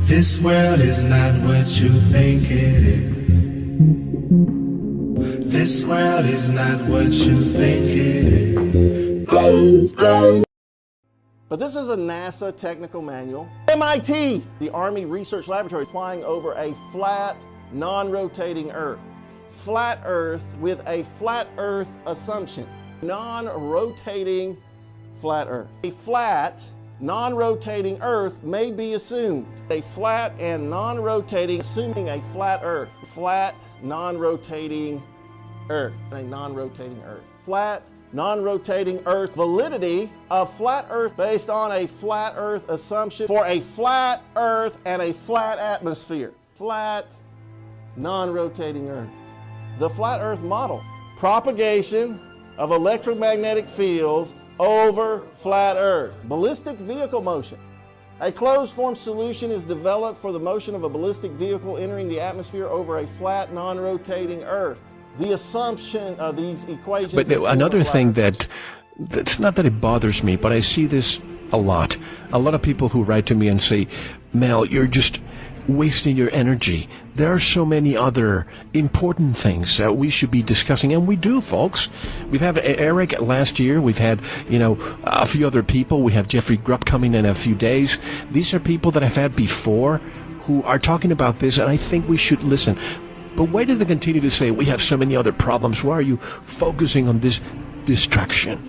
This world is not what you think it is. This world is not what you think it is. But this is a NASA technical manual. MIT, the Army Research Laboratory, flying over a flat, non-rotating Earth. Flat Earth with a flat Earth assumption. Non-rotating flat Earth. A flat, non-rotating Earth may be assumed. A flat and non-rotating, assuming a flat Earth. Flat, non-rotating Earth. A non-rotating Earth. Flat, non-rotating Earth. Validity of flat Earth based on a flat Earth assumption for a flat Earth and a flat atmosphere. Flat, non-rotating Earth. The flat Earth model. Propagation of electromagnetic fields over flat Earth. Ballistic vehicle motion. A closed-form solution is developed for the motion of a ballistic vehicle entering the atmosphere over a flat, non-rotating Earth. The assumption of these equations... But another thing that's not that it bothers me, but I see this a lot. A lot of people who write to me and say, Mel, you're just wasting your energy. There are so many other important things that we should be discussing, and we do, folks. We've had Eric last year. We've had, a few other people. We have Jeffrey Grupp coming in a few days. These are people that I've had before who are talking about this, and I think we should listen. But why do they continue to say we have so many other problems? Why are you focusing on this distraction?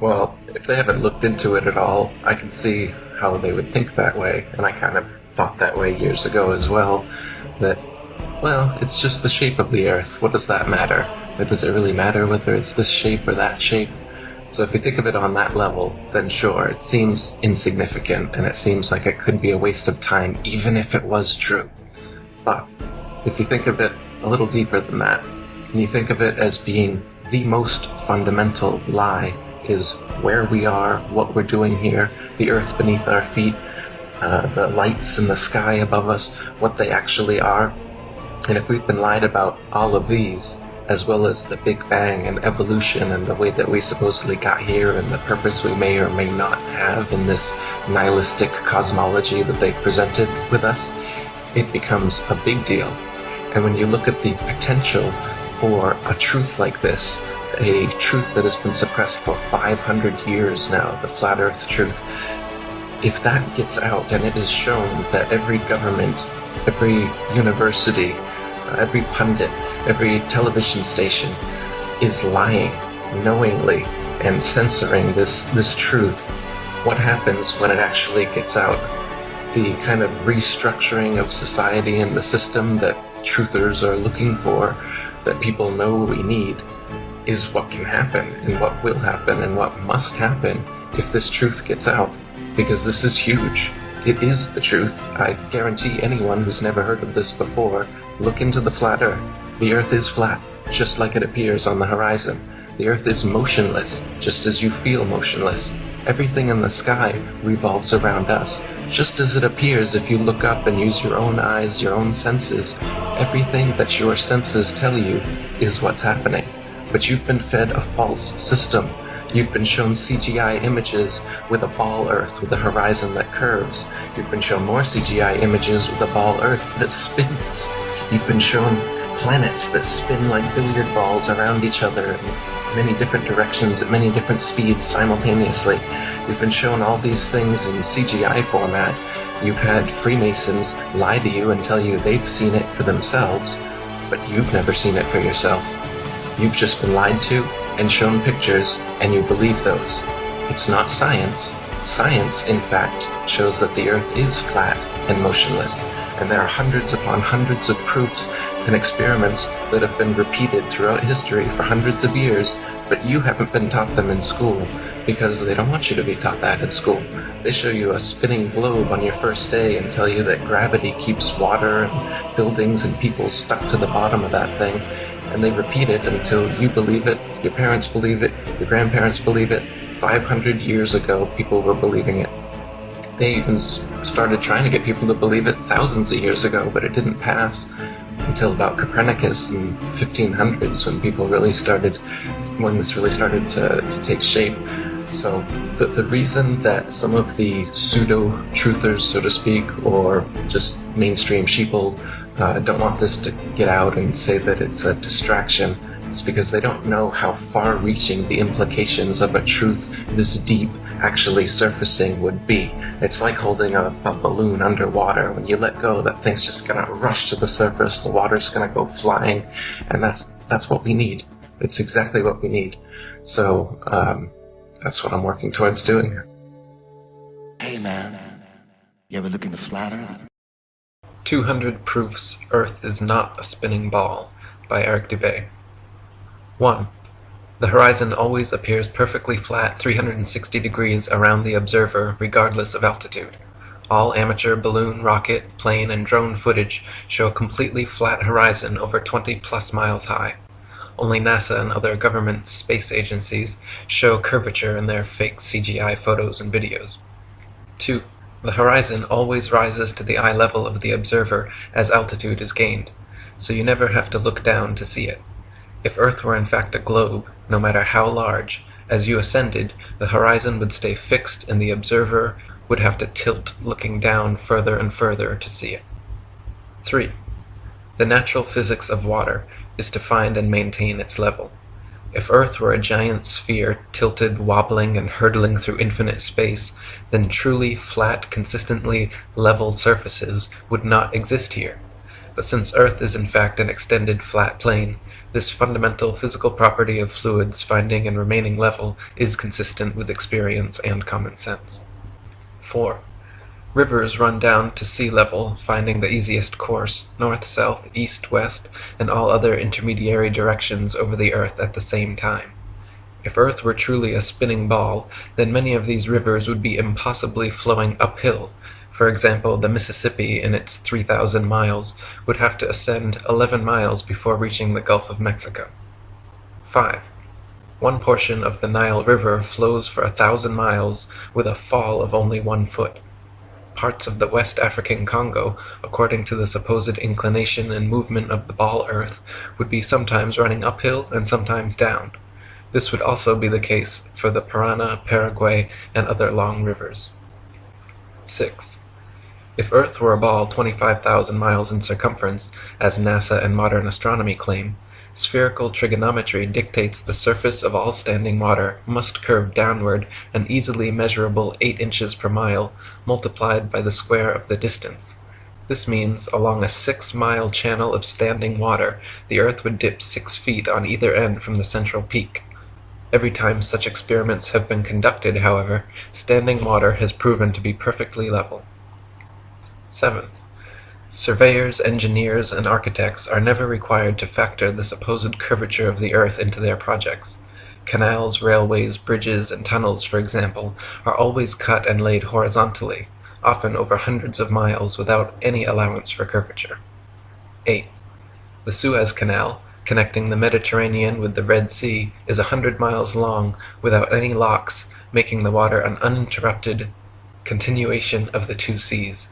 Well, if they haven't looked into it at all, I can see how they would think that way, and I kind of thought that way years ago as well, that, well, it's just the shape of the Earth. What does that matter? Does it really matter whether it's this shape or that shape? So if you think of it on that level, then sure, it seems insignificant, and it seems like it could be a waste of time, even if it was true. But if you think of it a little deeper than that, and you think of it as being the most fundamental lie, is where we are, what we're doing here, the earth beneath our feet, the lights in the sky above us, what they actually are. And if we've been lied about all of these, as well as the Big Bang and evolution and the way that we supposedly got here and the purpose we may or may not have in this nihilistic cosmology that they've presented with us, it becomes a big deal. And when you look at the potential for a truth like this, a truth that has been suppressed for 500 years now, the flat earth truth, if that gets out and it is shown that every government, every university, every pundit, every television station is lying knowingly and censoring this truth, what happens when it actually gets out? The kind of restructuring of society and the system that truthers are looking for, that people know we need, is what can happen and what will happen and what must happen if this truth gets out, because this is huge. It is the truth. I guarantee anyone who's never heard of this before, look into the flat earth. The earth is flat, just like it appears on the horizon. The earth is motionless, just as you feel motionless. Everything in the sky revolves around us, just as it appears if you look up and use your own eyes, your own senses. Everything that your senses tell you is what's happening. But you've been fed a false system. You've been shown CGI images with a ball Earth with a horizon that curves. You've been shown more CGI images with a ball Earth that spins. You've been shown planets that spin like billiard balls around each other in many different directions at many different speeds simultaneously. You've been shown all these things in CGI format. You've had Freemasons lie to you and tell you they've seen it for themselves, but you've never seen it for yourself. You've just been lied to and shown pictures, and you believe those. It's not science. Science, in fact, shows that the Earth is flat and motionless, and there are hundreds upon hundreds of proofs and experiments that have been repeated throughout history for hundreds of years, but you haven't been taught them in school because they don't want you to be taught that in school. They show you a spinning globe on your first day and tell you that gravity keeps water and buildings and people stuck to the bottom of that thing, and they repeat it until you believe it, your parents believe it, your grandparents believe it. 500 years ago, people were believing it. They even started trying to get people to believe it thousands of years ago, but it didn't pass until about Copernicus in 1500s when this really started to take shape. So the reason that some of the pseudo-truthers, so to speak, or just mainstream sheeple don't want this to get out and say that it's a distraction is because they don't know how far-reaching the implications of a truth this deep actually surfacing would be. It's like holding a balloon underwater. When you let go, that thing's just gonna rush to the surface, the water's gonna go flying, and that's what we need. It's exactly what we need. So, that's what I'm working towards doing. Hey man, you ever look into flat Earth? 200 Proofs Earth is Not a Spinning Ball by Eric Dubay. 1. The horizon always appears perfectly flat 360 degrees around the observer regardless of altitude. All amateur balloon, rocket, plane, and drone footage show a completely flat horizon over 20 plus miles high. Only NASA and other government space agencies show curvature in their fake CGI photos and videos. 2. The horizon always rises to the eye level of the observer as altitude is gained, so you never have to look down to see it. If Earth were in fact a globe, no matter how large, as you ascended, the horizon would stay fixed and the observer would have to tilt looking down further and further to see it. 3. The natural physics of water is to find and maintain its level. If Earth were a giant sphere tilted, wobbling, and hurtling through infinite space, then truly flat, consistently level surfaces would not exist here. But since Earth is in fact an extended flat plane, this fundamental physical property of fluids finding and remaining level is consistent with experience and common sense. 4. Rivers run down to sea level, finding the easiest course, north, south, east, west, and all other intermediary directions over the Earth at the same time. If Earth were truly a spinning ball, then many of these rivers would be impossibly flowing uphill. For example, the Mississippi, in its 3,000 miles, would have to ascend 11 miles before reaching the Gulf of Mexico. 5. One portion of the Nile River flows for 1,000 miles with a fall of only 1 foot. Parts of the West African Congo, according to the supposed inclination and movement of the ball Earth, would be sometimes running uphill and sometimes down. This would also be the case for the Parana, Paraguay, and other long rivers. 6. If Earth were a ball 25,000 miles in circumference, as NASA and modern astronomy claim, spherical trigonometry dictates the surface of all standing water must curve downward an easily measurable 8 inches per mile, multiplied by the square of the distance. This means, along a 6-mile channel of standing water, the Earth would dip 6 feet on either end from the central peak. Every time such experiments have been conducted, however, standing water has proven to be perfectly level. 7. Surveyors, engineers, and architects are never required to factor the supposed curvature of the Earth into their projects. Canals, railways, bridges, and tunnels, for example, are always cut and laid horizontally, often over hundreds of miles without any allowance for curvature. 8. The Suez Canal, connecting the Mediterranean with the Red Sea, is 100 miles long without any locks, making the water an uninterrupted continuation of the two seas.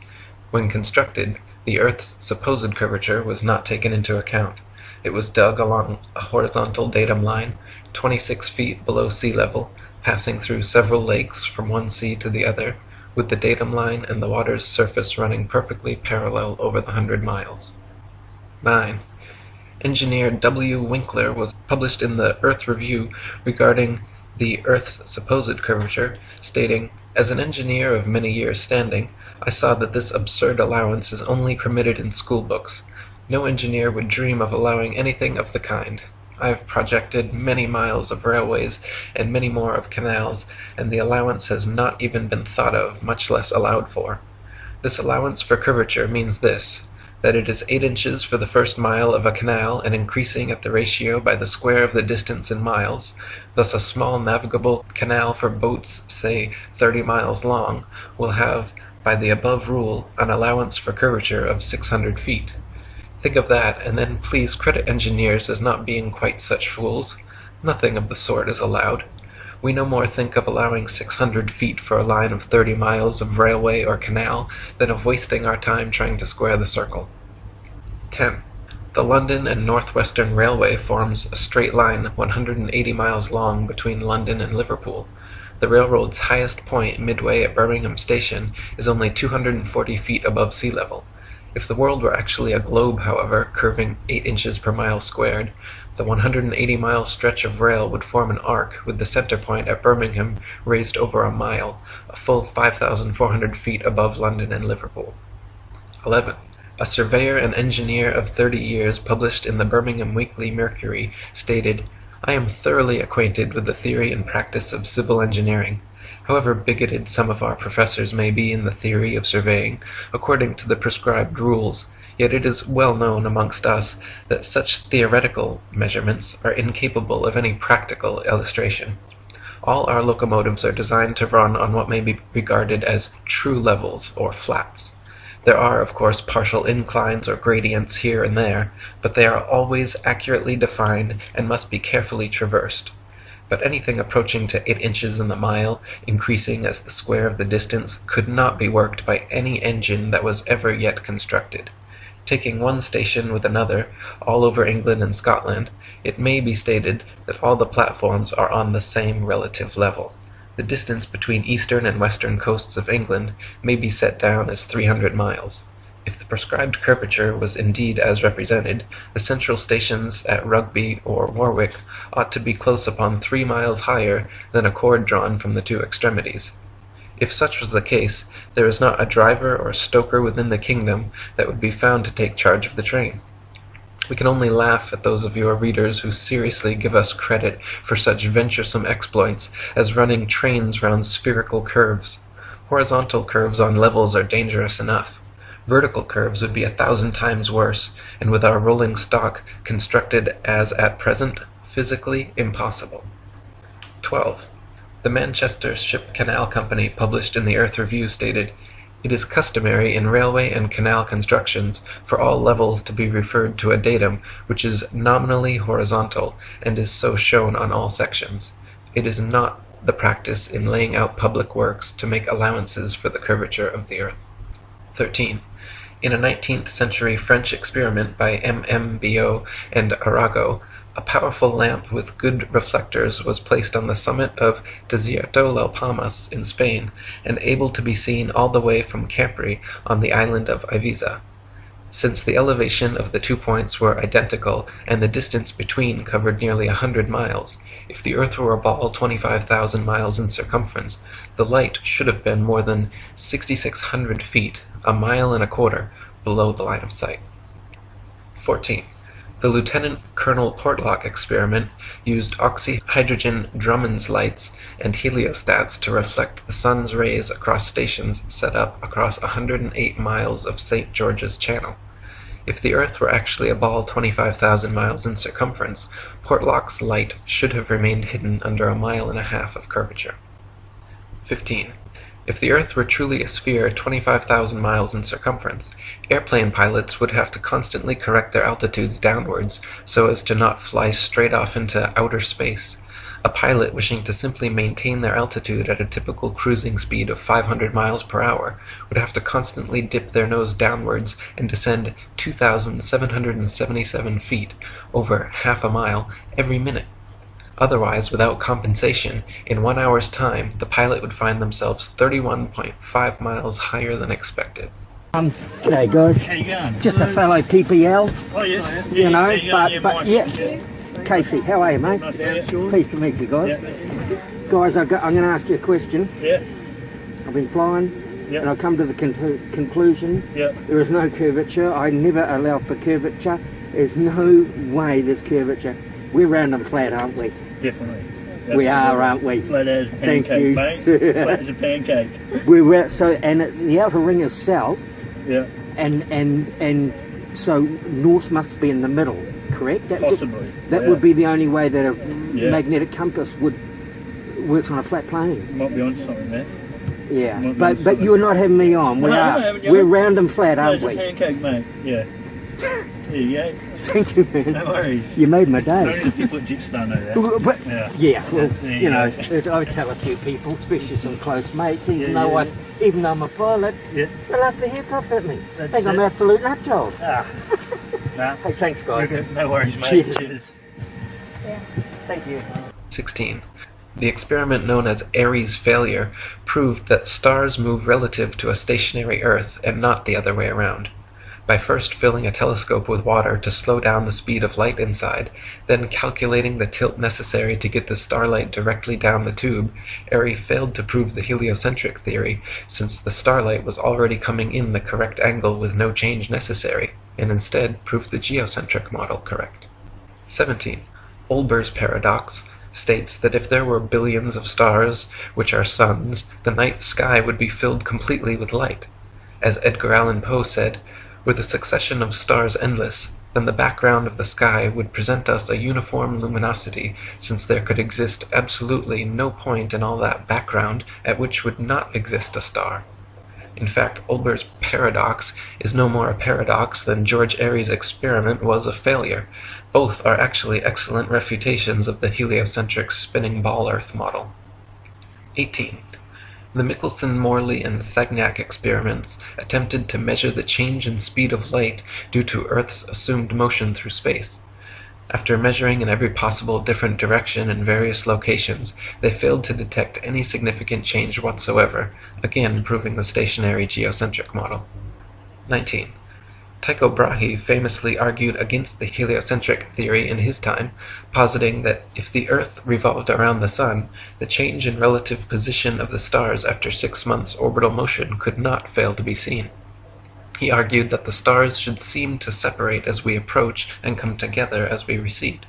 When constructed, the Earth's supposed curvature was not taken into account. It was dug along a horizontal datum line, 26 feet below sea level, passing through several lakes from one sea to the other, with the datum line and the water's surface running perfectly parallel over the 100 miles. 9. Engineer W. Winkler was published in the Earth Review regarding the Earth's supposed curvature, stating, "As an engineer of many years' standing, I saw that this absurd allowance is only permitted in school books. No engineer would dream of allowing anything of the kind. I have projected many miles of railways and many more of canals, and the allowance has not even been thought of, much less allowed for. This allowance for curvature means this, that it is 8 inches for the first mile of a canal and increasing at the ratio by the square of the distance in miles. Thus a small navigable canal for boats, say 30 miles long, will have, by the above rule, an allowance for curvature of 600 feet. Think of that, and then please credit engineers as not being quite such fools. Nothing of the sort is allowed. We no more think of allowing 600 feet for a line of 30 miles of railway or canal than of wasting our time trying to square the circle. 10. The London and North Western Railway forms a straight line 180 miles long between London and Liverpool. The railroad's highest point, midway at Birmingham Station, is only 240 feet above sea level. If the world were actually a globe, however, curving 8 inches per mile squared, the 180-mile stretch of rail would form an arc with the center point at Birmingham raised over a mile, a full 5,400 feet above London and Liverpool. 11. A surveyor and engineer of 30 years published in the Birmingham Weekly Mercury stated, "I am thoroughly acquainted with the theory and practice of civil engineering. However bigoted some of our professors may be in the theory of surveying, according to the prescribed rules, yet it is well known amongst us that such theoretical measurements are incapable of any practical illustration. All our locomotives are designed to run on what may be regarded as true levels or flats. There are, of course, partial inclines or gradients here and there, but they are always accurately defined and must be carefully traversed. But anything approaching to 8 inches in the mile, increasing as the square of the distance, could not be worked by any engine that was ever yet constructed. Taking one station with another, all over England and Scotland, it may be stated that all the platforms are on the same relative level. The distance between eastern and western coasts of England may be set down as 300 miles. If the prescribed curvature was indeed as represented, the central stations at Rugby or Warwick ought to be close upon 3 miles higher than a cord drawn from the two extremities. If such was the case, there is not a driver or stoker within the kingdom that would be found to take charge of the train. We can only laugh at those of your readers who seriously give us credit for such venturesome exploits as running trains round spherical curves. Horizontal curves on levels are dangerous enough. Vertical curves would be 1,000 times worse, and with our rolling stock constructed as at present, physically impossible. 12. The Manchester Ship Canal Company, published in the Earth Review, stated, "It is customary in railway and canal constructions for all levels to be referred to a datum which is nominally horizontal and is so shown on all sections. It is not the practice in laying out public works to make allowances for the curvature of the earth." 13. In a 19th century French experiment by M. Biot and Arago, a powerful lamp with good reflectors was placed on the summit of Desierto las Palmas in Spain, and able to be seen all the way from Capri on the island of Ibiza. Since the elevation of the 2 points were identical and the distance between covered nearly 100 miles, if the earth were a ball 25,000 miles in circumference, the light should have been more than 6,600 feet, a mile and a quarter, below the line of sight. 14. The Lieutenant Colonel Portlock experiment used oxyhydrogen Drummond's lights and heliostats to reflect the sun's rays across stations set up across 108 miles of St. George's Channel. If the Earth were actually a ball 25,000 miles in circumference, Portlock's light should have remained hidden under a mile and a half of curvature. 15. If the Earth were truly a sphere 25,000 miles in circumference, airplane pilots would have to constantly correct their altitudes downwards so as to not fly straight off into outer space. A pilot wishing to simply maintain their altitude at a typical cruising speed of 500 miles per hour would have to constantly dip their nose downwards and descend 2,777 feet, over half a mile, every minute. Otherwise, without compensation, in 1 hour's time, the pilot would find themselves 31.5 miles higher than expected. G'day guys. How you going? Just a fellow PPL, Oh, yes. you know, yeah, but yeah. Casey, how are you, mate? Nice to meet you. Pleased to meet you guys. Guys, I'm going to ask you a question. Yeah, I've been flying, Yeah. and I've come to the conclusion yeah. there is no curvature. I never allow for curvature. There's no way there's curvature. We're round and flat, aren't we? Definitely. We are, aren't we? Flat as a Thank pancake, you, mate. sir. Flat as a pancake. We're so, and the outer ring is south, Yeah, and so north must be in the middle, correct? possibly. That Yeah. would be the only way that a Yeah. magnetic compass works on a flat plane. Might be onto something there. Yeah, Might be but something. you're not having me on. We No, are. no, no, We're round and flat, Flat aren't as a we? pancake, mate. Yeah. There you go. Thank you, man. No worries. You made my day. Only the people at Jits don't know that. But, Yeah. yeah, well, There you you know, go. I tell a few people, especially some close mates, even Yeah, though yeah. even though I'm a pilot, Yeah. they laugh their heads off at me. That's Think I'm it. an absolute nut job. Ah. Nah. Hey, thanks, guys. No worries, mate. Cheers. Thank you. 16. The experiment known as Airy's failure proved that stars move relative to a stationary Earth and not the other way around. By first filling a telescope with water to slow down the speed of light inside, then calculating the tilt necessary to get the starlight directly down the tube, Airy failed to prove the heliocentric theory, since the starlight was already coming in the correct angle with no change necessary, and instead proved the geocentric model correct. 17. Olber's paradox states that if there were billions of stars, which are suns, the night sky would be filled completely with light. As Edgar Allan Poe said, "Were the succession of stars endless, then the background of the sky would present us a uniform luminosity, since there could exist absolutely no point in all that background at which would not exist a star." In fact, Olber's paradox is no more a paradox than George Airy's experiment was a failure. Both are actually excellent refutations of the heliocentric spinning ball Earth model. 18. The Michelson, Morley, and Sagnac experiments attempted to measure the change in speed of light due to Earth's assumed motion through space. After measuring in every possible different direction in various locations, they failed to detect any significant change whatsoever, again proving the stationary geocentric model. 19. Tycho Brahe famously argued against the heliocentric theory in his time, positing that if the Earth revolved around the Sun, the change in relative position of the stars after 6 months' orbital motion could not fail to be seen. He argued that the stars should seem to separate as we approach and come together as we recede.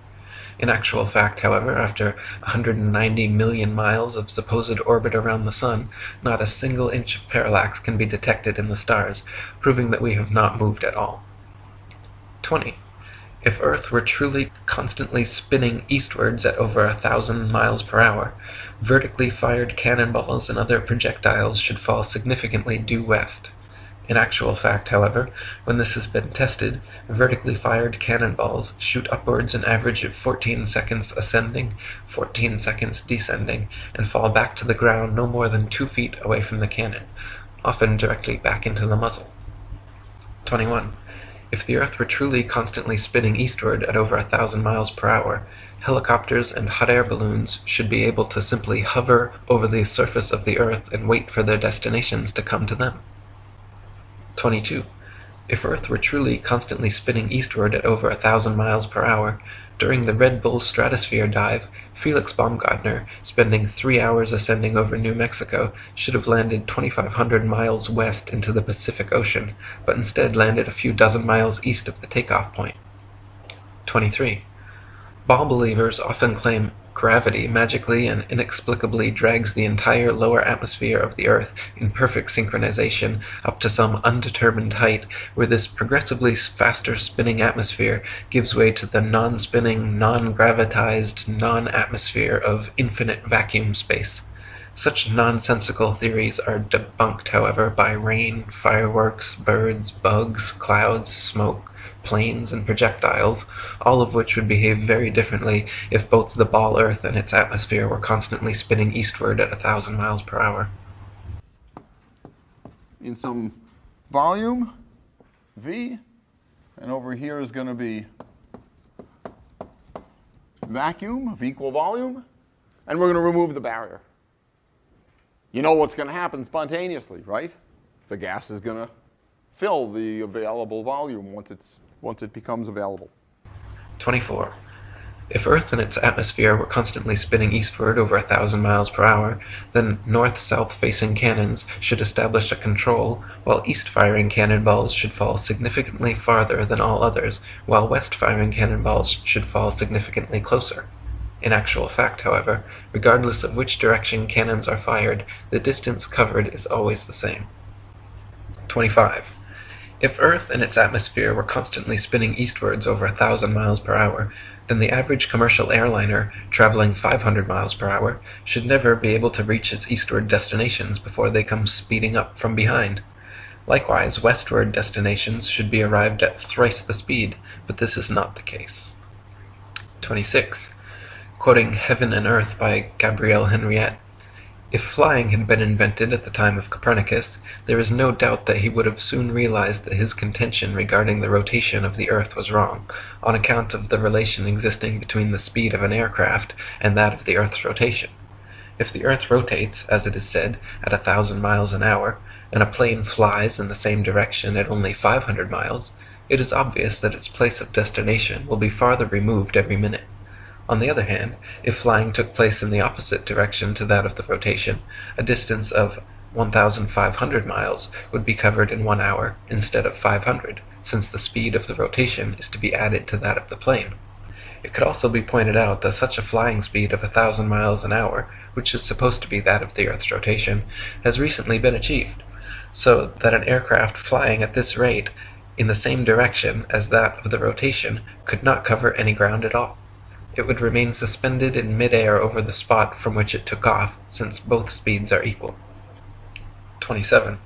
In actual fact, however, after 190 million miles of supposed orbit around the Sun, not a single inch of parallax can be detected in the stars, proving that we have not moved at all. 20. If Earth were truly constantly spinning eastwards at over 1,000 miles per hour, vertically fired cannonballs and other projectiles should fall significantly due west. In actual fact, however, when this has been tested, vertically fired cannonballs shoot upwards an average of 14 seconds ascending, 14 seconds descending, and fall back to the ground no more than 2 feet away from the cannon, often directly back into the muzzle. 21. If the Earth were truly constantly spinning eastward at over 1,000 miles per hour, helicopters and hot air balloons should be able to simply hover over the surface of the Earth and wait for their destinations to come to them. 22. If Earth were truly constantly spinning eastward at over 1,000 miles per hour, during the Red Bull stratosphere dive, Felix Baumgartner, spending 3 hours ascending over New Mexico, should have landed 2,500 miles west into the Pacific Ocean, but instead landed a few dozen miles east of the takeoff point. 23. Ball believers often claim gravity magically and inexplicably drags the entire lower atmosphere of the Earth in perfect synchronization up to some undetermined height, where this progressively faster spinning atmosphere gives way to the non-spinning, non-gravitized, non-atmosphere of infinite vacuum space. Such nonsensical theories are debunked, however, by rain, fireworks, birds, bugs, clouds, smoke, planes, and projectiles, all of which would behave very differently if both the ball Earth and its atmosphere were constantly spinning eastward at 1,000 miles per hour. In some volume, V, and over here is going to be vacuum of equal volume, and we're going to remove the barrier. You know what's going to happen spontaneously, right? The gas is going to fill the available volume once it becomes available. 24. If Earth and its atmosphere were constantly spinning eastward over 1,000 miles per hour, then north-south facing cannons should establish a control, while east-firing cannonballs should fall significantly farther than all others, while west-firing cannonballs should fall significantly closer. In actual fact, however, regardless of which direction cannons are fired, the distance covered is always the same. 25. If Earth and its atmosphere were constantly spinning eastwards over 1,000 miles per hour, then the average commercial airliner, traveling 500 miles per hour, should never be able to reach its eastward destinations before they come speeding up from behind. Likewise, westward destinations should be arrived at thrice the speed, but this is not the case. 26. Quoting Heaven and Earth by Gabrielle Henriette, if flying had been invented at the time of Copernicus, there is no doubt that he would have soon realized that his contention regarding the rotation of the Earth was wrong, on account of the relation existing between the speed of an aircraft and that of the Earth's rotation. If the Earth rotates, as it is said, at 1,000 miles an hour, and a plane flies in the same direction at only 500 miles, it is obvious that its place of destination will be farther removed every minute. On the other hand, if flying took place in the opposite direction to that of the rotation, a distance of 1,500 miles would be covered in 1 hour instead of 500, since the speed of the rotation is to be added to that of the plane. It could also be pointed out that such a flying speed of 1,000 miles an hour, which is supposed to be that of the Earth's rotation, has recently been achieved, so that an aircraft flying at this rate in the same direction as that of the rotation could not cover any ground at all. It would remain suspended in mid-air over the spot from which it took off, since both speeds are equal. 27.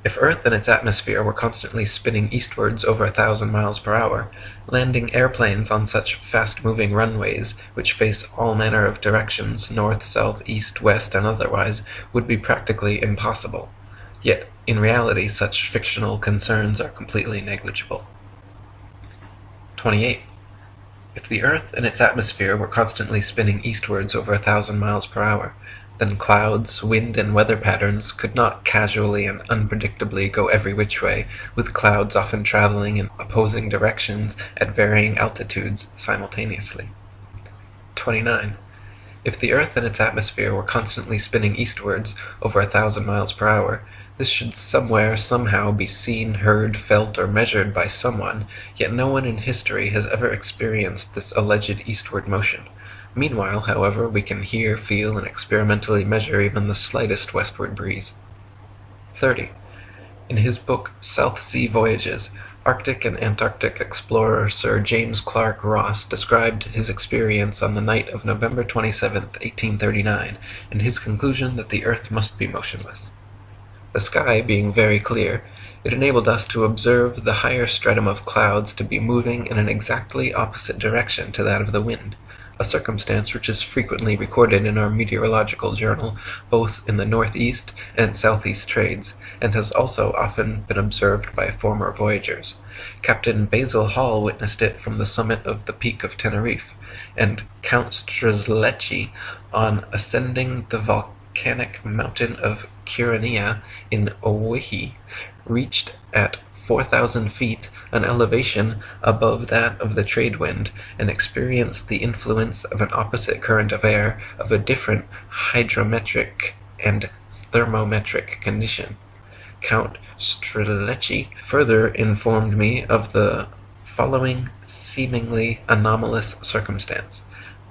If Earth and its atmosphere were constantly spinning eastwards over 1,000 miles per hour, landing airplanes on such fast-moving runways, which face all manner of directions, north, south, east, west, and otherwise, would be practically impossible. Yet, in reality, such fictional concerns are completely negligible. 28. If the Earth and its atmosphere were constantly spinning eastwards over 1,000 miles per hour, then clouds, wind, and weather patterns could not casually and unpredictably go every which way, with clouds often traveling in opposing directions at varying altitudes simultaneously. 29. If the Earth and its atmosphere were constantly spinning eastwards over 1,000 miles per hour, this should somewhere, somehow, be seen, heard, felt, or measured by someone, yet no one in history has ever experienced this alleged eastward motion. Meanwhile, however, we can hear, feel, and experimentally measure even the slightest westward breeze. 30. In his book South Sea Voyages, Arctic and Antarctic explorer Sir James Clark Ross described his experience on the night of November 27, 1839, and his conclusion that the Earth must be motionless. The sky being very clear, it enabled us to observe the higher stratum of clouds to be moving in an exactly opposite direction to that of the wind, a circumstance which is frequently recorded in our meteorological journal, both in the northeast and southeast trades, and has also often been observed by former voyagers. Captain Basil Hall witnessed it from the summit of the Peak of Tenerife, and Count Strzelecki, on ascending the volcanic mountain of Kyrenia in Owyhee, reached at 4,000 feet an elevation above that of the trade wind, and experienced the influence of an opposite current of air of a different hydrometric and thermometric condition. Count Strzelecki further informed me of the following seemingly anomalous circumstance,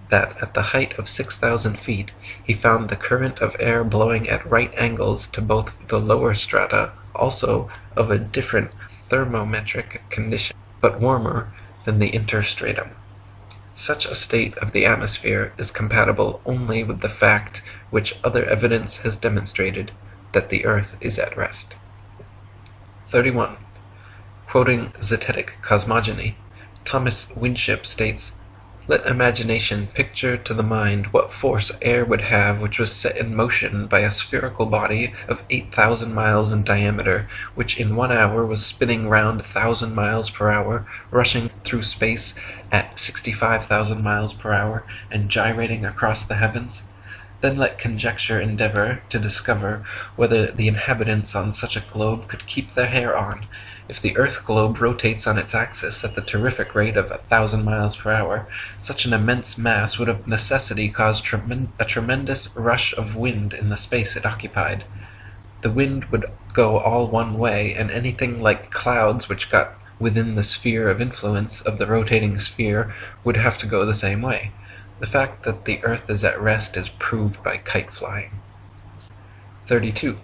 that at the height of 6,000 feet he found the current of air blowing at right angles to both the lower strata, also of a different thermometric condition, but warmer than the interstratum. Such a state of the atmosphere is compatible only with the fact which other evidence has demonstrated, that the Earth is at rest. 31. Quoting Zetetic Cosmogony, Thomas Winship states, "Let imagination picture to the mind what force air would have which was set in motion by a spherical body of 8,000 miles in diameter, which in 1 hour was spinning round 1,000 miles per hour, rushing through space at 65,000 miles per hour, and gyrating across the heavens. Then let conjecture endeavor to discover whether the inhabitants on such a globe could keep their hair on. If the earth globe rotates on its axis at the terrific rate of 1,000 miles per hour, such an immense mass would of necessity cause a tremendous rush of wind in the space it occupied. The wind would go all one way, and anything like clouds which got within the sphere of influence of the rotating sphere would have to go the same way. The fact that the earth is at rest is proved by kite flying." 32.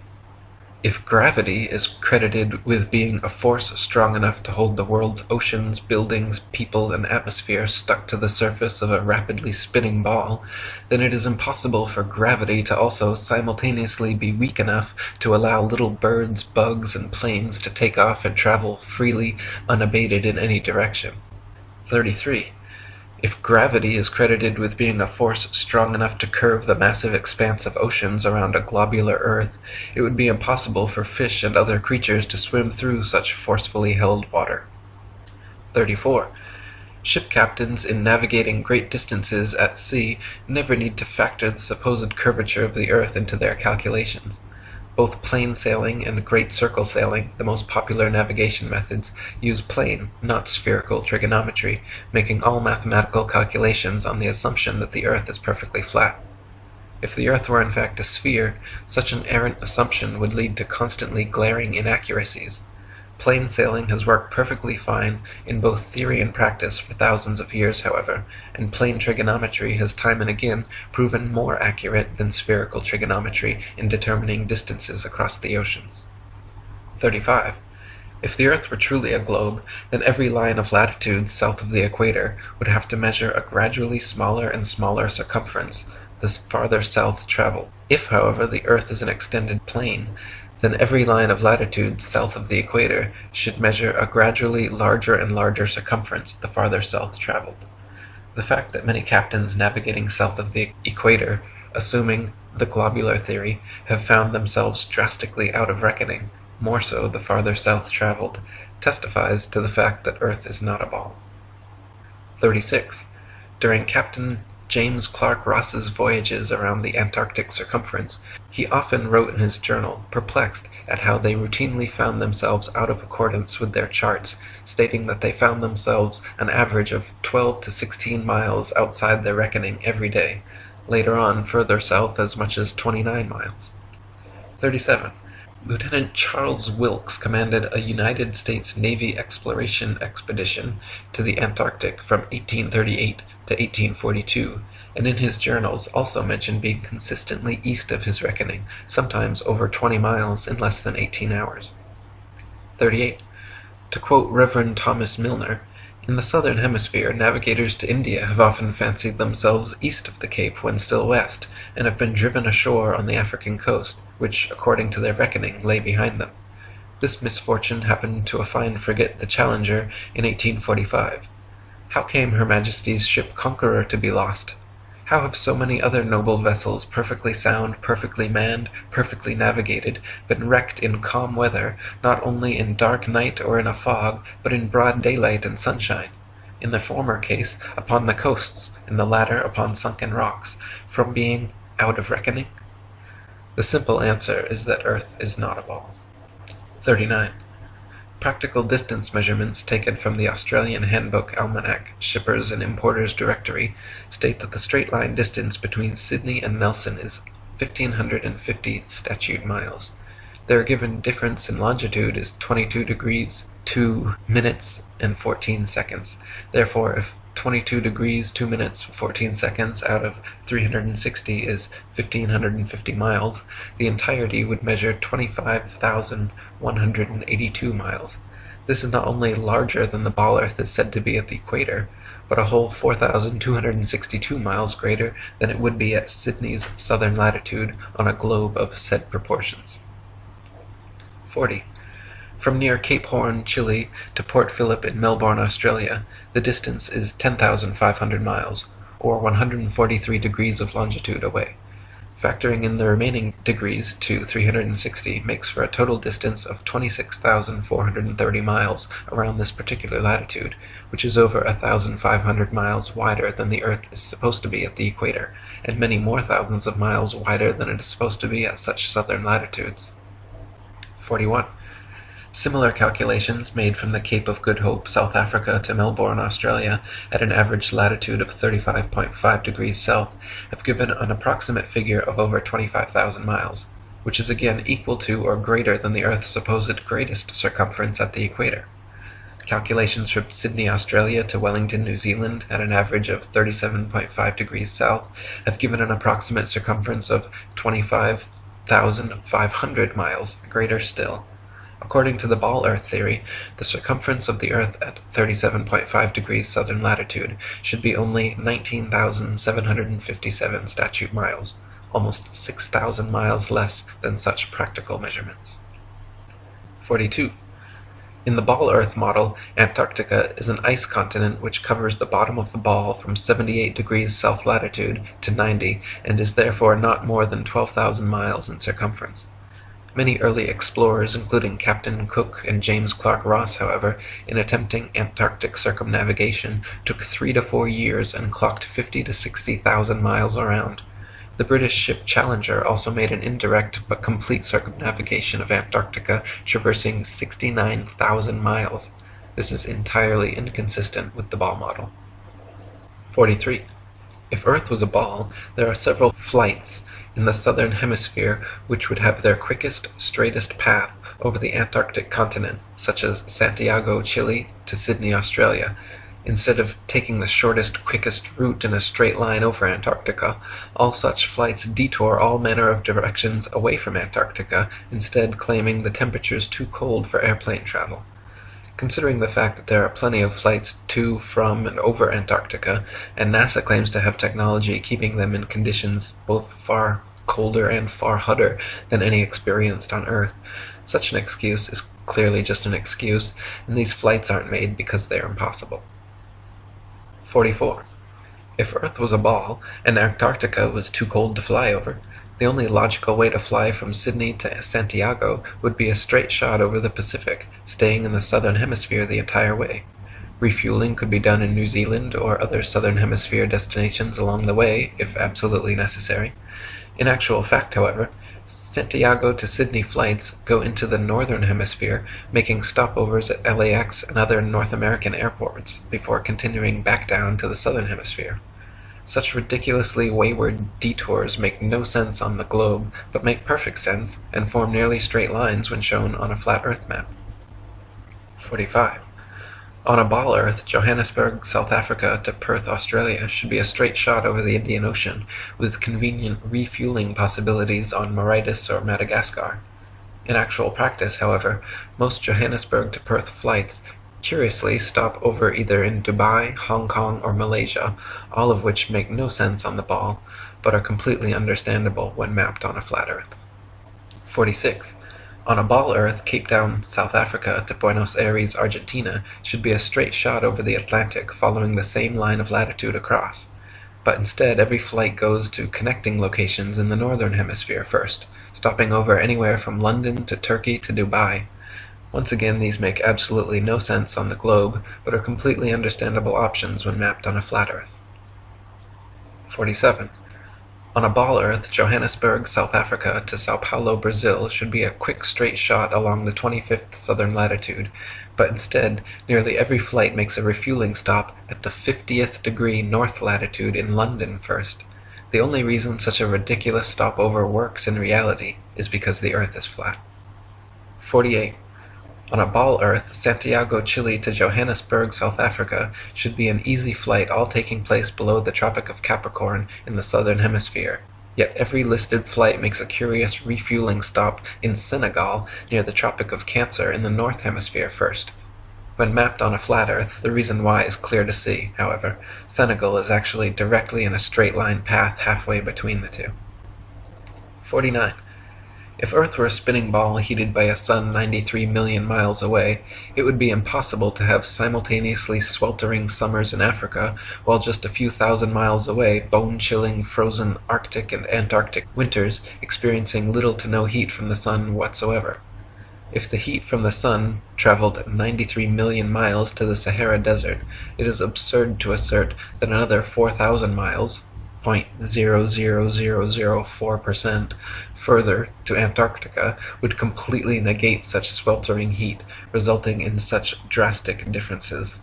If gravity is credited with being a force strong enough to hold the world's oceans, buildings, people, and atmosphere stuck to the surface of a rapidly spinning ball, then it is impossible for gravity to also simultaneously be weak enough to allow little birds, bugs, and planes to take off and travel freely, unabated in any direction. 33. If gravity is credited with being a force strong enough to curve the massive expanse of oceans around a globular earth, it would be impossible for fish and other creatures to swim through such forcefully held water. 34. Ship captains in navigating great distances at sea never need to factor the supposed curvature of the Earth into their calculations. Both plane sailing and great circle sailing, the most popular navigation methods, use plane, not spherical trigonometry, making all mathematical calculations on the assumption that the Earth is perfectly flat. If the Earth were in fact a sphere, such an errant assumption would lead to constantly glaring inaccuracies. Plane sailing has worked perfectly fine in both theory and practice for thousands of years, however, and plane trigonometry has time and again proven more accurate than spherical trigonometry in determining distances across the oceans. 35. If the Earth were truly a globe, then every line of latitude south of the equator would have to measure a gradually smaller and smaller circumference the farther south traveled. If, however, the Earth is an extended plane, then every line of latitude south of the equator should measure a gradually larger and larger circumference the farther south traveled. The fact that many captains navigating south of the equator, assuming the globular theory, have found themselves drastically out of reckoning, more so the farther south traveled, testifies to the fact that Earth is not a ball. 36. During Captain James Clark Ross's voyages around the Antarctic circumference, he often wrote in his journal, perplexed at how they routinely found themselves out of accordance with their charts, stating that they found themselves an average of 12 to 16 miles outside their reckoning every day, later on further south as much as 29 miles. 37. Lieutenant Charles Wilkes commanded a United States Navy exploration expedition to the Antarctic from 1838 to 1842, and in his journals also mentioned being consistently east of his reckoning, sometimes over 20 miles in less than 18 hours. 38. To quote Reverend Thomas Milner, in the southern hemisphere, navigators to India have often fancied themselves east of the Cape when still west, and have been driven ashore on the African coast, which, according to their reckoning, lay behind them. This misfortune happened to a fine frigate, the Challenger, in 1845. How came Her Majesty's ship Conqueror to be lost? How have so many other noble vessels, perfectly sound, perfectly manned, perfectly navigated, been wrecked in calm weather, not only in dark night or in a fog, but in broad daylight and sunshine? In the former case, upon the coasts, in the latter upon sunken rocks, from being out of reckoning? The simple answer is that Earth is not a ball. 39. Practical distance measurements taken from the Australian Handbook Almanac Shippers and Importers Directory state that the straight-line distance between Sydney and Nelson is 1,550 statute miles. Their given difference in longitude is 22 degrees, 2 minutes, and 14 seconds. Therefore, if 22 degrees, 2 minutes, 14 seconds out of 360 is 1,550 miles, the entirety would measure 25,182 miles. This is not only larger than the ball Earth is said to be at the equator, but a whole 4,262 miles greater than it would be at Sydney's southern latitude on a globe of said proportions. 40. From near Cape Horn, Chile, to Port Phillip in Melbourne, Australia, the distance is 10,500 miles, or 143 degrees of longitude away. Factoring in the remaining degrees to 360 makes for a total distance of 26,430 miles around this particular latitude, which is over 1,500 miles wider than the Earth is supposed to be at the equator, and many more thousands of miles wider than it is supposed to be at such southern latitudes. 41. Similar calculations made from the Cape of Good Hope, South Africa to Melbourne, Australia, at an average latitude of 35.5 degrees south, have given an approximate figure of over 25,000 miles, which is again equal to or greater than the Earth's supposed greatest circumference at the equator. Calculations from Sydney, Australia to Wellington, New Zealand, at an average of 37.5 degrees south, have given an approximate circumference of 25,500 miles, greater still. According to the ball Earth theory, the circumference of the Earth at 37.5 degrees southern latitude should be only 19,757 statute miles, almost 6,000 miles less than such practical measurements. 42. In the ball Earth model, Antarctica is an ice continent which covers the bottom of the ball from 78 degrees south latitude to 90 and is therefore not more than 12,000 miles in circumference. Many early explorers, including Captain Cook and James Clark Ross, however, in attempting Antarctic circumnavigation, took 3 to 4 years and clocked 50 to 60,000 miles around. The British ship Challenger also made an indirect but complete circumnavigation of Antarctica, traversing 69,000 miles. This is entirely inconsistent with the ball model. 43. If Earth was a ball, there are several flights in the southern hemisphere which would have their quickest, straightest path over the Antarctic continent, such as Santiago, Chile, to Sydney, Australia. Instead of taking the shortest, quickest route in a straight line over Antarctica, all such flights detour all manner of directions away from Antarctica, instead claiming the temperatures too cold for airplane travel. Considering the fact that there are plenty of flights to, from, and over Antarctica, and NASA claims to have technology keeping them in conditions both far colder and far hotter than any experienced on Earth, such an excuse is clearly just an excuse, and these flights aren't made because they are impossible. 44. If Earth was a ball, and Antarctica was too cold to fly over, the only logical way to fly from Sydney to Santiago would be a straight shot over the Pacific, staying in the southern hemisphere the entire way. Refueling could be done in New Zealand or other southern hemisphere destinations along the way, if absolutely necessary. In actual fact, however, Santiago to Sydney flights go into the northern hemisphere, making stopovers at LAX and other North American airports, before continuing back down to the southern hemisphere. Such ridiculously wayward detours make no sense on the globe, but make perfect sense and form nearly straight lines when shown on a flat Earth map. 45. On a ball Earth, Johannesburg, South Africa to Perth, Australia should be a straight shot over the Indian Ocean, with convenient refueling possibilities on Mauritius or Madagascar. In actual practice, however, most Johannesburg to Perth flights curiously stop over either in Dubai, Hong Kong, or Malaysia, all of which make no sense on the ball, but are completely understandable when mapped on a flat Earth. 46. On a ball Earth, Cape Town, South Africa to Buenos Aires, Argentina should be a straight shot over the Atlantic following the same line of latitude across. But instead, every flight goes to connecting locations in the northern hemisphere first, stopping over anywhere from London to Turkey to Dubai. Once again, these make absolutely no sense on the globe, but are completely understandable options when mapped on a flat Earth. 47. On a ball Earth, Johannesburg, South Africa to Sao Paulo, Brazil should be a quick straight shot along the 25th southern latitude, but instead, nearly every flight makes a refueling stop at the 50th degree north latitude in London first. The only reason such a ridiculous stopover works in reality is because the Earth is flat. 48. On a ball Earth, Santiago, Chile to Johannesburg, South Africa should be an easy flight, all taking place below the Tropic of Capricorn in the southern hemisphere. Yet every listed flight makes a curious refueling stop in Senegal near the Tropic of Cancer in the north hemisphere first. When mapped on a flat Earth, the reason why is clear to see, however. Senegal is actually directly in a straight line path halfway between the two. 49. If Earth were a spinning ball heated by a sun 93 million miles away, it would be impossible to have simultaneously sweltering summers in Africa, while just a few thousand miles away, bone-chilling, frozen Arctic and Antarctic winters experiencing little to no heat from the sun whatsoever. If the heat from the sun traveled 93 million miles to the Sahara Desert, it is absurd to assert that another 4,000 miles, 0.00004%, further to Antarctica would completely negate such sweltering heat, resulting in such drastic differences.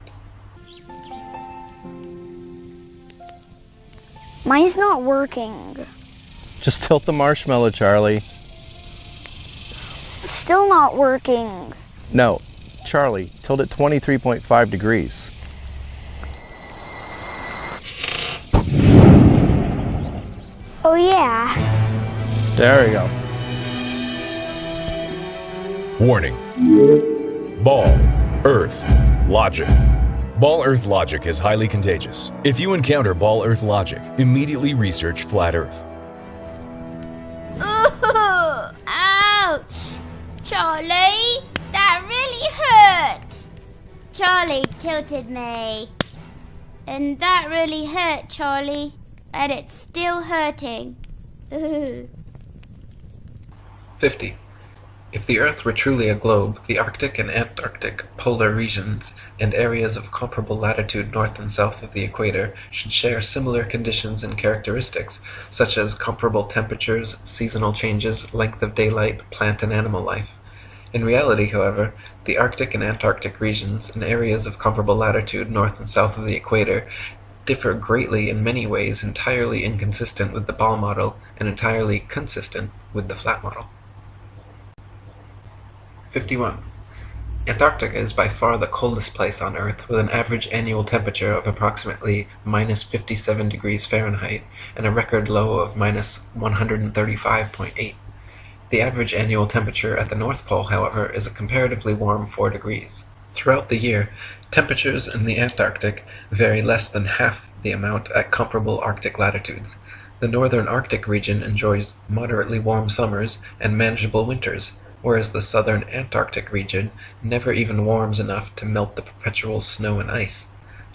Mine's not working. Just tilt the marshmallow, Charlie. Still not working. No, Charlie, tilt it 23.5 degrees. Oh yeah. There we go. Warning. Ball, Earth, logic. Ball Earth logic is highly contagious. If you encounter Ball Earth logic, immediately research Flat Earth. Ooh, ouch! Charlie, that really hurt! Charlie tilted me. And that really hurt, Charlie. And it's still hurting. 50. If the Earth were truly a globe, the Arctic and Antarctic polar regions and areas of comparable latitude north and south of the equator should share similar conditions and characteristics, such as comparable temperatures, seasonal changes, length of daylight, plant and animal life. In reality, however, the Arctic and Antarctic regions and areas of comparable latitude north and south of the equator differ greatly in many ways, entirely inconsistent with the Ball model and entirely consistent with the flat model. 51. Antarctica is by far the coldest place on Earth, with an average annual temperature of approximately minus 57 degrees Fahrenheit and a record low of minus 135.8. The average annual temperature at the North Pole, however, is a comparatively warm 4 degrees. Throughout the year, temperatures in the Antarctic vary less than half the amount at comparable Arctic latitudes. The northern Arctic region enjoys moderately warm summers and manageable winters, whereas the southern Antarctic region never even warms enough to melt the perpetual snow and ice.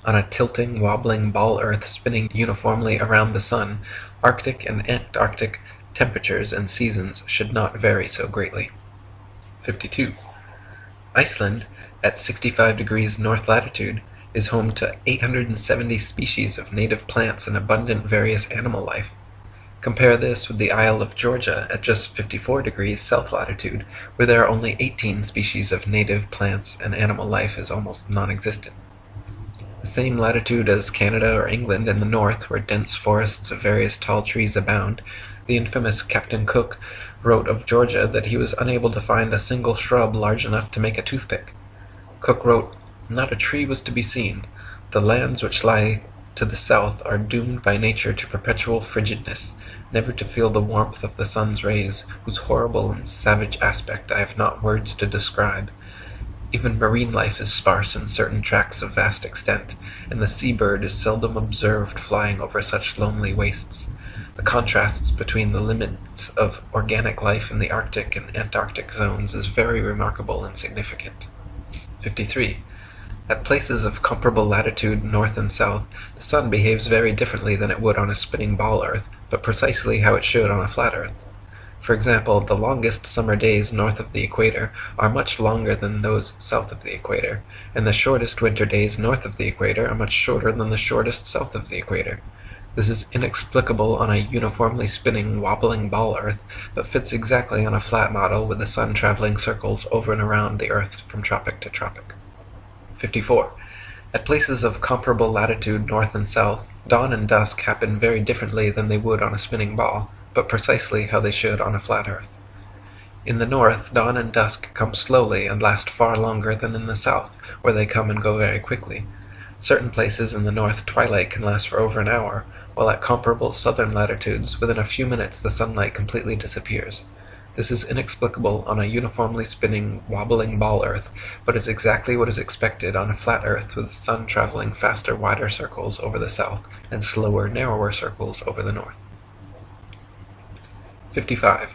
On a tilting, wobbling ball Earth spinning uniformly around the sun, Arctic and Antarctic temperatures and seasons should not vary so greatly. 52. Iceland, at 65 degrees north latitude, is home to 870 species of native plants and abundant various animal life. Compare this with the Isle of Georgia at just 54 degrees south latitude, where there are only 18 species of native plants and animal life is almost non-existent. The same latitude as Canada or England in the north, where dense forests of various tall trees abound, the infamous Captain Cook wrote of Georgia that he was unable to find a single shrub large enough to make a toothpick. Cook wrote, "Not a tree was to be seen. The lands which lie to the south are doomed by nature to perpetual frigidness, never to feel the warmth of the sun's rays, whose horrible and savage aspect I have not words to describe. Even marine life is sparse in certain tracts of vast extent, and the sea-bird is seldom observed flying over such lonely wastes. The contrasts between the limits of organic life in the Arctic and Antarctic zones is very remarkable and significant." 53. At places of comparable latitude north and south, the sun behaves very differently than it would on a spinning ball Earth, but precisely how it should on a flat Earth. For example, the longest summer days north of the equator are much longer than those south of the equator, and the shortest winter days north of the equator are much shorter than the shortest south of the equator. This is inexplicable on a uniformly spinning, wobbling ball Earth, but fits exactly on a flat model with the sun traveling circles over and around the Earth from tropic to tropic. 54. At places of comparable latitude north and south, dawn and dusk happen very differently than they would on a spinning ball, but precisely how they should on a flat Earth. In the north, dawn and dusk come slowly and last far longer than in the south, where they come and go very quickly. Certain places in the north twilight can last for over an hour, while at comparable southern latitudes, within a few minutes the sunlight completely disappears. This is inexplicable on a uniformly spinning, wobbling ball Earth, but is exactly what is expected on a flat Earth with the sun traveling faster, wider circles over the south and slower, narrower circles over the north. 55.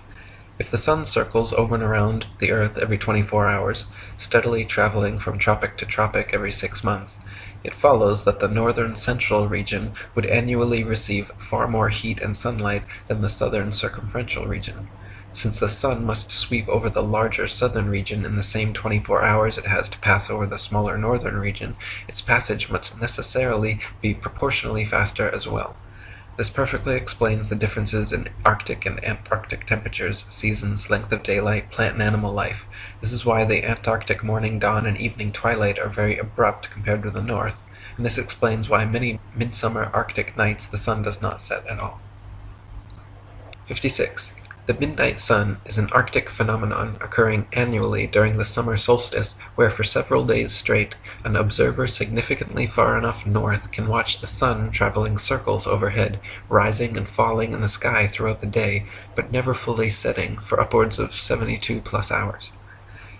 If the sun circles over and around the Earth every 24 hours, steadily traveling from tropic to tropic every 6 months, it follows that the northern central region would annually receive far more heat and sunlight than the southern circumferential region. Since the sun must sweep over the larger southern region in the same 24 hours it has to pass over the smaller northern region, its passage must necessarily be proportionally faster as well. This perfectly explains the differences in Arctic and Antarctic temperatures, seasons, length of daylight, plant and animal life. This is why the Antarctic morning dawn and evening twilight are very abrupt compared with the north, and this explains why many midsummer Arctic nights the sun does not set at all. 56. The midnight sun is an Arctic phenomenon occurring annually during the summer solstice, where for several days straight, an observer significantly far enough north can watch the sun traveling circles overhead, rising and falling in the sky throughout the day, but never fully setting for upwards of 72 plus hours.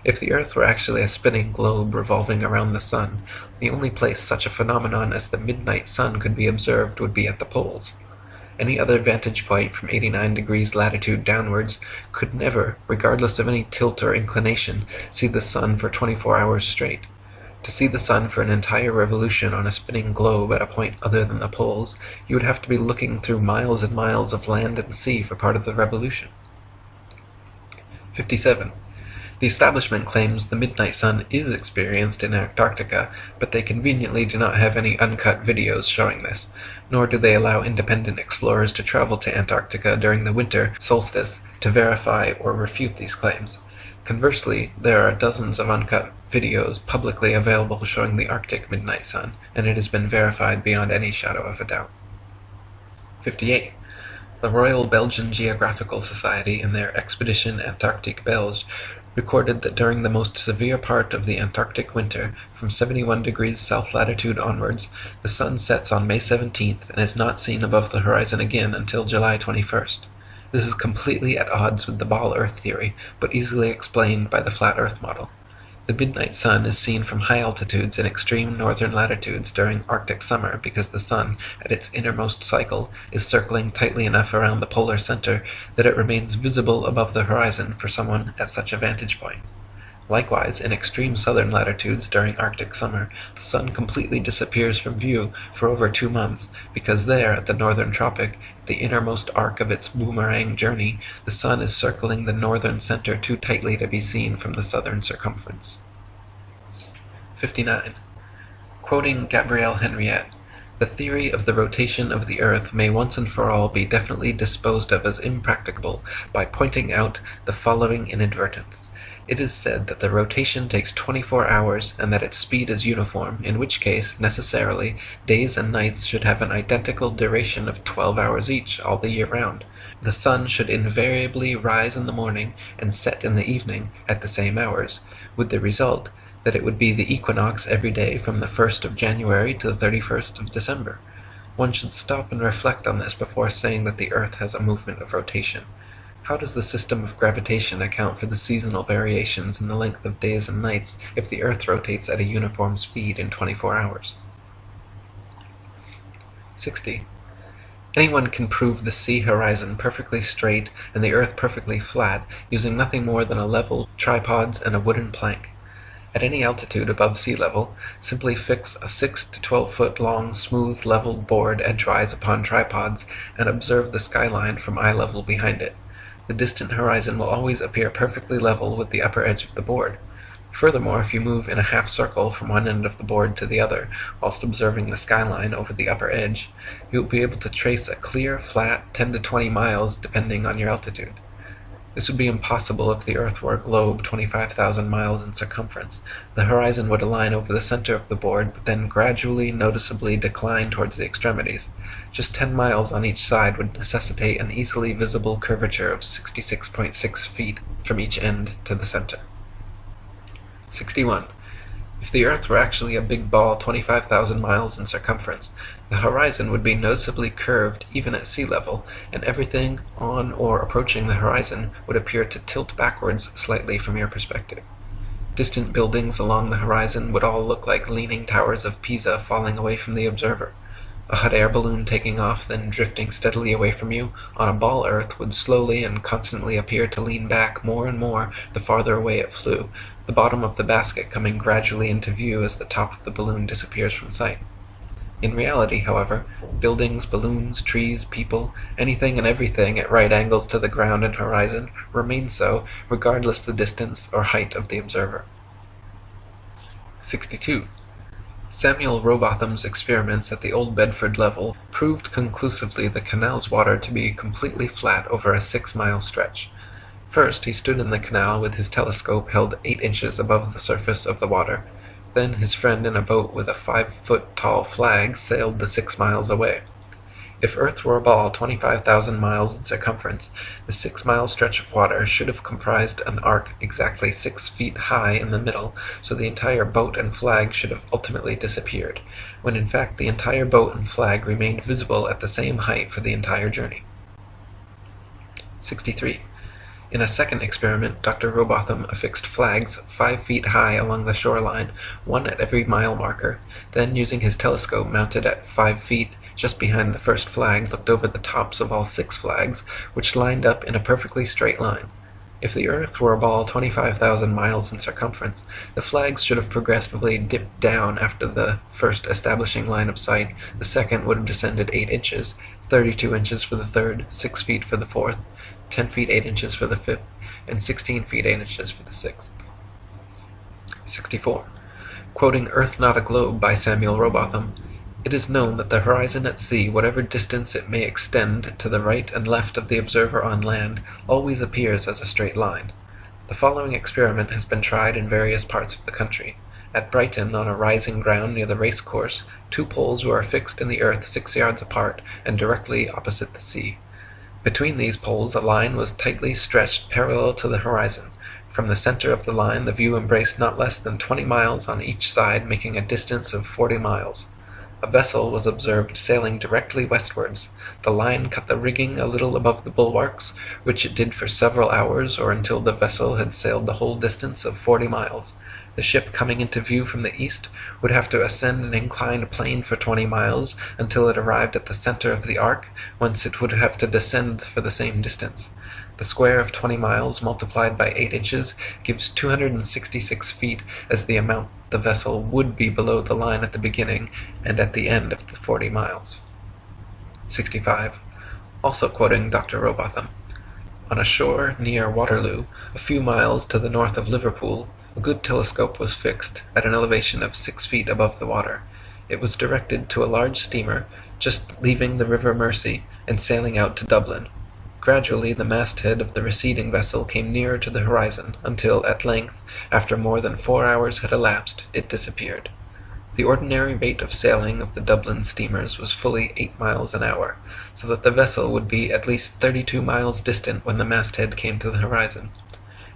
If the Earth were actually a spinning globe revolving around the sun, the only place such a phenomenon as the midnight sun could be observed would be at the poles. Any other vantage point from 89 degrees latitude downwards could never, regardless of any tilt or inclination, see the sun for 24 hours straight. To see the sun for an entire revolution on a spinning globe at a point other than the poles, you would have to be looking through miles and miles of land and sea for part of the revolution. 57. The establishment claims the midnight sun is experienced in Antarctica, but they conveniently do not have any uncut videos showing this, nor do they allow independent explorers to travel to Antarctica during the winter solstice to verify or refute these claims. Conversely, there are dozens of uncut videos publicly available showing the Arctic midnight sun, and it has been verified beyond any shadow of a doubt. 58. The Royal Belgian Geographical Society, in their Expedition Antarctique Belge, recorded that during the most severe part of the Antarctic winter, from 71 degrees south latitude onwards, the sun sets on May 17th and is not seen above the horizon again until July 21st. This is completely at odds with the ball Earth theory, but easily explained by the flat Earth model. The midnight sun is seen from high altitudes in extreme northern latitudes during Arctic summer because the sun, at its innermost cycle, is circling tightly enough around the polar center that it remains visible above the horizon for someone at such a vantage point. Likewise, in extreme southern latitudes during Arctic summer, the sun completely disappears from view for over 2 months, because there, at the northern tropic, the innermost arc of its boomerang journey, the sun is circling the northern center too tightly to be seen from the southern circumference. 59. Quoting Gabrielle Henriette, "The theory of the rotation of the Earth may once and for all be definitely disposed of as impracticable by pointing out the following inadvertence. It is said that the rotation takes 24 hours and that its speed is uniform, in which case, necessarily, days and nights should have an identical duration of 12 hours each all the year round. The sun should invariably rise in the morning and set in the evening at the same hours, with the result that it would be the equinox every day from the 1st of January to the 31st of December. One should stop and reflect on this before saying that the Earth has a movement of rotation. How does the system of gravitation account for the seasonal variations in the length of days and nights if the Earth rotates at a uniform speed in 24 hours? 60. Anyone can prove the sea horizon perfectly straight and the Earth perfectly flat using nothing more than a level, tripods, and a wooden plank. At any altitude above sea level, simply fix a 6 to 12 foot long smooth leveled board edgewise upon tripods and observe the skyline from eye level behind it. The distant horizon will always appear perfectly level with the upper edge of the board. Furthermore, if you move in a half circle from one end of the board to the other, whilst observing the skyline over the upper edge, you will be able to trace a clear, flat 10 to 20 miles depending on your altitude. This would be impossible if the Earth were a globe 25,000 miles in circumference. The horizon would align over the center of the board, but then gradually, noticeably decline towards the extremities. Just 10 miles on each side would necessitate an easily visible curvature of 66.6 feet from each end to the center. 61. If the Earth were actually a big ball 25,000 miles in circumference, the horizon would be noticeably curved even at sea level, and everything on or approaching the horizon would appear to tilt backwards slightly from your perspective. Distant buildings along the horizon would all look like leaning towers of Pisa falling away from the observer. A hot air balloon taking off, then drifting steadily away from you, on a ball Earth would slowly and constantly appear to lean back more and more the farther away it flew, the bottom of the basket coming gradually into view as the top of the balloon disappears from sight. In reality, however, buildings, balloons, trees, people, anything and everything at right angles to the ground and horizon remain so, regardless the distance or height of the observer. 62. Samuel Rowbotham's experiments at the Old Bedford level proved conclusively the canal's water to be completely flat over a 6-mile stretch. First, he stood in the canal with his telescope held 8 inches above the surface of the water. Then his friend in a boat with a 5-foot-tall flag sailed the 6 miles away. If Earth were a ball 25,000 miles in circumference, the 6-mile stretch of water should have comprised an arc exactly 6 feet high in the middle, so the entire boat and flag should have ultimately disappeared, when in fact the entire boat and flag remained visible at the same height for the entire journey. 63. In a second experiment, Dr. Rowbotham affixed flags 5 feet high along the shoreline, one at every mile marker, then using his telescope mounted at 5 feet just behind the first flag, looked over the tops of all 6 flags, which lined up in a perfectly straight line. If the Earth were a ball 25,000 miles in circumference, the flags should have progressively dipped down after the first establishing line of sight, the second would have descended 8 inches, 32 inches for the third, 6 feet for the fourth, 10 feet 8 inches for the fifth, and 16 feet 8 inches for the 6th. 64. Quoting Earth Not a Globe by Samuel Rowbotham, "It is known that the horizon at sea, whatever distance it may extend to the right and left of the observer on land, always appears as a straight line. The following experiment has been tried in various parts of the country. At Brighton, on a rising ground near the race course, 2 poles were affixed in the earth 6 yards apart and directly opposite the sea. Between these poles a line was tightly stretched parallel to the horizon. From the center of the line the view embraced not less than 20 miles on each side, making a distance of 40 miles. A vessel was observed sailing directly westwards. The line cut the rigging a little above the bulwarks, which it did for several hours, or until the vessel had sailed the whole distance of 40 miles. The ship coming into view from the east would have to ascend an inclined plane for 20 miles until it arrived at the center of the arc, whence it would have to descend for the same distance. The square of 20 miles multiplied by 8 inches gives 266 feet as the amount the vessel would be below the line at the beginning and at the end of the 40 miles. 65. Also quoting Dr. Rowbotham, "On a shore near Waterloo, a few miles to the north of Liverpool, a good telescope was fixed at an elevation of 6 feet above the water. It was directed to a large steamer just leaving the River Mersey and sailing out to Dublin. Gradually the masthead of the receding vessel came nearer to the horizon, until at length, after more than 4 hours had elapsed, it disappeared. The ordinary rate of sailing of the Dublin steamers was fully 8 miles an hour, so that the vessel would be at least 32 miles distant when the masthead came to the horizon.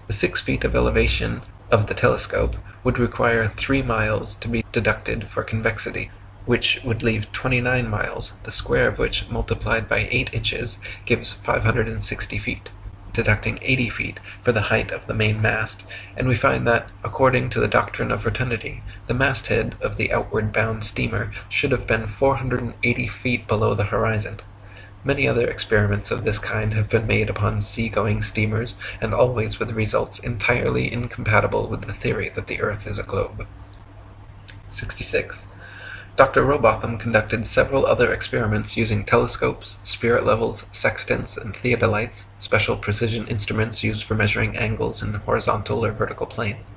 The 6 feet of elevation of the telescope would require 3 miles to be deducted for convexity, which would leave 29 miles, the square of which, multiplied by 8 inches, gives 560 feet, deducting 80 feet for the height of the main mast, and we find that, according to the doctrine of rotundity, the masthead of the outward-bound steamer should have been 480 feet below the horizon. Many other experiments of this kind have been made upon sea-going steamers, and always with results entirely incompatible with the theory that the earth is a globe." 66. Dr. Rowbotham conducted several other experiments using telescopes, spirit levels, sextants, and theodolites, special precision instruments used for measuring angles in horizontal or vertical planes.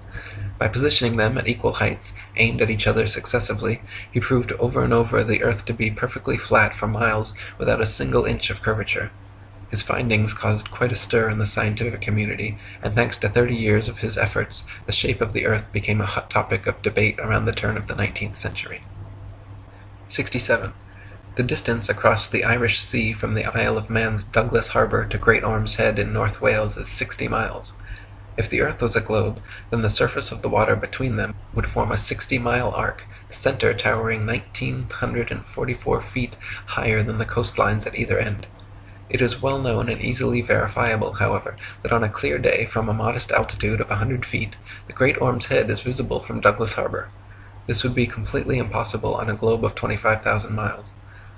By positioning them at equal heights, aimed at each other successively, he proved over and over the earth to be perfectly flat for miles without a single inch of curvature. His findings caused quite a stir in the scientific community, and thanks to 30 years of his efforts, the shape of the earth became a hot topic of debate around the turn of the 19th century. 67. The distance across the Irish Sea from the Isle of Man's Douglas Harbour to Great Orme's Head in North Wales is 60 miles. If the earth was a globe, then the surface of the water between them would form a 60-mile arc, the center towering 1,944 feet higher than the coastlines at either end. It is well known and easily verifiable, however, that on a clear day from a modest altitude of 100 feet, the Great Orme's Head is visible from Douglas Harbour. This would be completely impossible on a globe of 25,000 miles.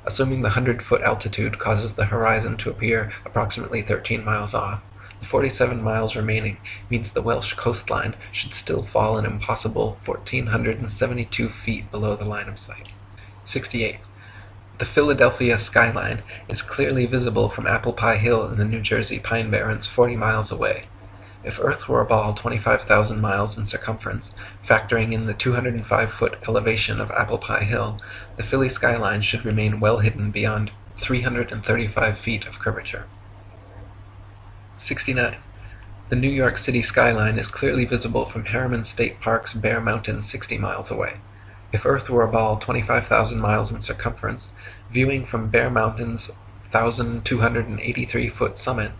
Assuming the 100-foot altitude causes the horizon to appear approximately 13 miles off, the 47 miles remaining means the Welsh coastline should still fall an impossible 1,472 feet below the line of sight. 68. The Philadelphia skyline is clearly visible from Apple Pie Hill in the New Jersey Pine Barrens 40 miles away. If Earth were a ball 25,000 miles in circumference, factoring in the 205-foot elevation of Apple Pie Hill, the Philly skyline should remain well hidden beyond 335 feet of curvature. 69. The New York City skyline is clearly visible from Harriman State Park's Bear Mountain 60 miles away. If Earth were a ball 25,000 miles in circumference, viewing from Bear Mountain's 1,283-foot summit,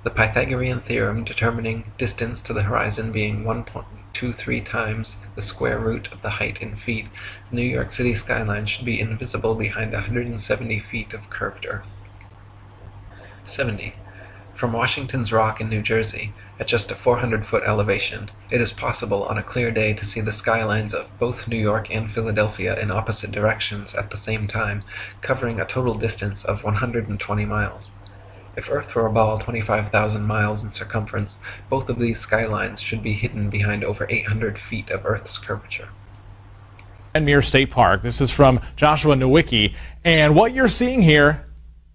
the Pythagorean theorem determining distance to the horizon being 1.23 times the square root of the height in feet, the New York City skyline should be invisible behind 170 feet of curved earth. 70. From Washington's Rock in New Jersey, at just a 400-foot elevation, it is possible on a clear day to see the skylines of both New York and Philadelphia in opposite directions at the same time, covering a total distance of 120 miles. If Earth were a ball 25,000 miles in circumference, both of these skylines should be hidden behind over 800 feet of Earth's curvature. Muir State Park. This is from Joshua Nowicki, and what you're seeing here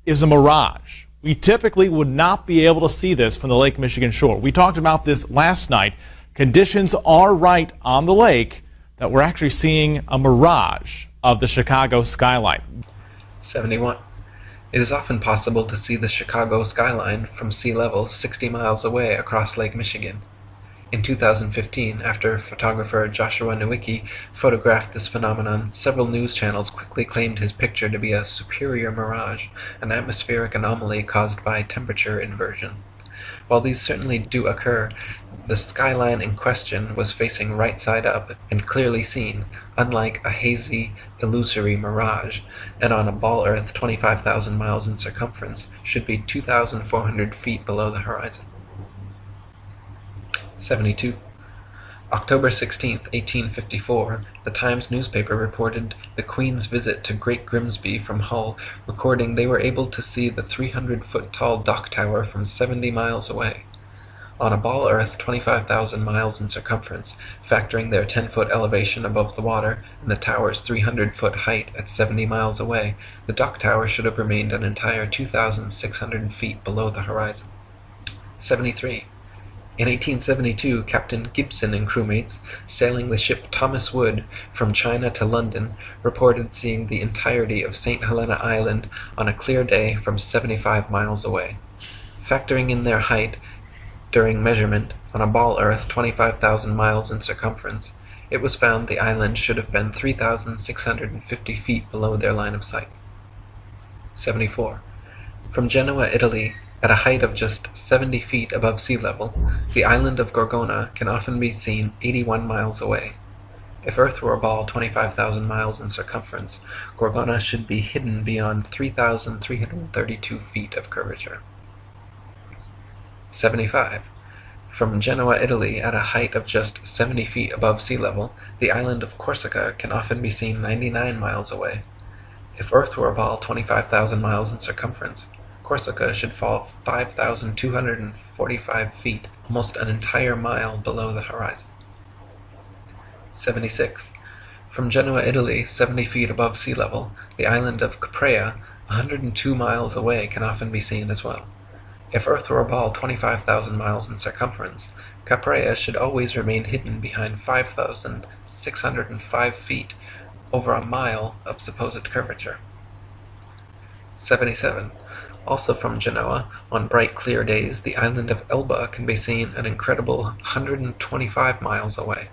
is a mirage. We typically would not be able to see this from the Lake Michigan shore. We talked about this last night. Conditions are right on the lake that we're actually seeing a mirage of the Chicago skyline. 71. It is often possible to see the Chicago skyline from sea level 60 miles away across Lake Michigan. In 2015, after photographer Joshua Nowicki photographed this phenomenon, several news channels quickly claimed his picture to be a superior mirage, an atmospheric anomaly caused by temperature inversion. While these certainly do occur, the skyline in question was facing right side up and clearly seen, unlike a hazy, illusory mirage, and on a ball Earth 25,000 miles in circumference, should be 2,400 feet below the horizon. 72. October 16, 1854, the Times newspaper reported the Queen's visit to Great Grimsby from Hull, recording they were able to see the 300-foot-tall dock tower from 70 miles away. On a ball Earth 25,000 miles in circumference, factoring their 10-foot elevation above the water and the tower's 300-foot height at 70 miles away, the dock tower should have remained an entire 2,600 feet below the horizon. 73. In 1872, Captain Gibson and crewmates, sailing the ship Thomas Wood from China to London, reported seeing the entirety of St. Helena Island on a clear day from 75 miles away. Factoring in their height during measurement on a ball Earth 25,000 miles in circumference, it was found the island should have been 3,650 feet below their line of sight. 74. From Genoa, Italy, at a height of just 70 feet above sea level, the island of Gorgona can often be seen 81 miles away. If Earth were a ball 25,000 miles in circumference, Gorgona should be hidden beyond 3,332 feet of curvature. 75. From Genoa, Italy, at a height of just 70 feet above sea level, the island of Corsica can often be seen 99 miles away. If Earth were a ball 25,000 miles in circumference, Corsica should fall 5,245 feet, almost an entire mile below the horizon. 76. From Genoa, Italy, 70 feet above sea level, the island of Caprea, 102 miles away, can often be seen as well. If Earth were a ball 25,000 miles in circumference, Caprea should always remain hidden behind 5,605 feet, over a mile of supposed curvature. 77. Also from Genoa, on bright clear days, the island of Elba can be seen an incredible 125 miles away.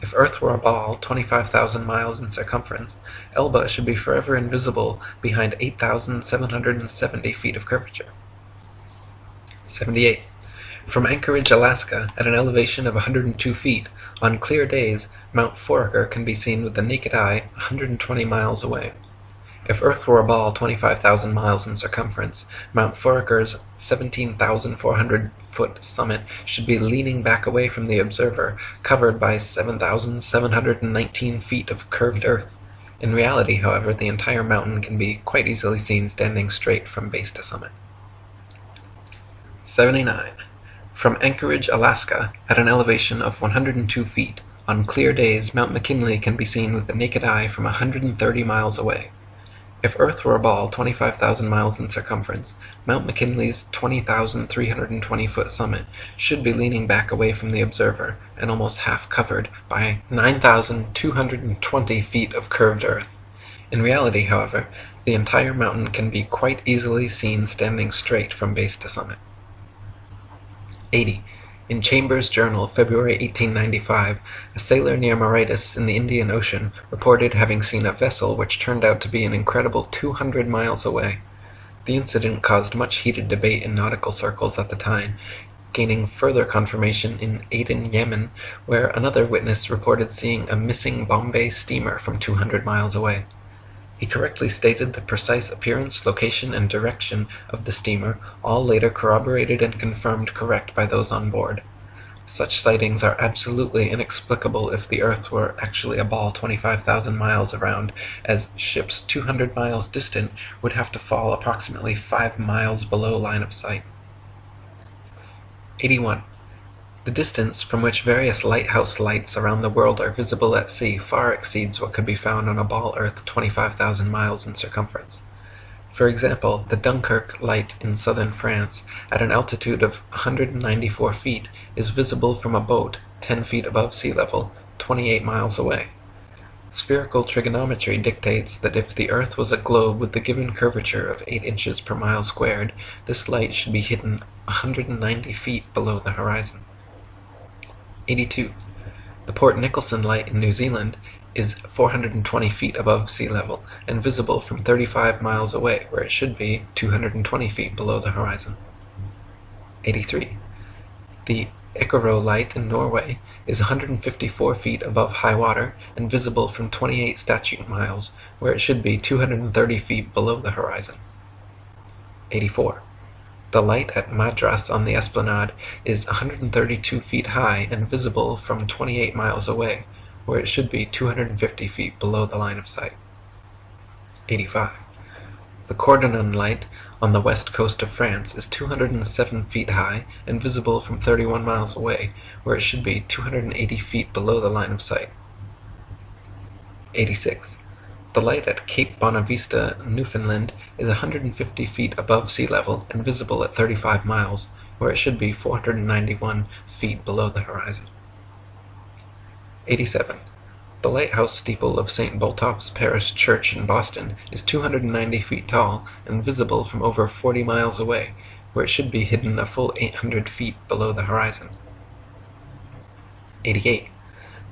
If Earth were a ball 25,000 miles in circumference, Elba should be forever invisible behind 8,770 feet of curvature. 78. From Anchorage, Alaska, at an elevation of 102 feet, on clear days, Mount Foraker can be seen with the naked eye 120 miles away. If Earth were a ball 25,000 miles in circumference, Mount Foraker's 17,400-foot summit should be leaning back away from the observer, covered by 7,719 feet of curved earth. In reality, however, the entire mountain can be quite easily seen standing straight from base to summit. 79. From Anchorage, Alaska, at an elevation of 102 feet, on clear days, Mount McKinley can be seen with the naked eye from 130 miles away. If Earth were a ball 25,000 miles in circumference, Mount McKinley's 20,320-foot summit should be leaning back away from the observer and almost half covered by 9,220 feet of curved earth. In reality, however, the entire mountain can be quite easily seen standing straight from base to summit. 80. In Chambers' Journal, February 1895, a sailor near Mauritius in the Indian Ocean reported having seen a vessel which turned out to be an incredible 200 miles away. The incident caused much heated debate in nautical circles at the time, gaining further confirmation in Aden, Yemen, where another witness reported seeing a missing Bombay steamer from 200 miles away. He correctly stated the precise appearance, location, and direction of the steamer, all later corroborated and confirmed correct by those on board. Such sightings are absolutely inexplicable if the Earth were actually a ball 25,000 miles around, as ships 200 miles distant would have to fall approximately 5 miles below line of sight. 81. The distance from which various lighthouse lights around the world are visible at sea far exceeds what could be found on a ball Earth 25,000 miles in circumference. For example, the Dunkirk light in southern France, at an altitude of 194 feet, is visible from a boat 10 feet above sea level, 28 miles away. Spherical trigonometry dictates that if the Earth was a globe with the given curvature of 8 inches per mile squared, this light should be hidden 190 feet below the horizon. 82. The Port Nicholson light in New Zealand is 420 feet above sea level and visible from 35 miles away, where it should be 220 feet below the horizon. 83. The Icaro light in Norway is 154 feet above high water and visible from 28 statute miles, where it should be 230 feet below the horizon. 84. The light at Madras on the Esplanade is 132 feet high and visible from 28 miles away, where it should be 250 feet below the line of sight. 85. The Cordonan light on the west coast of France is 207 feet high and visible from 31 miles away, where it should be 280 feet below the line of sight. 86. The light at Cape Bonavista, Newfoundland is 150 feet above sea level and visible at 35 miles, where it should be 491 feet below the horizon. 87. The lighthouse steeple of St. Botolph's Parish Church in Boston is 290 feet tall and visible from over 40 miles away, where it should be hidden a full 800 feet below the horizon. 88.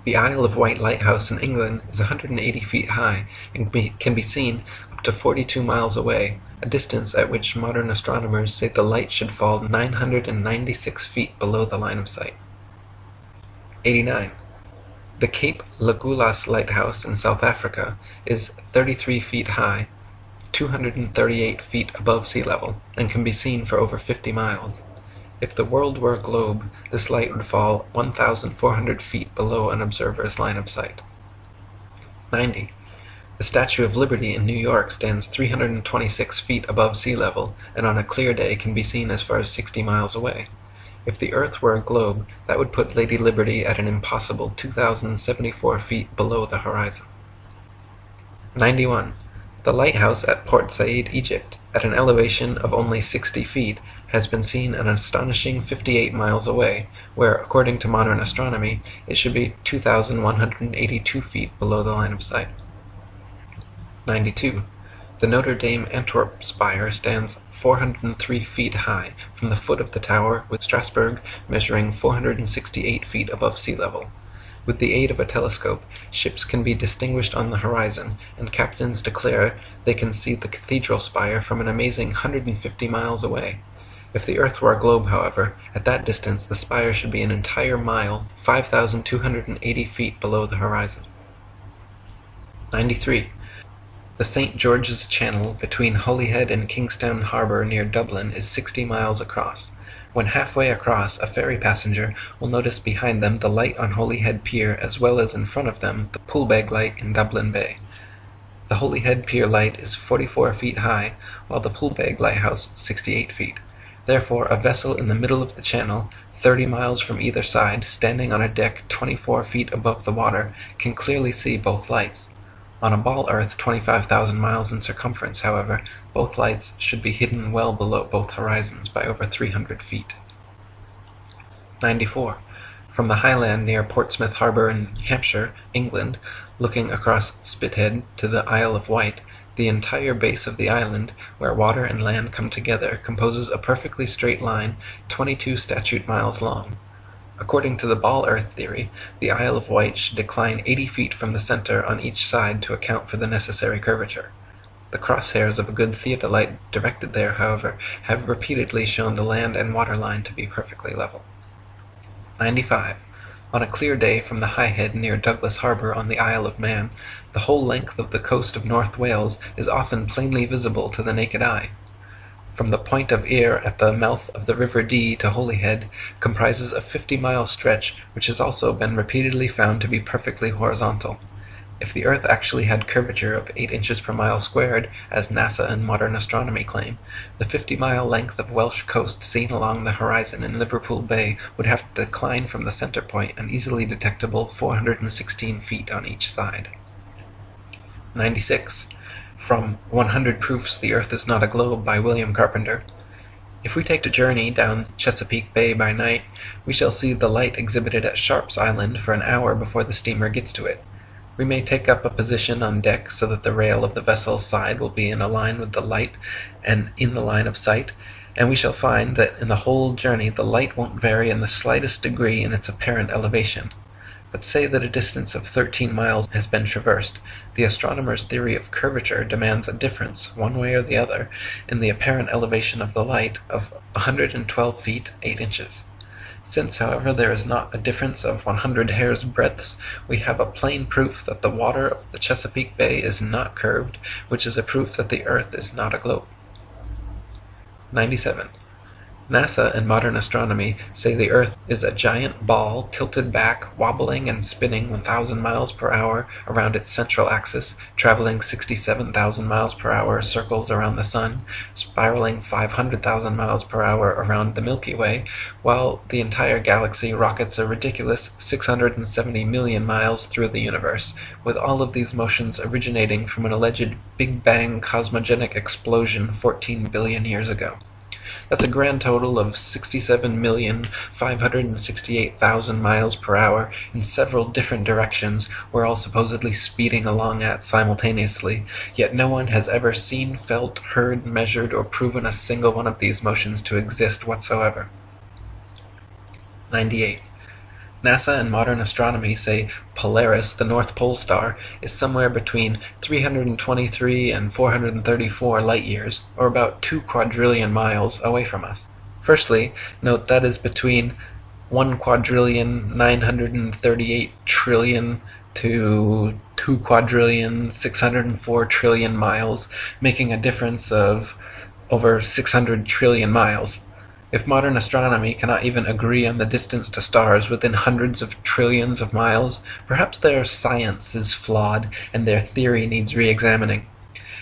The Isle of Wight Lighthouse in England is 180 feet high and can be seen up to 42 miles away, a distance at which modern astronomers say the light should fall 996 feet below the line of sight. 89. The Cape Legolas Lighthouse in South Africa is 33 feet high, 238 feet above sea level, and can be seen for over 50 miles. If the world were a globe, this light would fall 1,400 feet below an observer's line of sight. 90. The Statue of Liberty in New York stands 326 feet above sea level, and on a clear day can be seen as far as 60 miles away. If the Earth were a globe, that would put Lady Liberty at an impossible 2,074 feet below the horizon. 91. The lighthouse at Port Said, Egypt, at an elevation of only 60 feet, has been seen an astonishing 58 miles away, where, according to modern astronomy, it should be 2,182 feet below the line of sight. 92. The Notre Dame Antwerp spire stands 403 feet high from the foot of the tower, with Strasbourg measuring 468 feet above sea level. With the aid of a telescope, ships can be distinguished on the horizon, and captains declare they can see the cathedral spire from an amazing 150 miles away. If the Earth were a globe, however, at that distance the spire should be an entire mile, 5,280 feet below the horizon. 93. The St. George's Channel between Holyhead and Kingstown Harbour near Dublin is 60 miles across. When halfway across, a ferry passenger will notice behind them the light on Holyhead Pier, as well as in front of them the Poolbeg light in Dublin Bay. The Holyhead Pier light is 44 feet high, while the Poolbeg lighthouse 68 feet. Therefore, a vessel in the middle of the channel, 30 miles from either side, standing on a deck 24 feet above the water, can clearly see both lights. On a ball Earth 25,000 miles in circumference, however, both lights should be hidden well below both horizons by over 300 feet. 94. From the highland near Portsmouth Harbour in Hampshire, England, looking across Spithead to the Isle of Wight, the entire base of the island, where water and land come together, composes a perfectly straight line 22 statute miles long. According to the ball Earth theory, the Isle of Wight should decline 80 feet from the center on each side to account for the necessary curvature. The crosshairs of a good theodolite directed there, however, have repeatedly shown the land and water line to be perfectly level. 95. On a clear day from the High Head near Douglas Harbour on the Isle of Man, the whole length of the coast of North Wales is often plainly visible to the naked eye. From the point of Ayr at the mouth of the River Dee to Holyhead comprises a 50-mile stretch which has also been repeatedly found to be perfectly horizontal. If the Earth actually had curvature of 8 inches per mile squared, as NASA and modern astronomy claim, the 50-mile length of Welsh coast seen along the horizon in Liverpool Bay would have to decline from the center point an easily detectable 416 feet on each side. 96. from 100 Proofs the Earth is Not a Globe by William Carpenter. If we take a journey down Chesapeake Bay by night, we shall see the light exhibited at Sharp's Island for an hour before the steamer gets to it. We may take up a position on deck so that the rail of the vessel's side will be in a line with the light and in the line of sight, and we shall find that in the whole journey the light won't vary in the slightest degree in its apparent elevation. But say that a distance of 13 miles has been traversed, the astronomer's theory of curvature demands a difference, one way or the other, in the apparent elevation of the light of 112 feet 8 inches. Since, however, there is not a difference of 100 hairs' breadths, we have a plain proof that the water of the Chesapeake Bay is not curved, which is a proof that the Earth is not a globe. 97. NASA and modern astronomy say the Earth is a giant ball tilted back, wobbling and spinning 1,000 miles per hour around its central axis, traveling 67,000 miles per hour circles around the Sun, spiraling 500,000 miles per hour around the Milky Way, while the entire galaxy rockets a ridiculous 670 million miles through the universe, with all of these motions originating from an alleged Big Bang cosmogenic explosion 14 billion years ago. That's a grand total of 67,568,000 miles per hour in several different directions we're all supposedly speeding along at simultaneously, yet no one has ever seen, felt, heard, measured, or proven a single one of these motions to exist whatsoever. 98. NASA and modern astronomy say Polaris, the North Pole star, is somewhere between 323 and 434 light-years, or about 2 quadrillion miles, away from us. Firstly, note that is between 1,938,000,000,000,000,000 to 2,604,000,000,000,000,000 miles, making a difference of over 600 trillion miles. If modern astronomy cannot even agree on the distance to stars within hundreds of trillions of miles, perhaps their science is flawed and their theory needs re-examining.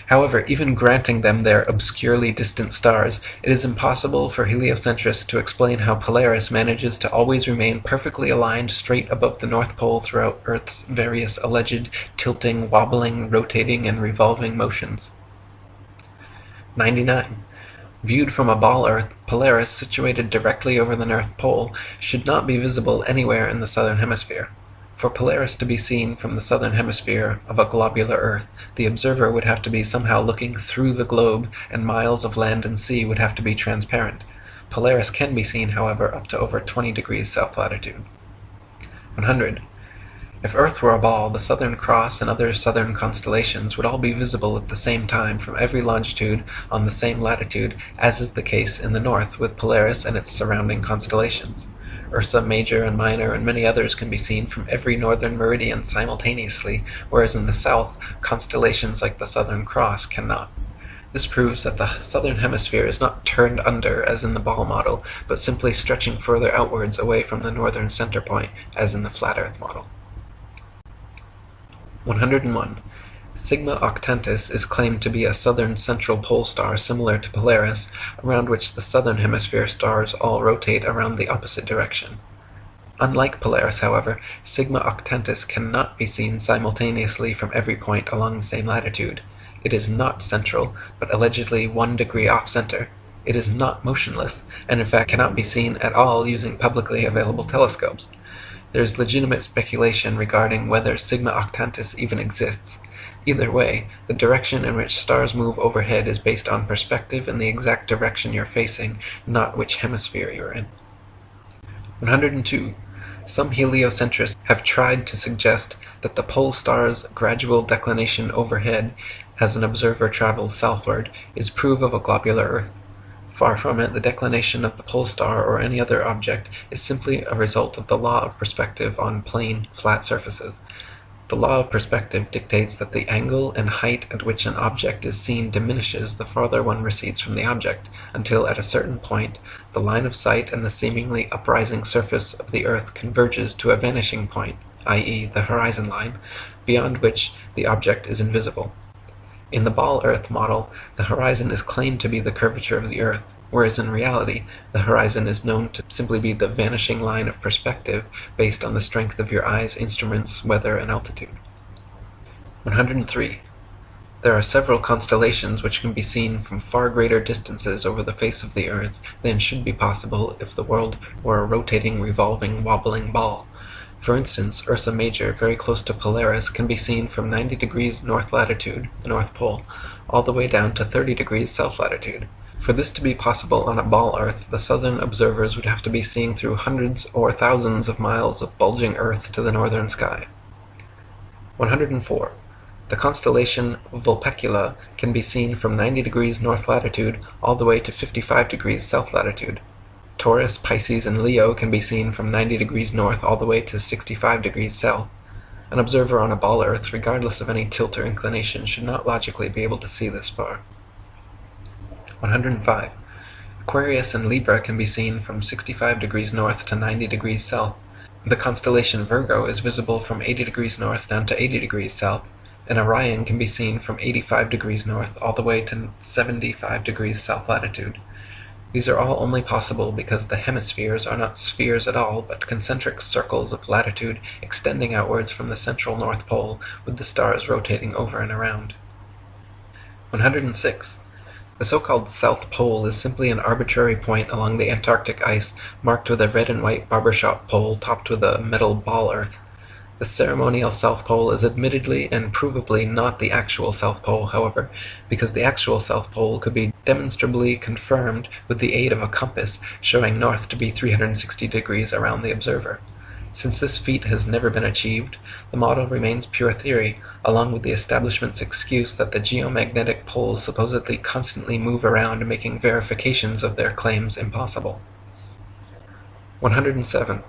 However, even granting them their obscurely distant stars, it is impossible for heliocentrists to explain how Polaris manages to always remain perfectly aligned straight above the North Pole throughout Earth's various alleged tilting, wobbling, rotating, and revolving motions. 99. Viewed from a ball Earth, Polaris, situated directly over the North Pole, should not be visible anywhere in the southern hemisphere. For Polaris to be seen from the southern hemisphere of a globular Earth, the observer would have to be somehow looking through the globe, and miles of land and sea would have to be transparent. Polaris can be seen, however, up to over 20 degrees south latitude. 100. If Earth were a ball, the Southern Cross and other southern constellations would all be visible at the same time from every longitude on the same latitude, as is the case in the north with Polaris and its surrounding constellations. Ursa Major and Minor and many others can be seen from every northern meridian simultaneously, whereas in the south, constellations like the Southern Cross cannot. This proves that the southern hemisphere is not turned under as in the ball model, but simply stretching further outwards away from the northern center point as in the flat Earth model. 101. Sigma Octantis is claimed to be a southern central pole star similar to Polaris, around which the southern hemisphere stars all rotate around the opposite direction. Unlike Polaris, however, Sigma Octantis cannot be seen simultaneously from every point along the same latitude. It is not central, but allegedly 1 degree off-center. It is not motionless, and in fact cannot be seen at all using publicly available telescopes. There is legitimate speculation regarding whether Sigma Octantis even exists. Either way, the direction in which stars move overhead is based on perspective and the exact direction you're facing, not which hemisphere you're in. 102. Some heliocentrists have tried to suggest that the pole star's gradual declination overhead as an observer travels southward is proof of a globular Earth. Far from it, the declination of the pole star or any other object is simply a result of the law of perspective on plane, flat surfaces. The law of perspective dictates that the angle and height at which an object is seen diminishes the farther one recedes from the object, until at a certain point the line of sight and the seemingly uprising surface of the Earth converges to a vanishing point, i.e. the horizon line, beyond which the object is invisible. In the ball Earth model, the horizon is claimed to be the curvature of the Earth, whereas in reality, the horizon is known to simply be the vanishing line of perspective based on the strength of your eye's instruments, weather, and altitude. 103. There are several constellations which can be seen from far greater distances over the face of the Earth than should be possible if the world were a rotating, revolving, wobbling ball. For instance, Ursa Major, very close to Polaris, can be seen from 90 degrees north latitude, the North Pole, all the way down to 30 degrees south latitude. For this to be possible on a ball Earth, the southern observers would have to be seeing through hundreds or thousands of miles of bulging Earth to the northern sky. 104. The constellation Vulpecula can be seen from 90 degrees north latitude all the way to 55 degrees south latitude. Taurus, Pisces, and Leo can be seen from 90 degrees north all the way to 65 degrees south. An observer on a ball Earth, regardless of any tilt or inclination, should not logically be able to see this far. 105. Aquarius and Libra can be seen from 65 degrees north to 90 degrees south. The constellation Virgo is visible from 80 degrees north down to 80 degrees south, and Orion can be seen from 85 degrees north all the way to 75 degrees south latitude. These are all only possible because the hemispheres are not spheres at all, but concentric circles of latitude extending outwards from the central North Pole, with the stars rotating over and around. 106. The so-called South Pole is simply an arbitrary point along the Antarctic ice marked with a red and white barbershop pole topped with a metal ball Earth. The ceremonial South Pole is admittedly and provably not the actual South Pole, however, because the actual South Pole could be demonstrably confirmed with the aid of a compass showing north to be 360 degrees around the observer. Since this feat has never been achieved, the model remains pure theory, along with the establishment's excuse that the geomagnetic poles supposedly constantly move around, making verifications of their claims impossible. 107.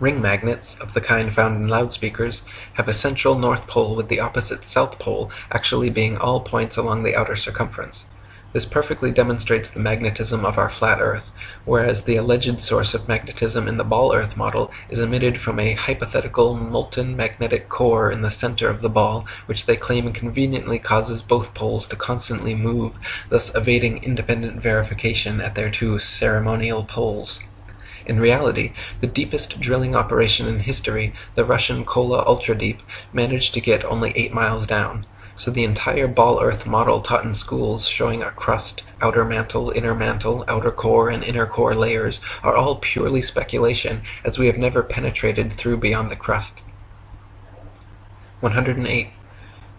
Ring magnets, of the kind found in loudspeakers, have a central North Pole with the opposite South Pole actually being all points along the outer circumference. This perfectly demonstrates the magnetism of our flat Earth, whereas the alleged source of magnetism in the ball Earth model is emitted from a hypothetical molten magnetic core in the center of the ball, which they claim conveniently causes both poles to constantly move, thus evading independent verification at their two ceremonial poles. In reality, the deepest drilling operation in history, the Russian Kola Ultradeep, managed to get only 8 miles down. So the entire ball Earth model taught in schools showing a crust, outer mantle, outer core, and inner core layers are all purely speculation, as we have never penetrated through beyond the crust. 108.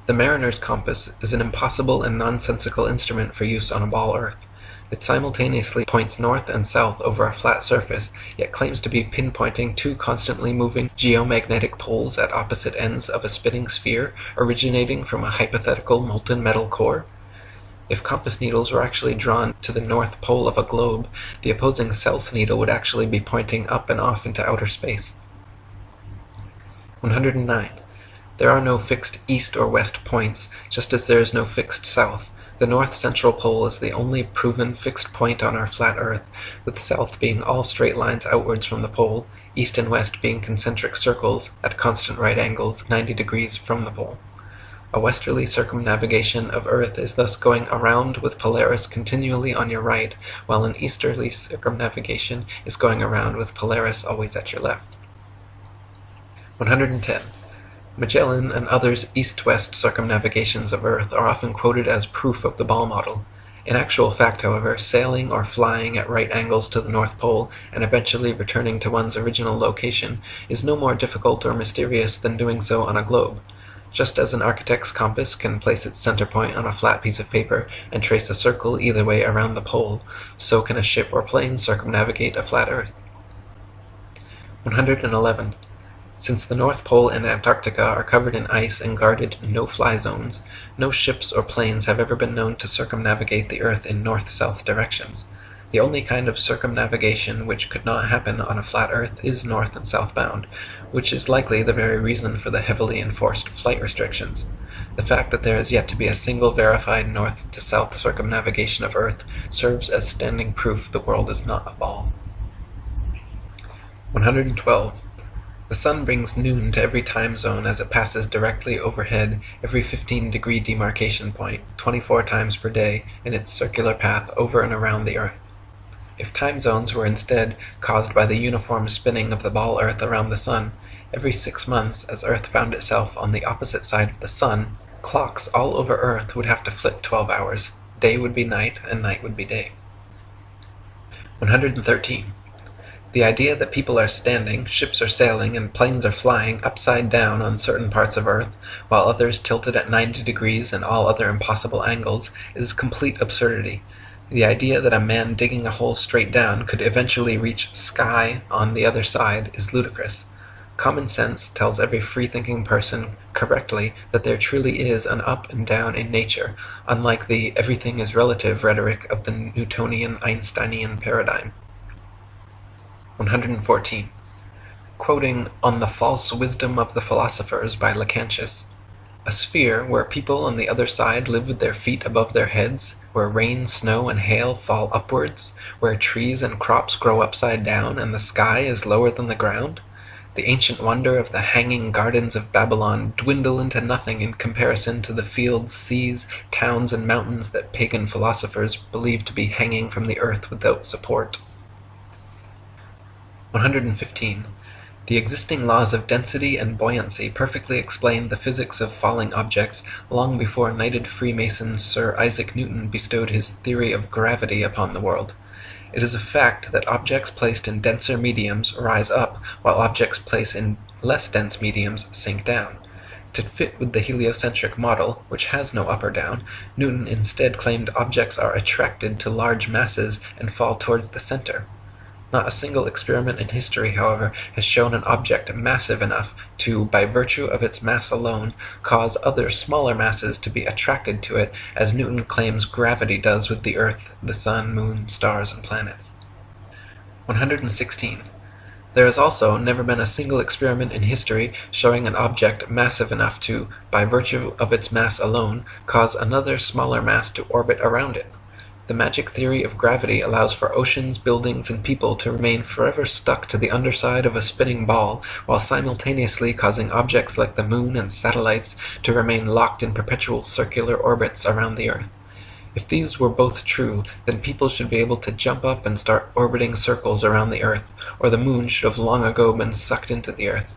The mariner's compass is an impossible and nonsensical instrument for use on a ball Earth. It simultaneously points north and south over a flat surface, yet claims to be pinpointing two constantly moving geomagnetic poles at opposite ends of a spinning sphere originating from a hypothetical molten metal core. If compass needles were actually drawn to the north pole of a globe, the opposing south needle would actually be pointing up and off into outer space. 109. There are no fixed east or west points, just as there is no fixed south. The north central pole is the only proven fixed point on our flat Earth, with south being all straight lines outwards from the pole, east and west being concentric circles at constant right angles 90 degrees from the pole. A westerly circumnavigation of Earth is thus going around with Polaris continually on your right, while an easterly circumnavigation is going around with Polaris always at your left. 110. Magellan and others' east-west circumnavigations of Earth are often quoted as proof of the ball model. In actual fact, however, sailing or flying at right angles to the North Pole and eventually returning to one's original location is no more difficult or mysterious than doing so on a globe. Just as an architect's compass can place its center point on a flat piece of paper and trace a circle either way around the pole, so can a ship or plane circumnavigate a flat Earth. 111. Since the North Pole and Antarctica are covered in ice and guarded no-fly zones, no ships or planes have ever been known to circumnavigate the Earth in north-south directions. The only kind of circumnavigation which could not happen on a flat Earth is north and southbound, which is likely the very reason for the heavily enforced flight restrictions. The fact that there is yet to be a single verified north-to-south circumnavigation of Earth serves as standing proof the world is not a ball. 112. The sun brings noon to every time zone as it passes directly overhead every 15-degree demarcation point, 24 times per day, in its circular path over and around the Earth. If time zones were instead caused by the uniform spinning of the ball Earth around the sun, every 6 months, as Earth found itself on the opposite side of the sun, Clocks all over Earth would have to flip 12 hours. Day would be night, and night would be day. 113. The idea that people are standing, ships are sailing, and planes are flying upside down on certain parts of Earth, while others tilted at 90 degrees and all other impossible angles, is complete absurdity. The idea that a man digging a hole straight down could eventually reach sky on the other side is ludicrous. Common sense tells every free-thinking person correctly that there truly is an up and down in nature, unlike the everything is relative rhetoric of the Newtonian Einsteinian paradigm. 114. Quoting On the False Wisdom of the Philosophers by Lactantius, a sphere where people on the other side live with their feet above their heads, where rain, snow, and hail fall upwards, where trees and crops grow upside down and the sky is lower than the ground, the ancient wonder of the hanging gardens of Babylon dwindle into nothing in comparison to the fields, seas, towns, and mountains that pagan philosophers believe to be hanging from the earth without support. 115. The existing laws of density and buoyancy perfectly explained the physics of falling objects long before knighted Freemason Sir Isaac Newton bestowed his theory of gravity upon the world. It is a fact that objects placed in denser mediums rise up, while objects placed in less dense mediums sink down. To fit with the heliocentric model, which has no up or down, Newton instead claimed objects are attracted to large masses and fall towards the center. Not a single experiment in history, however, has shown an object massive enough to, by virtue of its mass alone, cause other smaller masses to be attracted to it, as Newton claims gravity does with the Earth, the Sun, Moon, stars, and planets. 116. There has also never been a single experiment in history showing an object massive enough to, by virtue of its mass alone, cause another smaller mass to orbit around it. The magic theory of gravity allows for oceans, buildings, and people to remain forever stuck to the underside of a spinning ball, while simultaneously causing objects like the moon and satellites to remain locked in perpetual circular orbits around the Earth. If these were both true, then people should be able to jump up and start orbiting circles around the Earth, or the moon should have long ago been sucked into the Earth.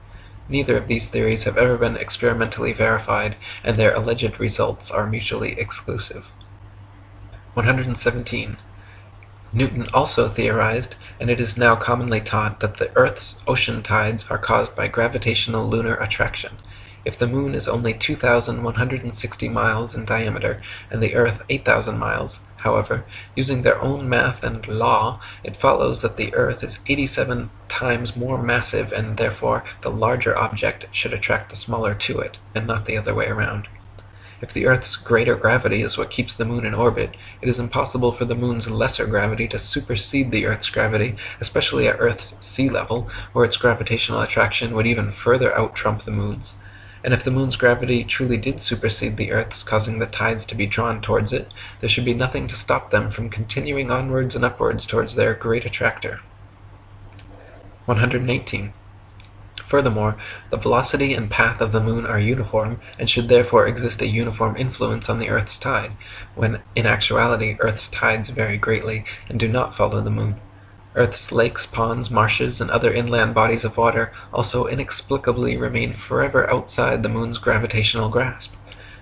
Neither of these theories have ever been experimentally verified, and their alleged results are mutually exclusive. 117. Newton also theorized, and it is now commonly taught, that the Earth's ocean tides are caused by gravitational lunar attraction. If the moon is only 2,160 miles in diameter, and the Earth 8,000 miles, however, using their own math and law, it follows that the Earth is 87 times more massive, and therefore the larger object should attract the smaller to it, and not the other way around. If the Earth's greater gravity is what keeps the moon in orbit, it is impossible for the moon's lesser gravity to supersede the Earth's gravity, especially at Earth's sea level, where its gravitational attraction would even further out-trump the moon's. And if the moon's gravity truly did supersede the Earth's, causing the tides to be drawn towards it, there should be nothing to stop them from continuing onwards and upwards towards their great attractor. 118. Furthermore, the velocity and path of the moon are uniform, and should therefore exist a uniform influence on the Earth's tide, when in actuality Earth's tides vary greatly and do not follow the moon. Earth's lakes, ponds, marshes, and other inland bodies of water also inexplicably remain forever outside the moon's gravitational grasp.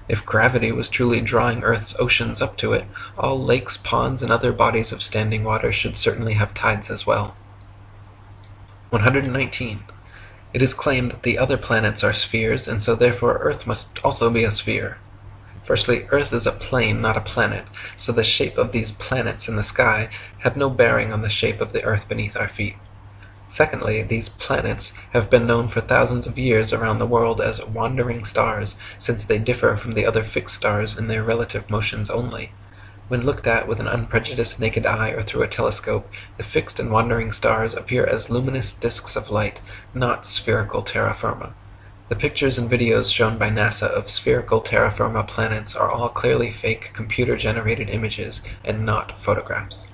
If gravity was truly drawing Earth's oceans up to it, all lakes, ponds, and other bodies of standing water should certainly have tides as well. 119. It is claimed that the other planets are spheres, and so therefore Earth must also be a sphere. Firstly, Earth is a plane, not a planet, so the shape of these planets in the sky have no bearing on the shape of the Earth beneath our feet. Secondly, these planets have been known for thousands of years around the world as wandering stars, since they differ from the other fixed stars in their relative motions only. When looked at with an unprejudiced naked eye or through a telescope, the fixed and wandering stars appear as luminous disks of light, not spherical terra firma. The pictures and videos shown by NASA of spherical terra firma planets are all clearly fake computer-generated images and not photographs.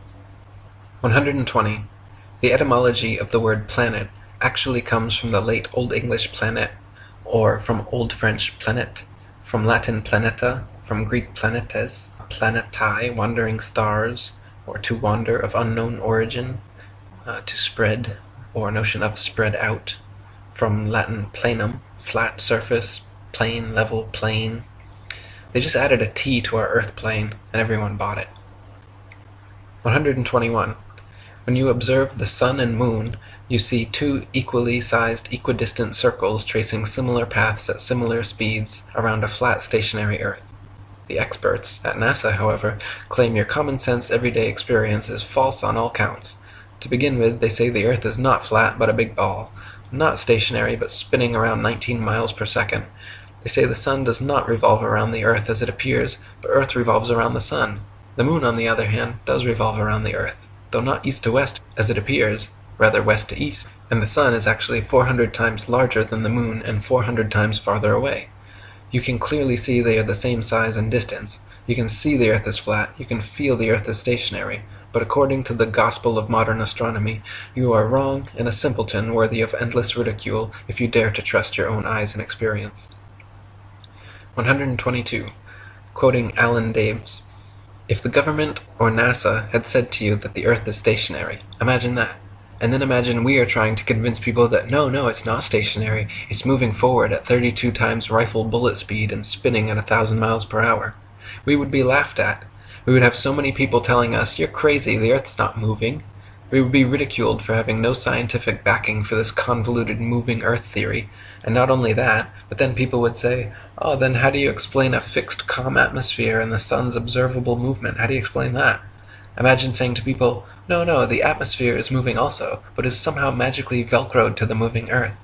120. The etymology of the word planet actually comes from the late Old English planet, or from Old French planet, from Latin planeta, from Greek planetes, planetae, wandering stars, or to wander of unknown origin, to spread, or notion of spread out, from Latin planum, flat surface, plane, level, plane. They just added a T to our Earth plane, and everyone bought it. 121. When you observe the sun and moon, you see two equally sized equidistant circles tracing similar paths at similar speeds around a flat stationary Earth. The experts at NASA, however, claim your common sense everyday experience is false on all counts. To begin with, they say the Earth is not flat but a big ball, not stationary but spinning around 19 miles per second. They say the sun does not revolve around the Earth as it appears, but Earth revolves around the sun. The moon, on the other hand, does revolve around the Earth, though not east to west as it appears, rather west to east, and the sun is actually 400 times larger than the moon and 400 times farther away. You can clearly see they are the same size and distance. You can see the Earth is flat, you can feel the Earth is stationary, but according to the gospel of modern astronomy, you are wrong and a simpleton worthy of endless ridicule if you dare to trust your own eyes and experience. 122. Quoting Alan Daves. If the government or NASA had said to you that the Earth is stationary, imagine that. And then imagine we are trying to convince people that no, it's not stationary, it's moving forward at 32 times rifle bullet speed and spinning at 1,000 miles per hour. We would be laughed at. We would have so many people telling us, you're crazy, the Earth's not moving. We would be ridiculed for having no scientific backing for this convoluted moving Earth theory. And not only that, but then people would say, oh, then how do you explain a fixed calm atmosphere and the sun's observable movement? How do you explain that? Imagine saying to people, no, the atmosphere is moving also, but is somehow magically velcroed to the moving Earth.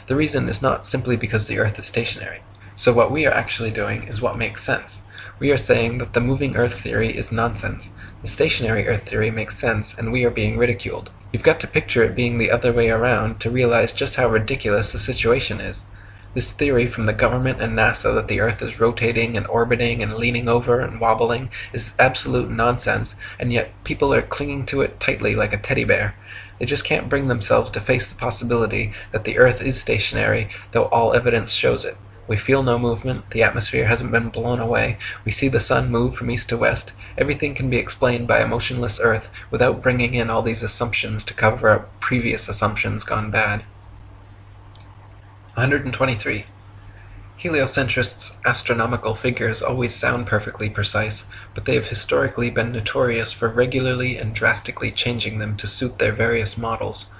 The reason is not simply because the Earth is stationary. So what we are actually doing is what makes sense. We are saying that the moving Earth theory is nonsense. The stationary Earth theory makes sense, and we are being ridiculed. You've got to picture it being the other way around to realize just how ridiculous the situation is. This theory from the government and NASA that the Earth is rotating and orbiting and leaning over and wobbling is absolute nonsense, and yet people are clinging to it tightly like a teddy bear. They just can't bring themselves to face the possibility that the Earth is stationary, though all evidence shows it. We feel no movement, the atmosphere hasn't been blown away, we see the sun move from east to west. Everything can be explained by a motionless Earth without bringing in all these assumptions to cover up previous assumptions gone bad. 123. Heliocentrists' astronomical figures always sound perfectly precise, but they have historically been notorious for regularly and drastically changing them to suit their various models.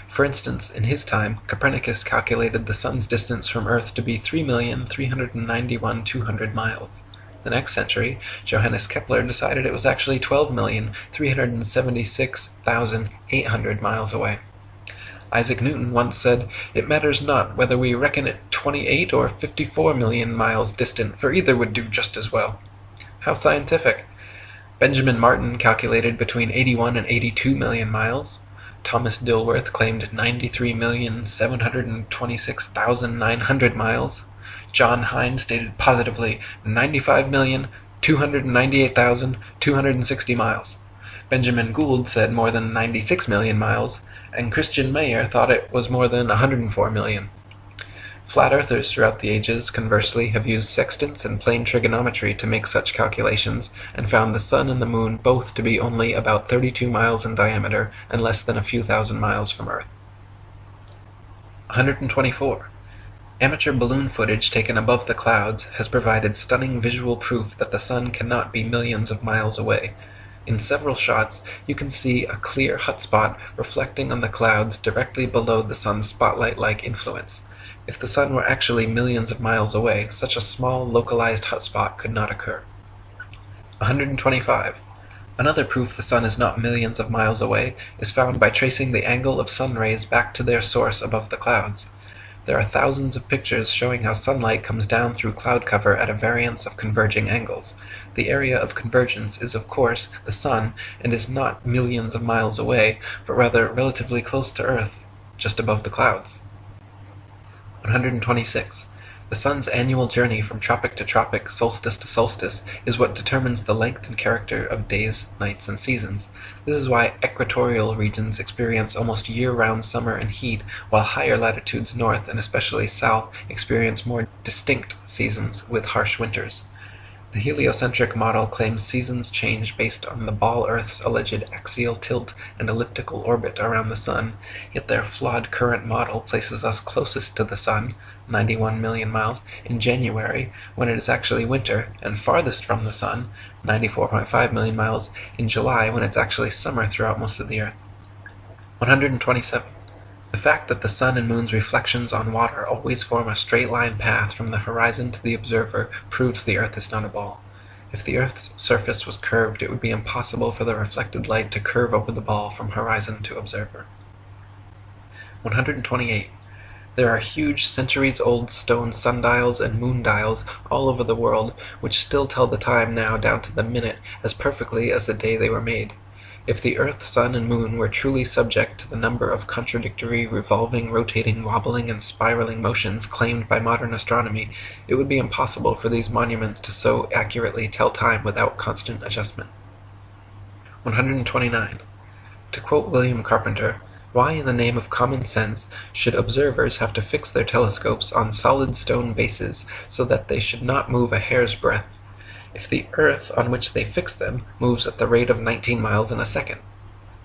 For instance, in his time, Copernicus calculated the sun's distance from Earth to be 3,391,200 miles. The next century, Johannes Kepler decided it was actually 12,376,800 miles away. Isaac Newton once said, "It matters not whether we reckon it 28 or 54 million miles distant, for either would do just as well." How scientific! Benjamin Martin calculated between 81 and 82 million miles. Thomas Dilworth claimed 93,726,900 miles. John Hind stated positively 95,298,260 miles. Benjamin Gould said more than 96 million miles, and Christian Mayer thought it was more than 104 million. Flat earthers throughout the ages, conversely, have used sextants and plane trigonometry to make such calculations, and found the sun and the moon both to be only about 32 miles in diameter and less than a few thousand miles from Earth. 124. Amateur balloon footage taken above the clouds has provided stunning visual proof that the sun cannot be millions of miles away. In several shots, you can see a clear hotspot reflecting on the clouds directly below the sun's spotlight-like influence. If the sun were actually millions of miles away, such a small, localized hotspot could not occur. 125. Another proof the sun is not millions of miles away is found by tracing the angle of sun rays back to their source above the clouds. There are thousands of pictures showing how sunlight comes down through cloud cover at a variance of converging angles. The area of convergence is, of course, the sun, and is not millions of miles away, but rather relatively close to Earth, just above the clouds. 126. The sun's annual journey from tropic to tropic, solstice to solstice, is what determines the length and character of days, nights, and seasons. This is why equatorial regions experience almost year-round summer and heat, while higher latitudes north and especially south experience more distinct seasons with harsh winters. The heliocentric model claims seasons change based on the ball Earth's alleged axial tilt and elliptical orbit around the Sun, yet their flawed current model places us closest to the Sun, 91 million miles, in January, when it is actually winter, and farthest from the Sun, 94.5 million miles, in July, when it's actually summer throughout most of the Earth. 127. The fact that the Sun and Moon's reflections on water always form a straight line path from the horizon to the observer proves the Earth is not a ball. If the Earth's surface was curved, it would be impossible for the reflected light to curve over the ball from horizon to observer. 128. There are huge centuries-old stone sundials and moondials all over the world which still tell the time now down to the minute as perfectly as the day they were made. If the Earth, Sun, and Moon were truly subject to the number of contradictory, revolving, rotating, wobbling, and spiraling motions claimed by modern astronomy, it would be impossible for these monuments to so accurately tell time without constant adjustment. 129. To quote William Carpenter, "Why in the name of common sense should observers have to fix their telescopes on solid stone bases so that they should not move a hair's breadth, if the Earth on which they fix them moves at the rate of 19 miles in a second?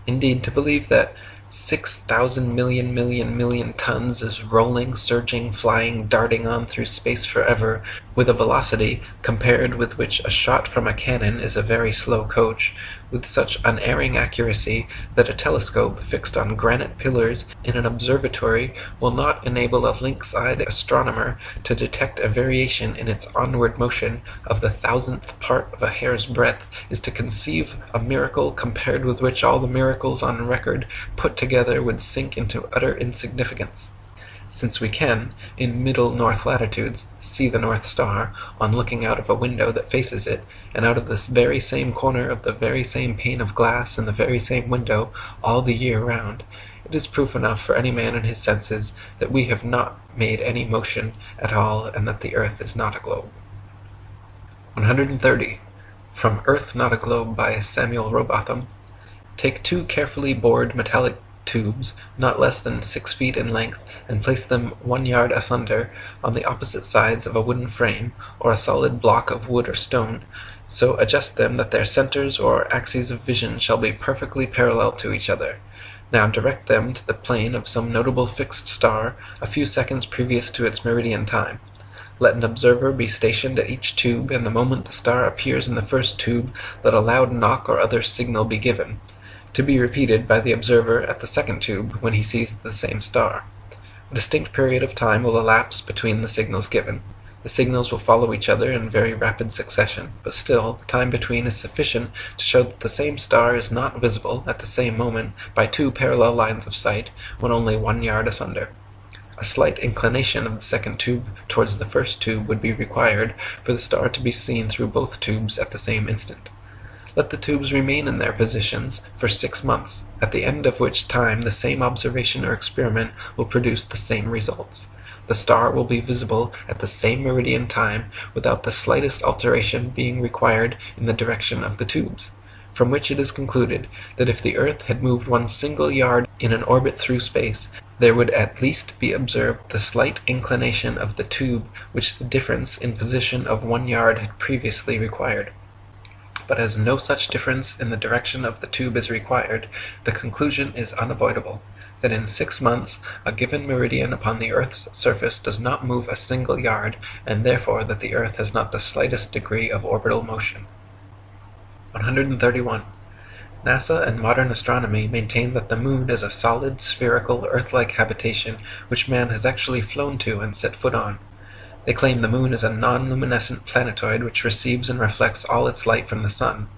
Indeed, to believe that 6,000 million tons is rolling, surging, flying, darting on through space forever, with a velocity compared with which a shot from a cannon is a very slow coach, with such unerring accuracy that a telescope fixed on granite pillars in an observatory will not enable a lynx-eyed astronomer to detect a variation in its onward motion of the 1,000th part of a hair's breadth, is to conceive a miracle compared with which all the miracles on record put together would sink into utter insignificance. Since we can, in middle north latitudes, see the North Star, on looking out of a window that faces it, and out of this very same corner of the very same pane of glass in the very same window, all the year round, it is proof enough for any man in his senses that we have not made any motion at all, and that the Earth is not a globe." 130. From Earth Not a Globe by Samuel Rowbotham. Take 2 carefully bored metallic tubes, not less than 6 feet in length, and place them 1 yard asunder on the opposite sides of a wooden frame, or a solid block of wood or stone, so adjust them that their centers or axes of vision shall be perfectly parallel to each other. Now direct them to the plane of some notable fixed star a few seconds previous to its meridian time. Let an observer be stationed at each tube, and the moment the star appears in the first tube, let a loud knock or other signal be given, to be repeated by the observer at the second tube when he sees the same star. A distinct period of time will elapse between the signals given. The signals will follow each other in very rapid succession, but still the time between is sufficient to show that the same star is not visible at the same moment by 2 parallel lines of sight when only 1 yard asunder. A slight inclination of the second tube towards the first tube would be required for the star to be seen through both tubes at the same instant. Let the tubes remain in their positions for 6 months, at the end of which time the same observation or experiment will produce the same results. The star will be visible at the same meridian time without the slightest alteration being required in the direction of the tubes, from which it is concluded that if the Earth had moved 1 single yard in an orbit through space, there would at least be observed the slight inclination of the tube which the difference in position of 1 yard had previously required. But as no such difference in the direction of the tube is required, the conclusion is unavoidable, that in 6 months a given meridian upon the Earth's surface does not move a single yard, and therefore that the Earth has not the slightest degree of orbital motion. 131. NASA and modern astronomy maintain that the Moon is a solid, spherical, Earth-like habitation which man has actually flown to and set foot on. They claim the Moon is a non-luminescent planetoid which receives and reflects all its light from the Sun.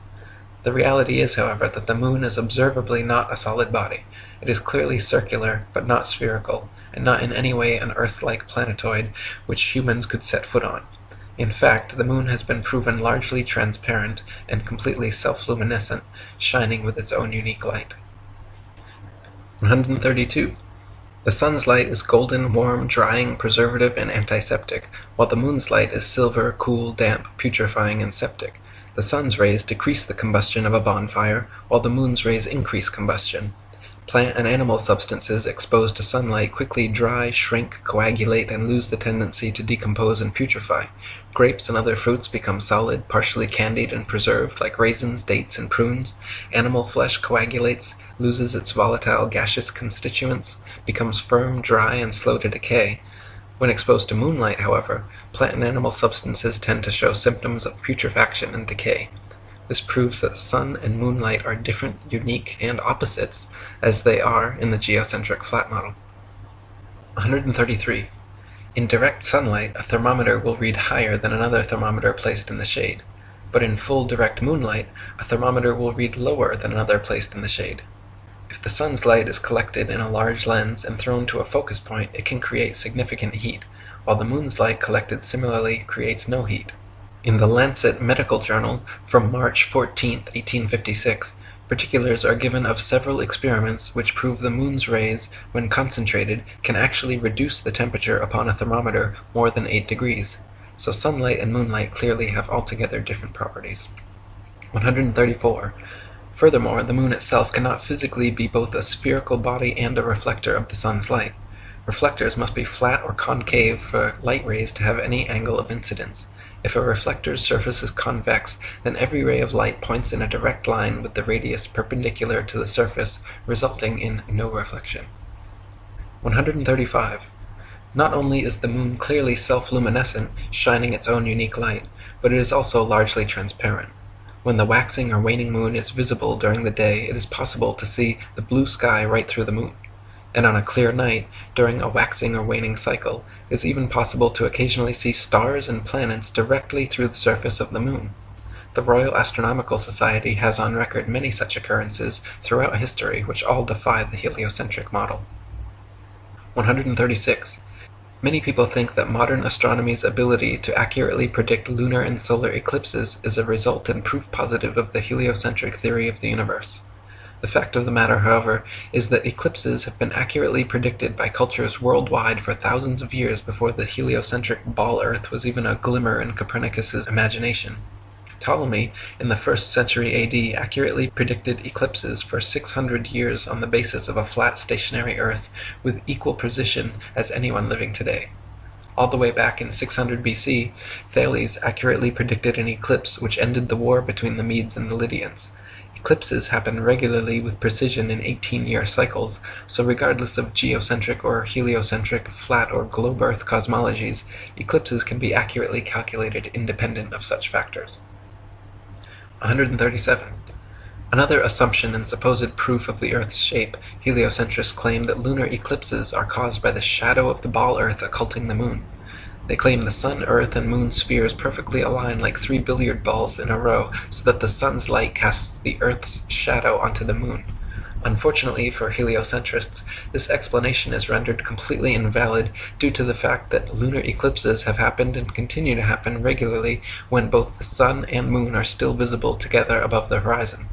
The reality is, however, that the Moon is observably not a solid body. It is clearly circular, but not spherical, and not in any way an Earth-like planetoid which humans could set foot on. In fact, the Moon has been proven largely transparent and completely self-luminescent, shining with its own unique light. 132. The Sun's light is golden, warm, drying, preservative, and antiseptic, while the Moon's light is silver, cool, damp, putrefying, and septic. The Sun's rays decrease the combustion of a bonfire, while the Moon's rays increase combustion. Plant and animal substances exposed to sunlight quickly dry, shrink, coagulate, and lose the tendency to decompose and putrefy. Grapes and other fruits become solid, partially candied and preserved, like raisins, dates, and prunes. Animal flesh coagulates, loses its volatile gaseous constituents, becomes firm, dry, and slow to decay. When exposed to moonlight, however, plant and animal substances tend to show symptoms of putrefaction and decay. This proves that sun and moonlight are different, unique, and opposites, as they are in the geocentric flat model. 133. In direct sunlight, a thermometer will read higher than another thermometer placed in the shade, but in full direct moonlight, a thermometer will read lower than another placed in the shade. If the sun's light is collected in a large lens and thrown to a focus point, it can create significant heat, while the moon's light collected similarly creates no heat. In the Lancet Medical Journal from March 14, 1856, particulars are given of several experiments which prove the moon's rays, when concentrated, can actually reduce the temperature upon a thermometer more than 8 degrees. So sunlight and moonlight clearly have altogether different properties. 134. Furthermore, the moon itself cannot physically be both a spherical body and a reflector of the sun's light. Reflectors must be flat or concave for light rays to have any angle of incidence. If a reflector's surface is convex, then every ray of light points in a direct line with the radius perpendicular to the surface, resulting in no reflection. 135. Not only is the moon clearly self-luminescent, shining its own unique light, but it is also largely transparent. When the waxing or waning moon is visible during the day, it is possible to see the blue sky right through the moon. And on a clear night, during a waxing or waning cycle, it is even possible to occasionally see stars and planets directly through the surface of the moon. The Royal Astronomical Society has on record many such occurrences throughout history which all defy the heliocentric model. 136. Many people think that modern astronomy's ability to accurately predict lunar and solar eclipses is a result and proof positive of the heliocentric theory of the universe. The fact of the matter, however, is that eclipses have been accurately predicted by cultures worldwide for thousands of years before the heliocentric ball Earth was even a glimmer in Copernicus's imagination. Ptolemy, in the 1st century AD, accurately predicted eclipses for 600 years on the basis of a flat stationary Earth with equal precision as anyone living today. All the way back in 600 BC, Thales accurately predicted an eclipse which ended the war between the Medes and the Lydians. Eclipses happen regularly with precision in 18-year cycles, so regardless of geocentric or heliocentric, flat or globe Earth cosmologies, eclipses can be accurately calculated independent of such factors. 137. Another assumption and supposed proof of the Earth's shape, heliocentrists claim that lunar eclipses are caused by the shadow of the ball Earth occulting the moon. They claim the Sun, Earth, and Moon spheres perfectly align like 3 billiard balls in a row, so that the Sun's light casts the Earth's shadow onto the Moon. Unfortunately for heliocentrists, this explanation is rendered completely invalid due to the fact that lunar eclipses have happened and continue to happen regularly when both the Sun and Moon are still visible together above the horizon.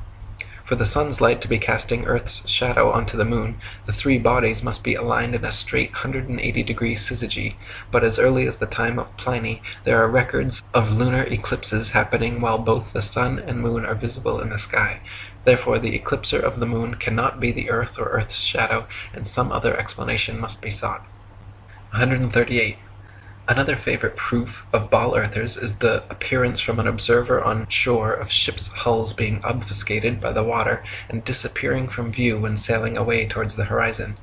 For the Sun's light to be casting Earth's shadow onto the Moon, the three bodies must be aligned in a straight 180-degree syzygy, but as early as the time of Pliny, there are records of lunar eclipses happening while both the Sun and Moon are visible in the sky. Therefore, the eclipser of the Moon cannot be the Earth or Earth's shadow, and some other explanation must be sought. 138. Another favorite proof of ball earthers is the appearance from an observer on shore of ships' hulls being obfuscated by the water and disappearing from view when sailing away towards the horizon.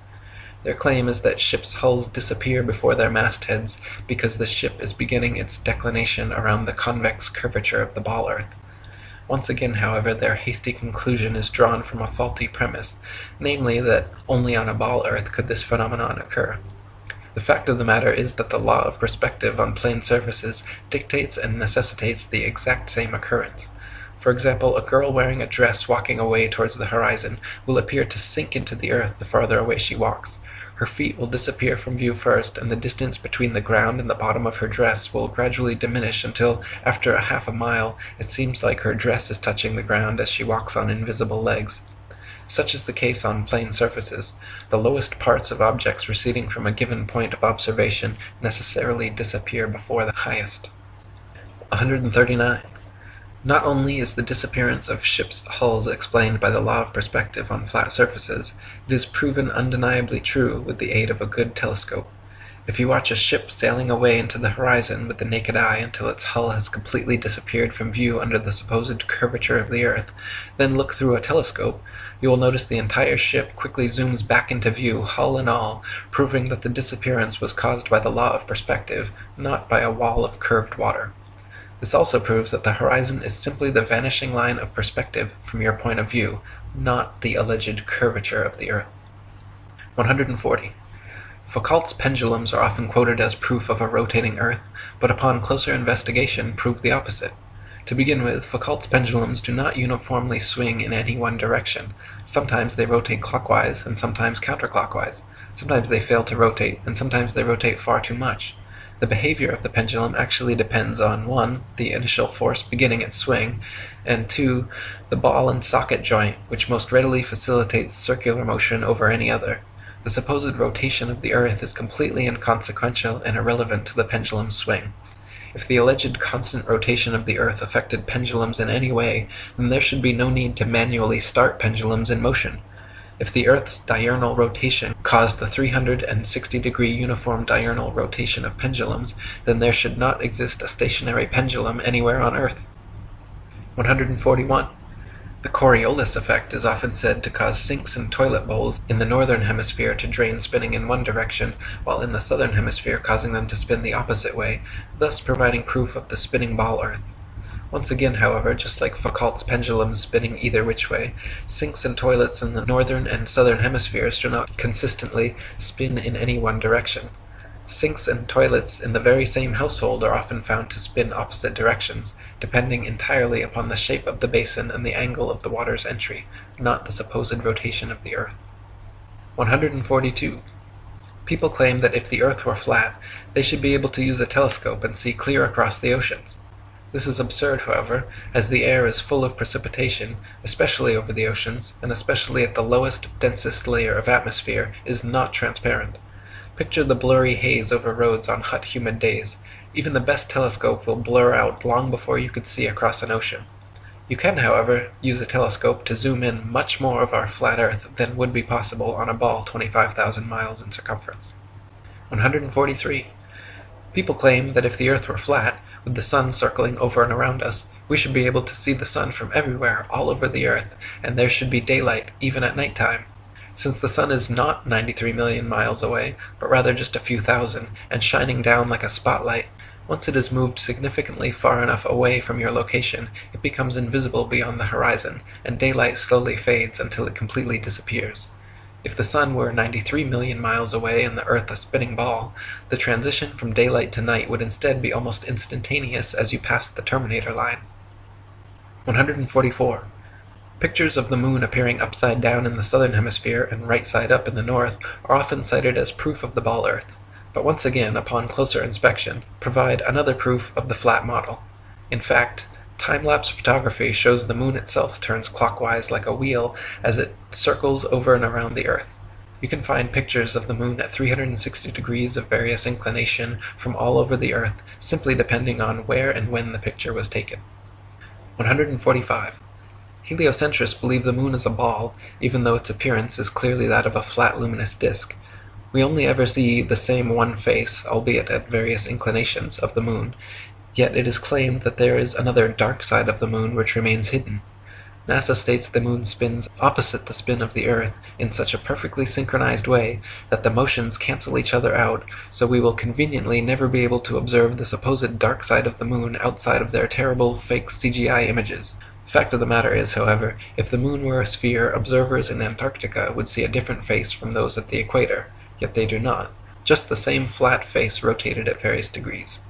Their claim is that ships' hulls disappear before their mastheads because the ship is beginning its declination around the convex curvature of the ball earth. Once again, however, their hasty conclusion is drawn from a faulty premise, namely that only on a ball earth could this phenomenon occur. The fact of the matter is that the law of perspective on plane surfaces dictates and necessitates the exact same occurrence. For example, a girl wearing a dress walking away towards the horizon will appear to sink into the earth the farther away she walks. Her feet will disappear from view first, and the distance between the ground and the bottom of her dress will gradually diminish until, after a half a mile, it seems like her dress is touching the ground as she walks on invisible legs. Such is the case on plane surfaces. The lowest parts of objects receding from a given point of observation necessarily disappear before the highest. 139. Not only is the disappearance of ships' hulls explained by the law of perspective on flat surfaces, it is proven undeniably true with the aid of a good telescope. If you watch a ship sailing away into the horizon with the naked eye until its hull has completely disappeared from view under the supposed curvature of the earth, then look through a telescope, you will notice the entire ship quickly zooms back into view, hull and all, proving that the disappearance was caused by the law of perspective, not by a wall of curved water. This also proves that the horizon is simply the vanishing line of perspective from your point of view, not the alleged curvature of the earth. 140. Foucault's pendulums are often quoted as proof of a rotating earth, but upon closer investigation prove the opposite. To begin with, Foucault's pendulums do not uniformly swing in any one direction. Sometimes they rotate clockwise and sometimes counterclockwise. Sometimes they fail to rotate, and sometimes they rotate far too much. The behavior of the pendulum actually depends on 1. The initial force beginning its swing, and 2. The ball and socket joint, which most readily facilitates circular motion over any other. The supposed rotation of the earth is completely inconsequential and irrelevant to the pendulum's swing. If the alleged constant rotation of the earth affected pendulums in any way, then there should be no need to manually start pendulums in motion. If the earth's diurnal rotation caused the 360-degree uniform diurnal rotation of pendulums, then there should not exist a stationary pendulum anywhere on earth. 141. The Coriolis effect is often said to cause sinks in toilet bowls in the northern hemisphere to drain spinning in one direction, while in the southern hemisphere causing them to spin the opposite way, thus providing proof of the spinning ball earth. Once again, however, just like Foucault's pendulums spinning either which way, sinks and toilets in the northern and southern hemispheres do not consistently spin in any one direction. Sinks and toilets in the very same household are often found to spin opposite directions, depending entirely upon the shape of the basin and the angle of the water's entry, not the supposed rotation of the earth. 142. People claim that if the earth were flat, they should be able to use a telescope and see clear across the oceans. This is absurd, however, as the air is full of precipitation, especially over the oceans, and especially at the lowest, densest layer of atmosphere, is not transparent. Picture the blurry haze over roads on hot, humid days. Even the best telescope will blur out long before you could see across an ocean. You can, however, use a telescope to zoom in much more of our flat Earth than would be possible on a ball 25,000 miles in circumference. 143. People claim that if the Earth were flat, with the sun circling over and around us, we should be able to see the sun from everywhere, all over the Earth, and there should be daylight, even at night time. Since the sun is not 93 million miles away, but rather just a few thousand, and shining down like a spotlight, once it is moved significantly far enough away from your location, it becomes invisible beyond the horizon, and daylight slowly fades until it completely disappears. If the sun were 93 million miles away and the Earth a spinning ball, the transition from daylight to night would instead be almost instantaneous as you passed the terminator line. 144. Pictures of the moon appearing upside down in the southern hemisphere and right side up in the north are often cited as proof of the ball Earth, but once again, upon closer inspection, provide another proof of the flat model. In fact, time-lapse photography shows the moon itself turns clockwise like a wheel as it circles over and around the Earth. You can find pictures of the moon at 360 degrees of various inclination from all over the Earth, simply depending on where and when the picture was taken. 145. Heliocentrists believe the moon is a ball, even though its appearance is clearly that of a flat luminous disk. We only ever see the same one face, albeit at various inclinations, of the moon, yet it is claimed that there is another dark side of the moon which remains hidden. NASA states the moon spins opposite the spin of the Earth in such a perfectly synchronized way that the motions cancel each other out, so we will conveniently never be able to observe the supposed dark side of the moon outside of their terrible fake CGI images. The fact of the matter is, however, if the moon were a sphere, observers in Antarctica would see a different face from those at the equator, yet they do not. Just the same flat face rotated at various degrees.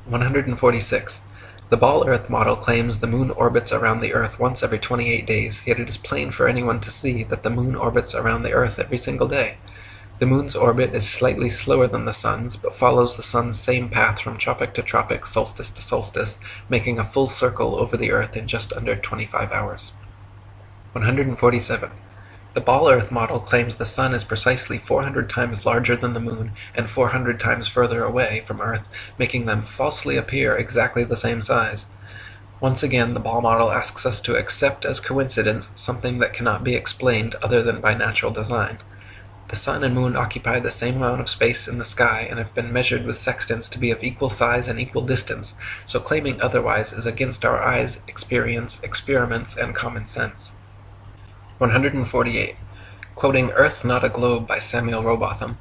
146. The ball Earth model claims the moon orbits around the Earth once every 28 days, yet it is plain for anyone to see that the moon orbits around the Earth every single day. The moon's orbit is slightly slower than the sun's, but follows the sun's same path from tropic to tropic, solstice to solstice, making a full circle over the Earth in just under 25 hours. 147. The ball Earth model claims the sun is precisely 400 times larger than the moon and 400 times further away from Earth, making them falsely appear exactly the same size. Once again, the Ball model asks us to accept as coincidence something that cannot be explained other than by natural design. The sun and moon occupy the same amount of space in the sky and have been measured with sextants to be of equal size and equal distance, so claiming otherwise is against our eyes, experience, experiments, and common sense. 148. Quoting Earth Not a Globe by Samuel Rowbotham,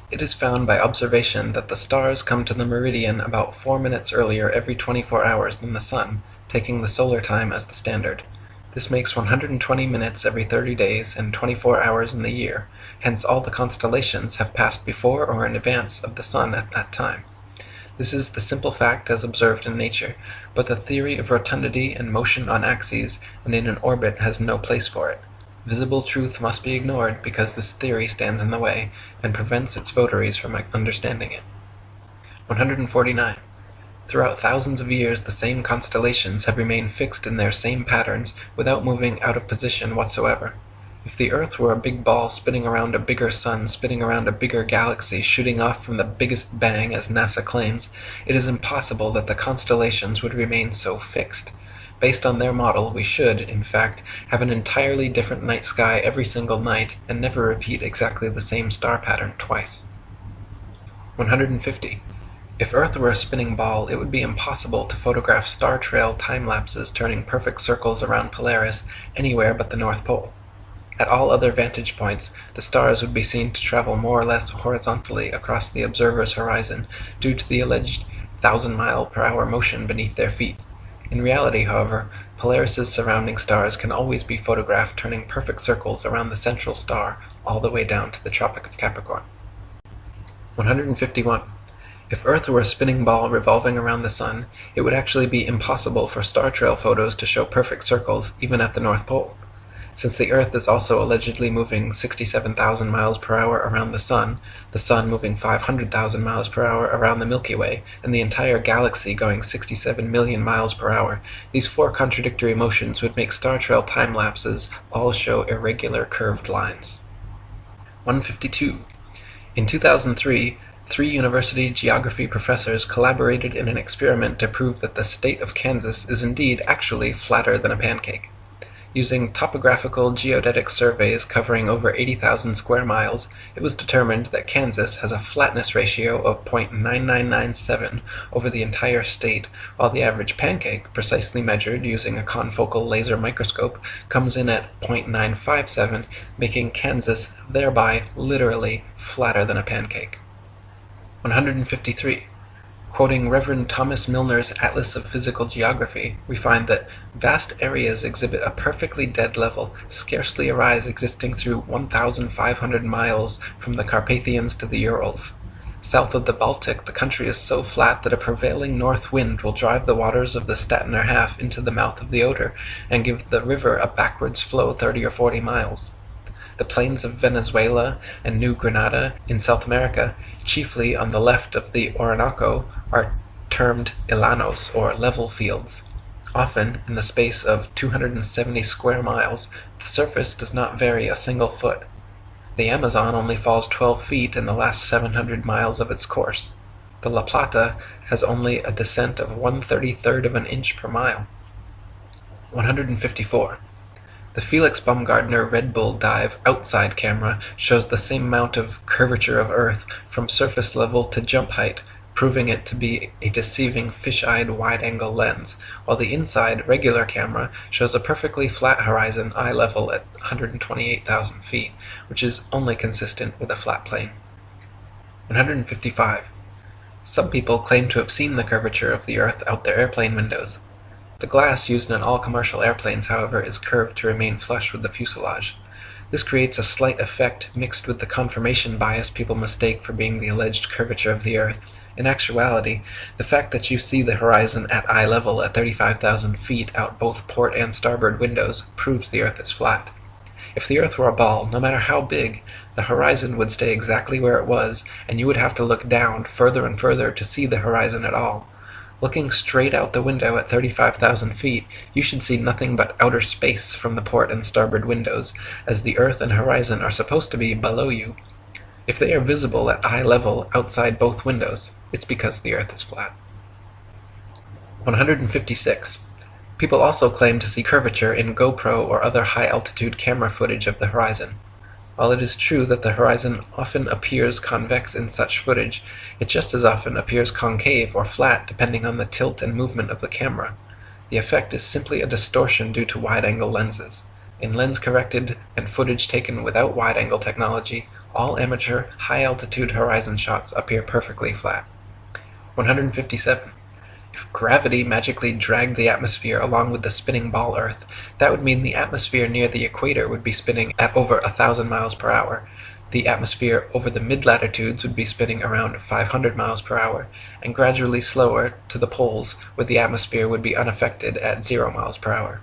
it is found by observation that the stars come to the meridian about 4 minutes earlier every 24 hours than the sun, taking the solar time as the standard. This makes 120 minutes every 30 days and 24 hours in the year, hence all the constellations have passed before or in advance of the sun at that time. This is the simple fact as observed in nature, but the theory of rotundity and motion on axes and in an orbit has no place for it. Visible truth must be ignored because this theory stands in the way and prevents its votaries from understanding it. 149. Throughout thousands of years, the same constellations have remained fixed in their same patterns without moving out of position whatsoever. If the Earth were a big ball spinning around a bigger sun, spinning around a bigger galaxy, shooting off from the biggest bang, as NASA claims, it is impossible that the constellations would remain so fixed. Based on their model, we should, in fact, have an entirely different night sky every single night and never repeat exactly the same star pattern twice. 150. If Earth were a spinning ball, it would be impossible to photograph star trail time-lapses turning perfect circles around Polaris anywhere but the North Pole. At all other vantage points, the stars would be seen to travel more or less horizontally across the observer's horizon due to the alleged 1,000-mile-per-hour motion beneath their feet. In reality, however, Polaris's surrounding stars can always be photographed turning perfect circles around the central star all the way down to the Tropic of Capricorn. 151. If Earth were a spinning ball revolving around the sun, it would actually be impossible for star trail photos to show perfect circles even at the North Pole. Since the Earth is also allegedly moving 67,000 miles per hour around the sun moving 500,000 miles per hour around the Milky Way, and the entire galaxy going 67 million miles per hour, these four contradictory motions would make star trail time lapses all show irregular curved lines. 152. In 2003, 3 university geography professors collaborated in an experiment to prove that the state of Kansas is indeed actually flatter than a pancake. Using topographical geodetic surveys covering over 80,000 square miles, it was determined that Kansas has a flatness ratio of 0.9997 over the entire state, while the average pancake, precisely measured using a confocal laser microscope, comes in at 0.957, making Kansas thereby literally flatter than a pancake. 153. Quoting Reverend Thomas Milner's Atlas of Physical Geography, we find that vast areas exhibit a perfectly dead level, scarcely a rise existing through 1,500 miles from the Carpathians to the Urals. South of the Baltic, the country is so flat that a prevailing north wind will drive the waters of the Stettiner Half into the mouth of the Oder and give the river a backwards flow 30 or 40 miles. The plains of Venezuela and New Granada in South America, chiefly on the left of the Orinoco, are termed llanos, or level fields. Often, in the space of 270 square miles, the surface does not vary a single foot. The Amazon only falls 12 feet in the last 700 miles of its course. The La Plata has only a descent of 1/33 of an inch per mile. 154. The Felix Baumgartner Red Bull Dive outside camera shows the same amount of curvature of Earth from surface level to jump height, proving it to be a deceiving fish-eyed wide-angle lens, while the inside regular camera shows a perfectly flat horizon eye level at 128,000 feet, which is only consistent with a flat plane. 155. Some people claim to have seen the curvature of the Earth out their airplane windows. The glass used in all commercial airplanes, however, is curved to remain flush with the fuselage. This creates a slight effect mixed with the confirmation bias people mistake for being the alleged curvature of the Earth. In actuality, the fact that you see the horizon at eye level at 35,000 feet out both port and starboard windows proves the Earth is flat. If the Earth were a ball, no matter how big, the horizon would stay exactly where it was, and you would have to look down further and further to see the horizon at all. Looking straight out the window at 35,000 feet, you should see nothing but outer space from the port and starboard windows, as the Earth and horizon are supposed to be below you. If they are visible at eye level outside both windows, it's because the Earth is flat. 156. People also claim to see curvature in GoPro or other high-altitude camera footage of the horizon. While it is true that the horizon often appears convex in such footage, it just as often appears concave or flat depending on the tilt and movement of the camera. The effect is simply a distortion due to wide-angle lenses. In lens-corrected and footage taken without wide-angle technology, all amateur high-altitude horizon shots appear perfectly flat. 157. If gravity magically dragged the atmosphere along with the spinning ball Earth, that would mean the atmosphere near the equator would be spinning at over 1,000 miles per hour. The atmosphere over the mid-latitudes would be spinning around 500 miles per hour, and gradually slower to the poles, where the atmosphere would be unaffected at 0 miles per hour.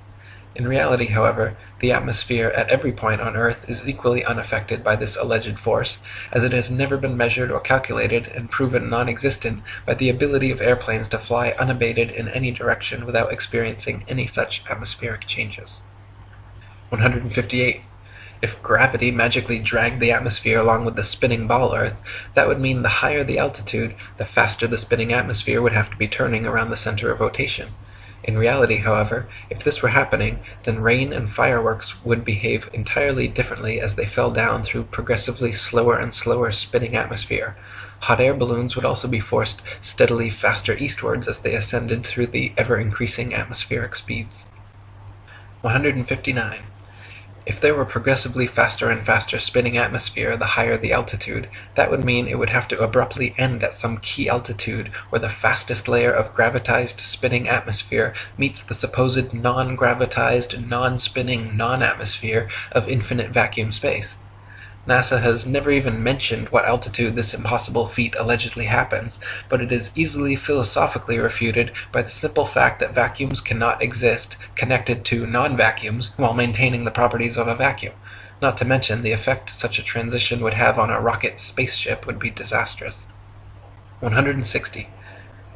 In reality, however, the atmosphere at every point on Earth is equally unaffected by this alleged force, as it has never been measured or calculated and proven non-existent by the ability of airplanes to fly unabated in any direction without experiencing any such atmospheric changes. 158. If gravity magically dragged the atmosphere along with the spinning ball Earth, that would mean the higher the altitude, the faster the spinning atmosphere would have to be turning around the center of rotation. In reality, however, if this were happening, then rain and fireworks would behave entirely differently as they fell down through progressively slower and slower spinning atmosphere. Hot air balloons would also be forced steadily faster eastwards as they ascended through the ever-increasing atmospheric speeds. 159. If there were progressively faster and faster spinning atmosphere the higher the altitude, that would mean it would have to abruptly end at some key altitude where the fastest layer of gravitized spinning atmosphere meets the supposed non-gravitized, non-spinning, non-atmosphere of infinite vacuum space. NASA has never even mentioned what altitude this impossible feat allegedly happens, but it is easily philosophically refuted by the simple fact that vacuums cannot exist connected to non-vacuums while maintaining the properties of a vacuum. Not to mention, the effect such a transition would have on a rocket spaceship would be disastrous. 160.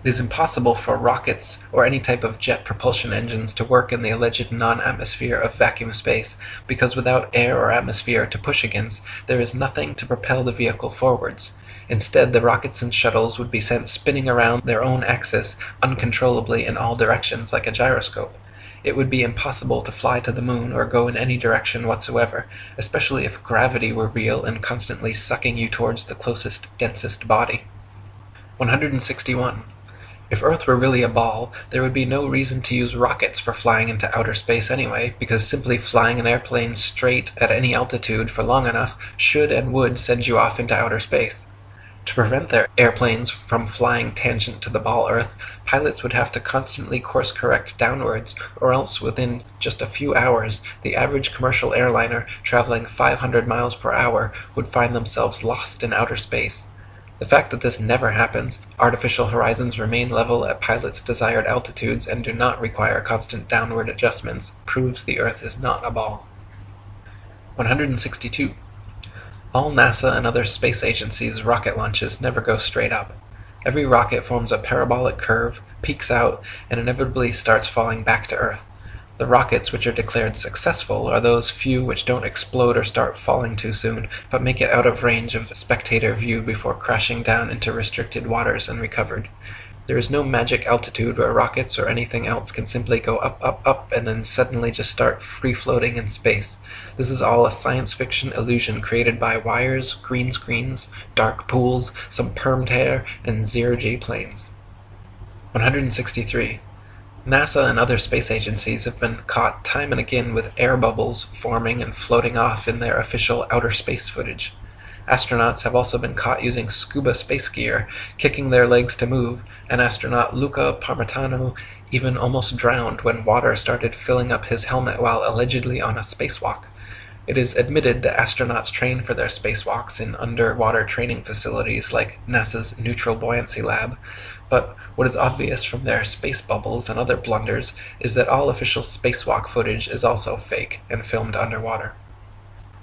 It is impossible for rockets or any type of jet propulsion engines to work in the alleged non-atmosphere of vacuum space, because without air or atmosphere to push against, there is nothing to propel the vehicle forwards. Instead, the rockets and shuttles would be sent spinning around their own axis uncontrollably in all directions like a gyroscope. It would be impossible to fly to the moon or go in any direction whatsoever, especially if gravity were real and constantly sucking you towards the closest, densest body. 161. If Earth were really a ball, there would be no reason to use rockets for flying into outer space anyway, because simply flying an airplane straight at any altitude for long enough should and would send you off into outer space. To prevent their airplanes from flying tangent to the ball Earth, pilots would have to constantly course-correct downwards, or else within just a few hours, the average commercial airliner traveling 500 miles per hour would find themselves lost in outer space. The fact that this never happens, artificial horizons remain level at pilots' desired altitudes and do not require constant downward adjustments, proves the Earth is not a ball. 162. All NASA and other space agencies' rocket launches never go straight up. Every rocket forms a parabolic curve, peaks out, and inevitably starts falling back to Earth. The rockets which are declared successful are those few which don't explode or start falling too soon, but make it out of range of spectator view before crashing down into restricted waters and recovered. There is no magic altitude where rockets or anything else can simply go up, up, up, and then suddenly just start free-floating in space. This is all a science fiction illusion created by wires, green screens, dark pools, some permed hair, and zero-G planes. 163. NASA and other space agencies have been caught time and again with air bubbles forming and floating off in their official outer space footage. Astronauts have also been caught using scuba space gear, kicking their legs to move, and astronaut Luca Parmitano even almost drowned when water started filling up his helmet while allegedly on a spacewalk. It is admitted that astronauts train for their spacewalks in underwater training facilities like NASA's Neutral Buoyancy Lab, but what is obvious from their space bubbles and other blunders is that all official spacewalk footage is also fake and filmed underwater.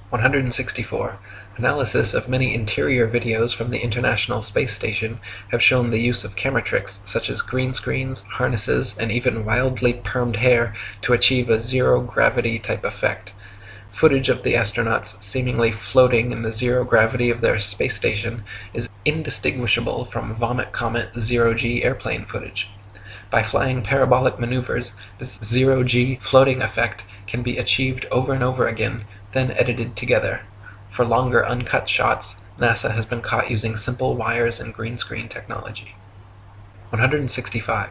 164. Analysis of many interior videos from the International Space Station have shown the use of camera tricks such as green screens, harnesses, and even wildly permed hair to achieve a zero-gravity type effect. Footage of the astronauts seemingly floating in the zero gravity of their space station is indistinguishable from Vomit Comet zero-G airplane footage. By flying parabolic maneuvers, this zero-G floating effect can be achieved over and over again, then edited together. For longer uncut shots, NASA has been caught using simple wires and green screen technology. 165.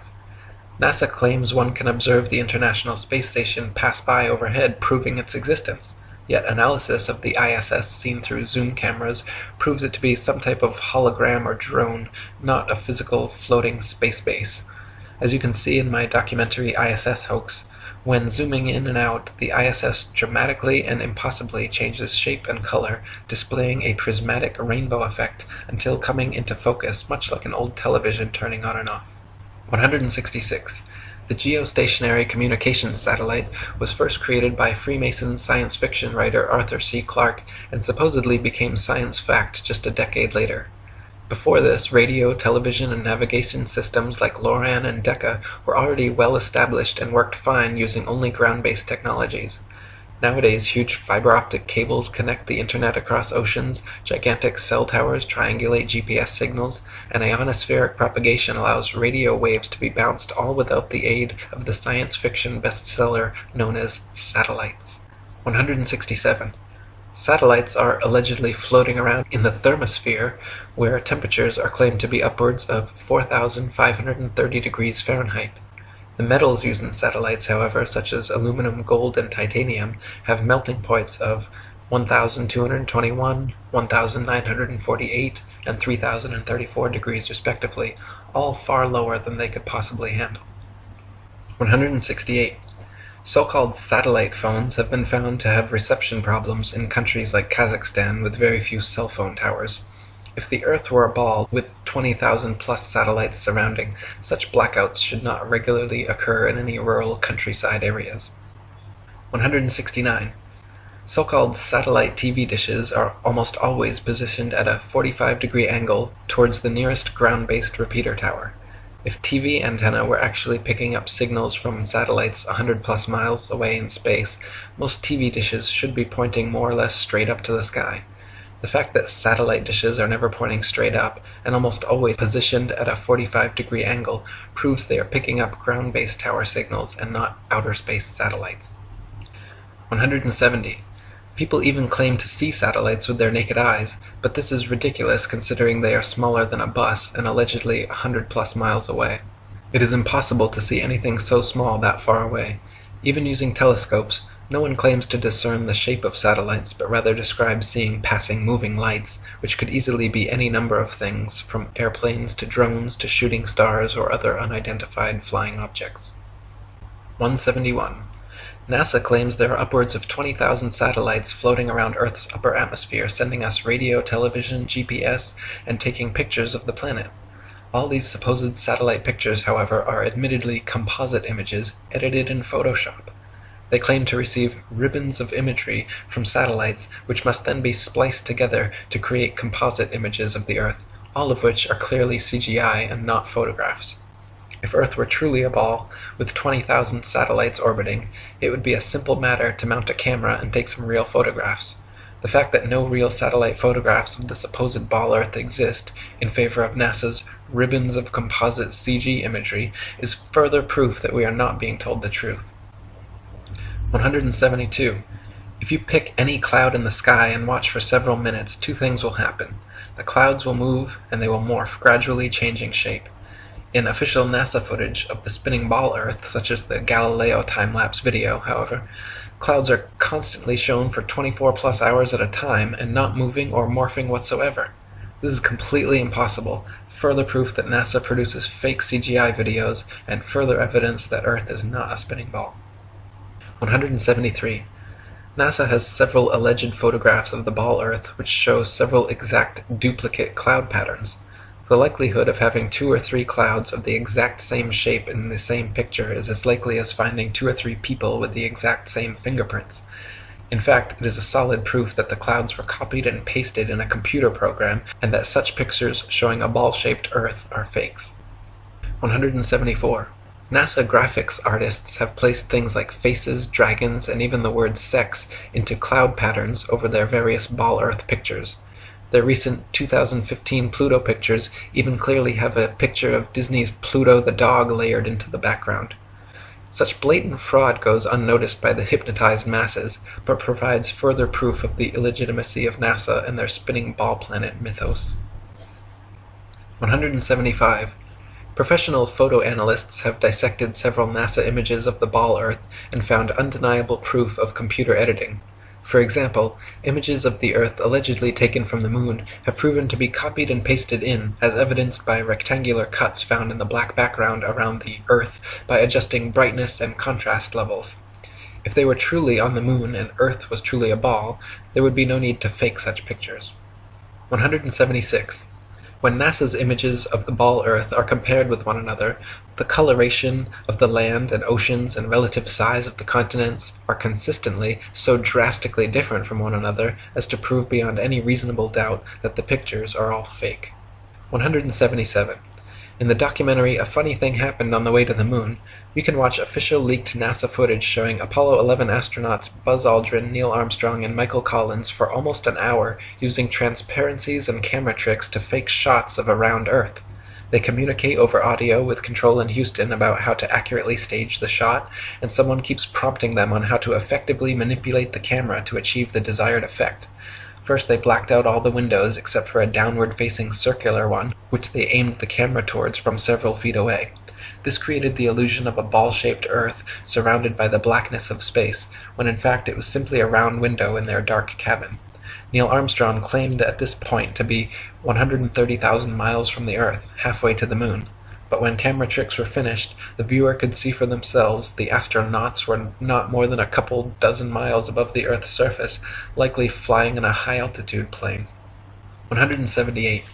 NASA claims one can observe the International Space Station pass by overhead, proving its existence. Yet analysis of the ISS seen through zoom cameras proves it to be some type of hologram or drone, not a physical floating space base. As you can see in my documentary ISS Hoax, when zooming in and out, the ISS dramatically and impossibly changes shape and color, displaying a prismatic rainbow effect until coming into focus, much like an old television turning on and off. 166. The geostationary communications satellite was first created by Freemason science fiction writer Arthur C. Clarke and supposedly became science fact just a decade later. Before this, radio, television, and navigation systems like LORAN and Decca were already well established and worked fine using only ground-based technologies. Nowadays, huge fiber-optic cables connect the internet across oceans, gigantic cell towers triangulate GPS signals, and ionospheric propagation allows radio waves to be bounced all without the aid of the science fiction bestseller known as satellites. 167. Satellites are allegedly floating around in the thermosphere, where temperatures are claimed to be upwards of 4,530 degrees Fahrenheit. The metals used in satellites, however, such as aluminum, gold, and titanium, have melting points of 1,221, 1,948, and 3,034 degrees respectively, all far lower than they could possibly handle. 168. So-called satellite phones have been found to have reception problems in countries like Kazakhstan with very few cell phone towers. If the Earth were a ball with 20,000 plus satellites surrounding, such blackouts should not regularly occur in any rural countryside areas. 169. So-called satellite TV dishes are almost always positioned at a 45-degree angle towards the nearest ground-based repeater tower. If TV antenna were actually picking up signals from satellites 100 plus miles away in space, most TV dishes should be pointing more or less straight up to the sky. The fact that satellite dishes are never pointing straight up, and almost always positioned at a 45-degree angle, proves they are picking up ground-based tower signals and not outer space satellites. 170. People even claim to see satellites with their naked eyes, but this is ridiculous considering they are smaller than a bus and allegedly 100 plus miles away. It is impossible to see anything so small that far away. Even using telescopes, no one claims to discern the shape of satellites, but rather describes seeing passing moving lights, which could easily be any number of things, from airplanes to drones to shooting stars or other unidentified flying objects. 171. NASA claims there are upwards of 20,000 satellites floating around Earth's upper atmosphere, sending us radio, television, GPS, and taking pictures of the planet. All these supposed satellite pictures, however, are admittedly composite images edited in Photoshop. They claim to receive ribbons of imagery from satellites, which must then be spliced together to create composite images of the Earth, all of which are clearly CGI and not photographs. If Earth were truly a ball, with 20,000 satellites orbiting, it would be a simple matter to mount a camera and take some real photographs. The fact that no real satellite photographs of the supposed ball Earth exist, in favor of NASA's ribbons of composite CG imagery, is further proof that we are not being told the truth. 172. If you pick any cloud in the sky and watch for several minutes, two things will happen. The clouds will move, and they will morph, gradually changing shape. In official NASA footage of the spinning ball Earth, such as the Galileo time-lapse video, however, clouds are constantly shown for 24 plus hours at a time and not moving or morphing whatsoever. This is completely impossible, further proof that NASA produces fake CGI videos, and further evidence that Earth is not a spinning ball. 173. NASA has several alleged photographs of the ball Earth which show several exact duplicate cloud patterns. The likelihood of having 2 or 3 clouds of the exact same shape in the same picture is as likely as finding 2 or 3 people with the exact same fingerprints. In fact, it is a solid proof that the clouds were copied and pasted in a computer program, and that such pictures showing a ball-shaped Earth are fakes. 174. NASA graphics artists have placed things like faces, dragons, and even the word sex into cloud patterns over their various ball Earth pictures. Their recent 2015 Pluto pictures even clearly have a picture of Disney's Pluto the dog layered into the background. Such blatant fraud goes unnoticed by the hypnotized masses, but provides further proof of the illegitimacy of NASA and their spinning ball planet mythos. 175. Professional photo analysts have dissected several NASA images of the ball Earth and found undeniable proof of computer editing. For example, images of the Earth allegedly taken from the Moon have proven to be copied and pasted in, as evidenced by rectangular cuts found in the black background around the Earth by adjusting brightness and contrast levels. If they were truly on the Moon and Earth was truly a ball, there would be no need to fake such pictures. 176. When NASA's images of the ball Earth are compared with one another, the coloration of the land and oceans and relative size of the continents are consistently so drastically different from one another as to prove beyond any reasonable doubt that the pictures are all fake. 177. In the documentary A Funny Thing Happened on the Way to the Moon, you can watch official leaked NASA footage showing Apollo 11 astronauts Buzz Aldrin, Neil Armstrong, and Michael Collins for almost an hour using transparencies and camera tricks to fake shots of a round Earth. They communicate over audio with Control in Houston about how to accurately stage the shot, and someone keeps prompting them on how to effectively manipulate the camera to achieve the desired effect. First, they blacked out all the windows except for a downward-facing circular one, which they aimed the camera towards from several feet away. This created the illusion of a ball-shaped Earth surrounded by the blackness of space, when in fact it was simply a round window in their dark cabin. Neil Armstrong claimed at this point to be 130,000 miles from the Earth, halfway to the Moon. But when camera tricks were finished, the viewer could see for themselves the astronauts were not more than a couple dozen miles above the Earth's surface, likely flying in a high-altitude plane. 178.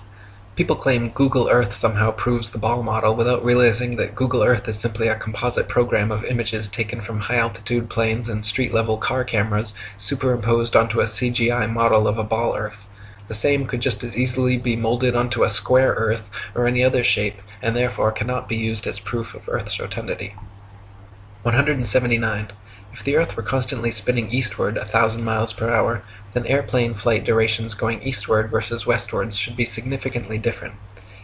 People claim Google Earth somehow proves the ball model without realizing that Google Earth is simply a composite program of images taken from high-altitude planes and street-level car cameras superimposed onto a CGI model of a ball Earth. The same could just as easily be molded onto a square Earth or any other shape, and therefore cannot be used as proof of Earth's rotundity. 179. If the Earth were constantly spinning eastward 1,000 miles per hour, then airplane flight durations going eastward versus westwards should be significantly different.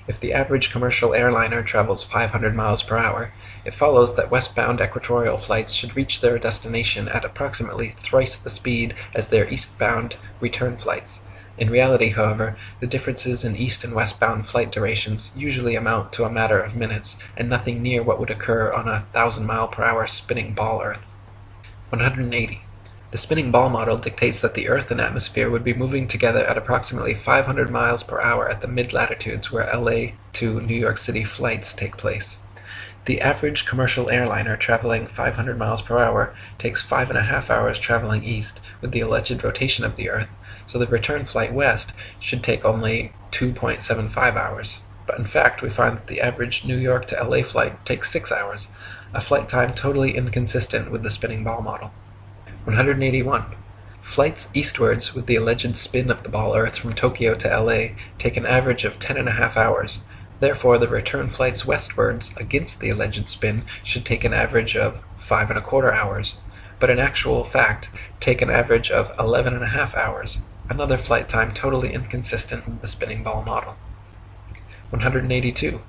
If the average commercial airliner travels 500 miles per hour, it follows that westbound equatorial flights should reach their destination at approximately thrice the speed as their eastbound return flights. In reality, however, the differences in east and westbound flight durations usually amount to a matter of minutes, and nothing near what would occur on a 1,000-mile-per-hour spinning ball Earth. 180. The spinning ball model dictates that the Earth and atmosphere would be moving together at approximately 500 miles per hour at the mid-latitudes where LA to New York City flights take place. The average commercial airliner traveling 500 miles per hour takes 5.5 hours traveling east with the alleged rotation of the Earth, so the return flight west should take only 2.75 hours. But in fact, we find that the average New York to LA flight takes 6 hours, a flight time totally inconsistent with the spinning ball model. 181. Flights eastwards with the alleged spin of the ball Earth from Tokyo to LA take an average of 10.5 hours. Therefore, the return flights westwards against the alleged spin should take an average of 5.25 hours, but in actual fact take an average of 11.5 hours, another flight time totally inconsistent with the spinning ball model. 182.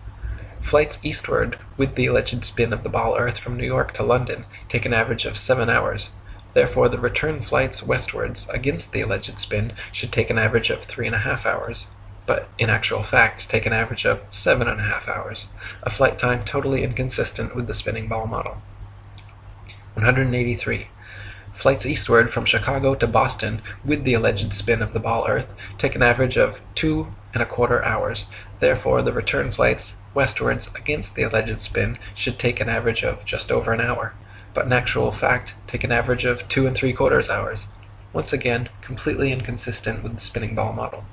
Flights eastward with the alleged spin of the ball Earth from New York to London take an average of 7 hours. Therefore, the return flights westwards against the alleged spin should take an average of 3.5 hours, but in actual fact take an average of 7.5 hours, a flight time totally inconsistent with the spinning ball model. 183. Flights eastward from Chicago to Boston with the alleged spin of the ball Earth take an average of 2.25 hours. Therefore, the return flights westwards against the alleged spin should take an average of just over an hour, but in actual fact take an average of 2.75 hours. Once again, completely inconsistent with the spinning ball model.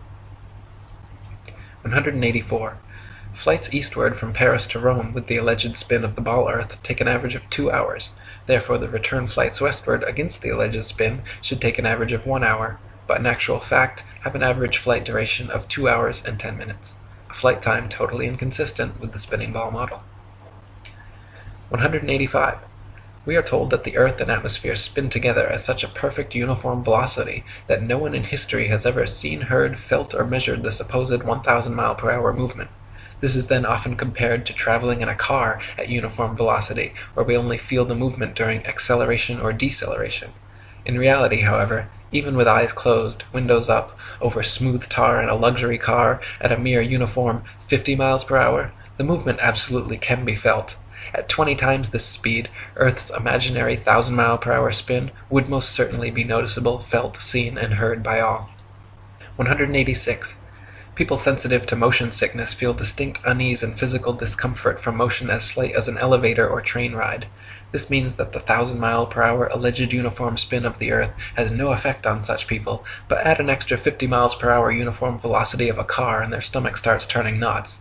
184. Flights eastward from Paris to Rome with the alleged spin of the ball Earth take an average of 2 hours. Therefore, the return flights westward against the alleged spin should take an average of 1 hour, but in actual fact have an average flight duration of 2 hours and 10 minutes, a flight time totally inconsistent with the spinning ball model. 185. We are told that the Earth and atmosphere spin together at such a perfect uniform velocity that no one in history has ever seen, heard, felt, or measured the supposed 1,000 mile per hour movement. This is then often compared to traveling in a car at uniform velocity, where we only feel the movement during acceleration or deceleration. In reality, however, even with eyes closed, windows up, over smooth tar in a luxury car at a mere uniform 50 miles per hour, the movement absolutely can be felt. At 20 times this speed, Earth's imaginary 1,000 mile per hour spin would most certainly be noticeable, felt, seen, and heard by all. 186. People sensitive to motion sickness feel distinct unease and physical discomfort from motion as slight as an elevator or train ride. This means that the 1,000 mile per hour alleged uniform spin of the Earth has no effect on such people, but add an extra 50 miles per hour uniform velocity of a car and their stomach starts turning knots.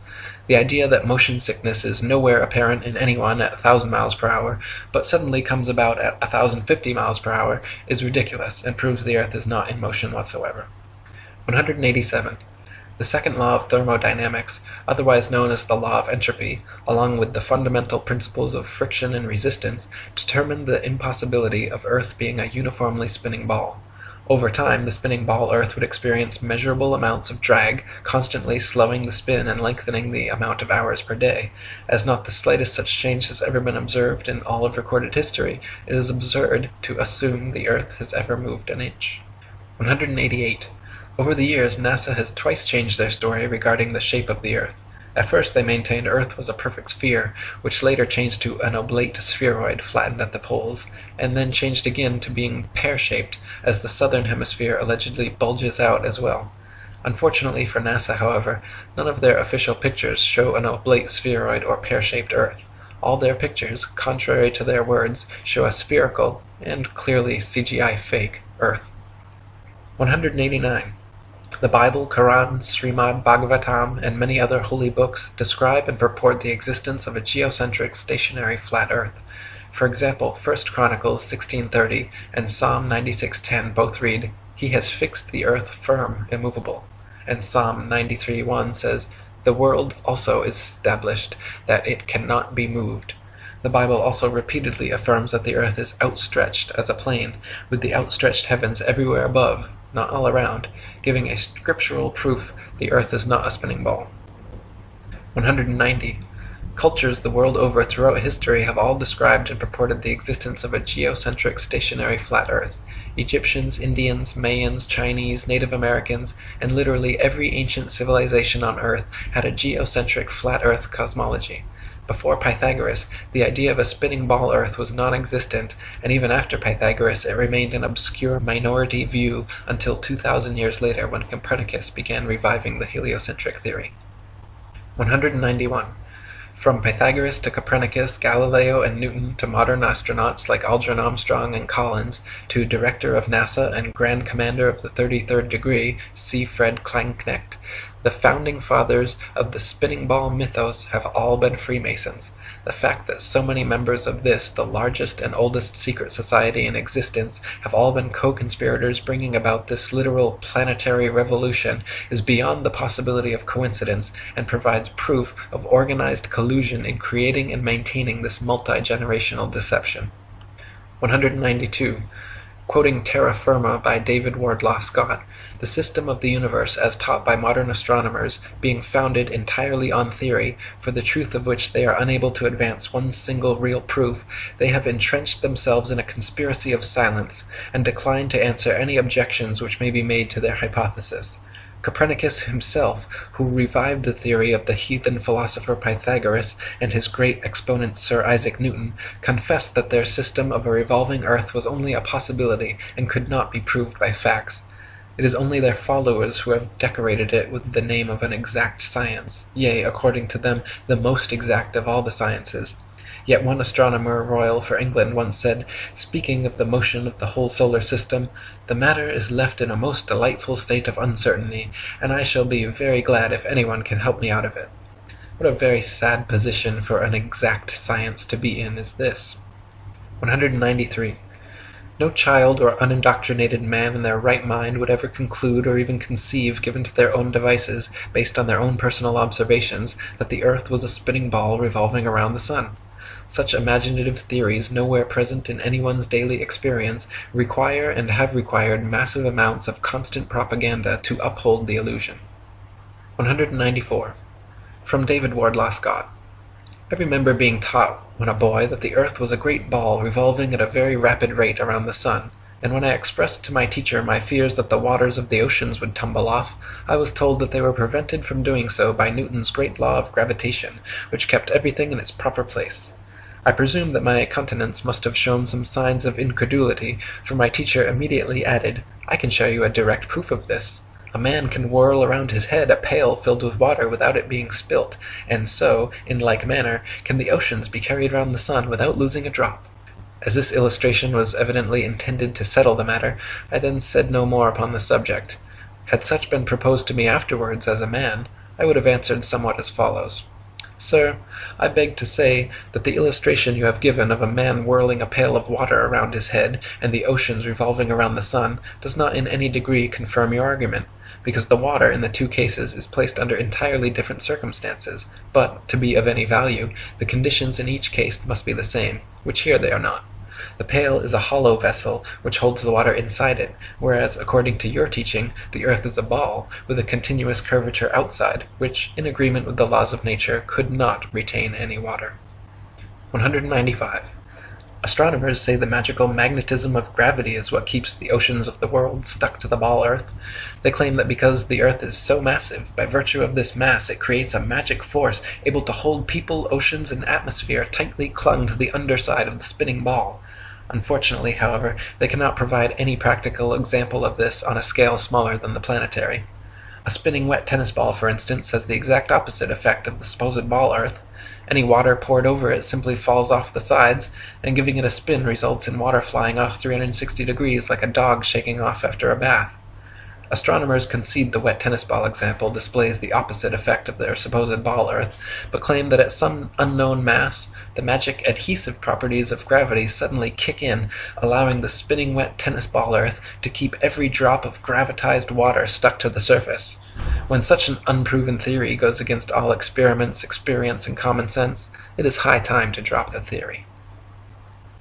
The idea that motion sickness is nowhere apparent in anyone at 1,000 miles per hour, but suddenly comes about at 1,050 miles per hour, is ridiculous and proves the Earth is not in motion whatsoever. 187. The second law of thermodynamics, otherwise known as the law of entropy, along with the fundamental principles of friction and resistance, determine the impossibility of Earth being a uniformly spinning ball. Over time, the spinning ball Earth would experience measurable amounts of drag, constantly slowing the spin and lengthening the amount of hours per day. As not the slightest such change has ever been observed in all of recorded history, it is absurd to assume the Earth has ever moved an inch. 188. Over the years, NASA has twice changed their story regarding the shape of the Earth. At first they maintained Earth was a perfect sphere, which later changed to an oblate spheroid flattened at the poles, and then changed again to being pear-shaped, as the southern hemisphere allegedly bulges out as well. Unfortunately for NASA, however, none of their official pictures show an oblate spheroid or pear-shaped Earth. All their pictures, contrary to their words, show a spherical, and clearly CGI fake, Earth. 189. The Bible, Quran, Srimad Bhagavatam, and many other holy books describe and purport the existence of a geocentric stationary flat Earth. For example, 1 Chronicles 16:30 and Psalm 96:10 both read, "He has fixed the earth firm, immovable." And Psalm 93:1 says, "The world also is established, that it cannot be moved." The Bible also repeatedly affirms that the earth is outstretched as a plane, with the outstretched heavens everywhere above, not all around, giving a scriptural proof the earth is not a spinning ball. 190. Cultures the world over throughout history have all described and purported the existence of a geocentric stationary flat earth. Egyptians, Indians, Mayans, Chinese, Native Americans, and literally every ancient civilization on earth had a geocentric flat earth cosmology. Before Pythagoras, the idea of a spinning ball Earth was non-existent, and even after Pythagoras it remained an obscure minority view until 2,000 years later when Copernicus began reviving the heliocentric theory. 191. From Pythagoras to Copernicus, Galileo and Newton, to modern astronauts like Aldrin Armstrong and Collins, to Director of NASA and Grand Commander of the 33rd Degree, C. Fred Kleineknecht, the founding fathers of the spinning ball mythos have all been Freemasons. The fact that so many members of this, the largest and oldest secret society in existence, have all been co-conspirators bringing about this literal planetary revolution is beyond the possibility of coincidence and provides proof of organized collusion in creating and maintaining this multi-generational deception. 192. Quoting Terra Firma by David Wardlaw Scott, the system of the universe as taught by modern astronomers being founded entirely on theory, for the truth of which they are unable to advance one single real proof, they have entrenched themselves in a conspiracy of silence, and decline to answer any objections which may be made to their hypothesis. Copernicus himself, who revived the theory of the heathen philosopher Pythagoras and his great exponent Sir Isaac Newton, confessed that their system of a revolving earth was only a possibility and could not be proved by facts. It is only their followers who have decorated it with the name of an exact science, yea, according to them, the most exact of all the sciences. Yet one astronomer royal for England once said, speaking of the motion of the whole solar system, "The matter is left in a most delightful state of uncertainty, and I shall be very glad if anyone can help me out of it." What a very sad position for an exact science to be in is this. 193. No child or unindoctrinated man in their right mind would ever conclude or even conceive, given to their own devices, based on their own personal observations, that the earth was a spinning ball revolving around the sun. Such imaginative theories, nowhere present in anyone's daily experience, require and have required massive amounts of constant propaganda to uphold the illusion. 194. From David Wardlaw Scott. I remember being taught when a boy that the earth was a great ball revolving at a very rapid rate around the sun, and when I expressed to my teacher my fears that the waters of the oceans would tumble off, I was told that they were prevented from doing so by Newton's great law of gravitation, which kept everything in its proper place. I presume that my countenance must have shown some signs of incredulity, for my teacher immediately added, "I can show you a direct proof of this. A man can whirl around his head a pail filled with water without it being spilt, and so, in like manner, can the oceans be carried round the sun without losing a drop." As this illustration was evidently intended to settle the matter, I then said no more upon the subject. Had such been proposed to me afterwards as a man, I would have answered somewhat as follows. Sir, I beg to say that the illustration you have given of a man whirling a pail of water around his head and the oceans revolving around the sun does not in any degree confirm your argument, because the water in the two cases is placed under entirely different circumstances, but, to be of any value, the conditions in each case must be the same, which here they are not. The pail is a hollow vessel which holds the water inside it, whereas, according to your teaching, the earth is a ball, with a continuous curvature outside, which, in agreement with the laws of nature, could not retain any water. 195. Astronomers say the magical magnetism of gravity is what keeps the oceans of the world stuck to the ball Earth. They claim that because the Earth is so massive, by virtue of this mass it creates a magic force able to hold people, oceans, and atmosphere tightly clung to the underside of the spinning ball. Unfortunately, however, they cannot provide any practical example of this on a scale smaller than the planetary. A spinning wet tennis ball, for instance, has the exact opposite effect of the supposed ball Earth. Any water poured over it simply falls off the sides, and giving it a spin results in water flying off 360 degrees like a dog shaking off after a bath. Astronomers concede the wet tennis ball example displays the opposite effect of their supposed ball Earth, but claim that at some unknown mass, the magic adhesive properties of gravity suddenly kick in, allowing the spinning wet tennis ball Earth to keep every drop of gravitized water stuck to the surface. When such an unproven theory goes against all experiments, experience, and common sense, it is high time to drop the theory.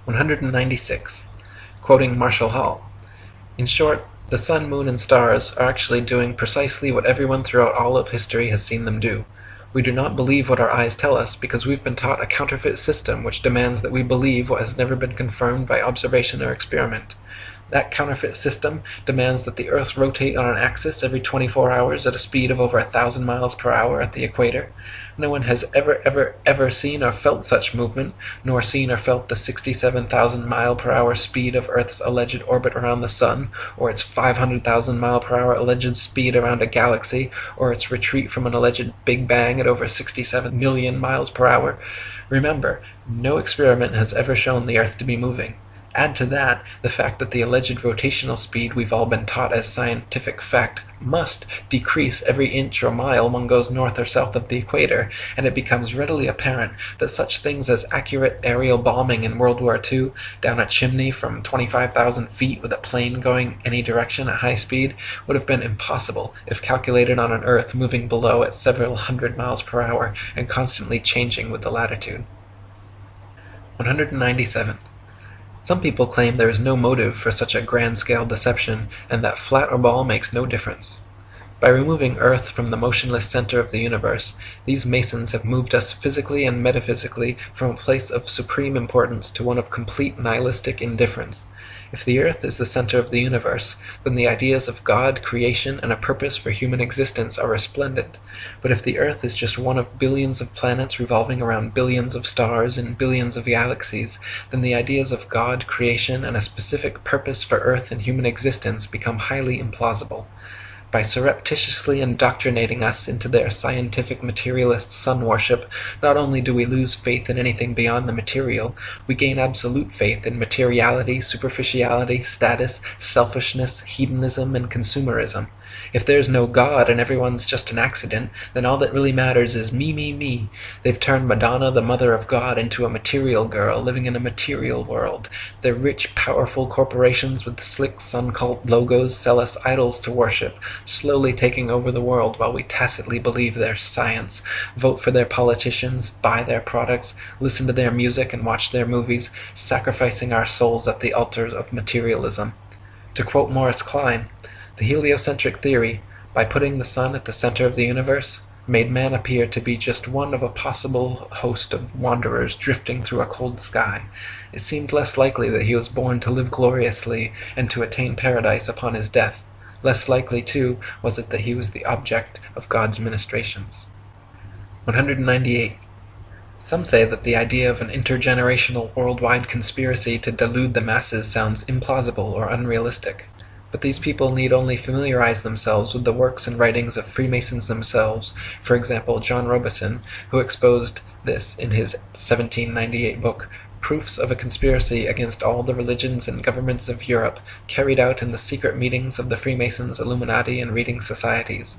196. Quoting Marshall Hall. In short, the sun, moon, and stars are actually doing precisely what everyone throughout all of history has seen them do. We do not believe what our eyes tell us because we've been taught a counterfeit system which demands that we believe what has never been confirmed by observation or experiment. That counterfeit system demands that the Earth rotate on an axis every 24 hours at a speed of over 1,000 miles per hour at the equator. No one has ever seen or felt such movement, nor seen or felt the 67,000 mile per hour speed of Earth's alleged orbit around the Sun, or its 500,000 mile per hour alleged speed around a galaxy, or its retreat from an alleged Big Bang at over 67 million miles per hour. Remember, no experiment has ever shown the Earth to be moving. Add to that the fact that the alleged rotational speed we've all been taught as scientific fact must decrease every inch or mile one goes north or south of the equator, and it becomes readily apparent that such things as accurate aerial bombing in World War II down a chimney from 25,000 feet with a plane going any direction at high speed would have been impossible if calculated on an Earth moving below at several hundred miles per hour and constantly changing with the latitude. 197. Some people claim there is no motive for such a grand-scale deception, and that flat or ball makes no difference. By removing Earth from the motionless center of the universe, these Masons have moved us physically and metaphysically from a place of supreme importance to one of complete nihilistic indifference. If the Earth is the center of the universe, then the ideas of God, creation, and a purpose for human existence are resplendent. But if the Earth is just one of billions of planets revolving around billions of stars in billions of galaxies, then the ideas of God, creation, and a specific purpose for Earth and human existence become highly implausible. By surreptitiously indoctrinating us into their scientific materialist sun worship, not only do we lose faith in anything beyond the material, we gain absolute faith in materiality, superficiality, status, selfishness, hedonism, and consumerism. If there's no God and everyone's just an accident, then all that really matters is me, me, me. They've turned Madonna, the mother of God, into a material girl living in a material world. Their rich, powerful corporations with slick sun cult logos sell us idols to worship, slowly taking over the world while we tacitly believe their science, vote for their politicians, buy their products, listen to their music and watch their movies, sacrificing our souls at the altar of materialism. To quote Morris Klein, the heliocentric theory, by putting the sun at the center of the universe, made man appear to be just one of a possible host of wanderers drifting through a cold sky. It seemed less likely that he was born to live gloriously and to attain paradise upon his death. Less likely, too, was it that he was the object of God's ministrations. 198. Some say that the idea of an intergenerational worldwide conspiracy to delude the masses sounds implausible or unrealistic. But these people need only familiarize themselves with the works and writings of Freemasons themselves, for example John Robison, who exposed this in his 1798 book, Proofs of a Conspiracy Against All the Religions and Governments of Europe, carried out in the secret meetings of the Freemasons, Illuminati, and reading societies.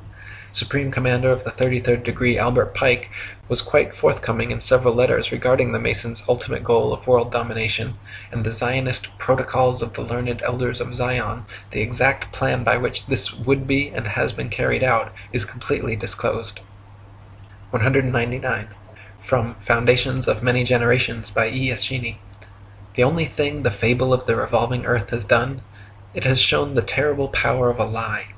Supreme Commander of the 33rd Degree Albert Pike was quite forthcoming in several letters regarding the Masons' ultimate goal of world domination, and the Zionist Protocols of the Learned Elders of Zion, the exact plan by which this would be and has been carried out, is completely disclosed. 199. From Foundations of Many Generations by E. Eschini. The only thing the fable of the revolving earth has done, it has shown the terrible power of a lie.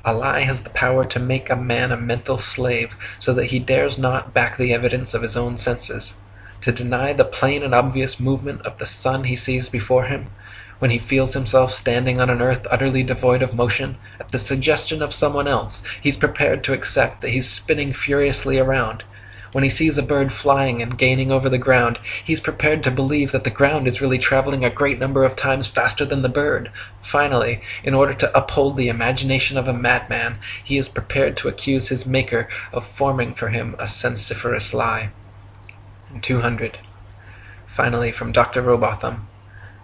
A lie has the power to make a man a mental slave, so that he dares not back the evidence of his own senses. To deny the plain and obvious movement of the sun he sees before him, when he feels himself standing on an earth utterly devoid of motion, at the suggestion of someone else, he's prepared to accept that he's spinning furiously around. When he sees a bird flying and gaining over the ground, he's prepared to believe that the ground is really traveling a great number of times faster than the bird. Finally, in order to uphold the imagination of a madman, he is prepared to accuse his maker of forming for him a sensiferous lie. 200. Finally, from Dr. Robotham.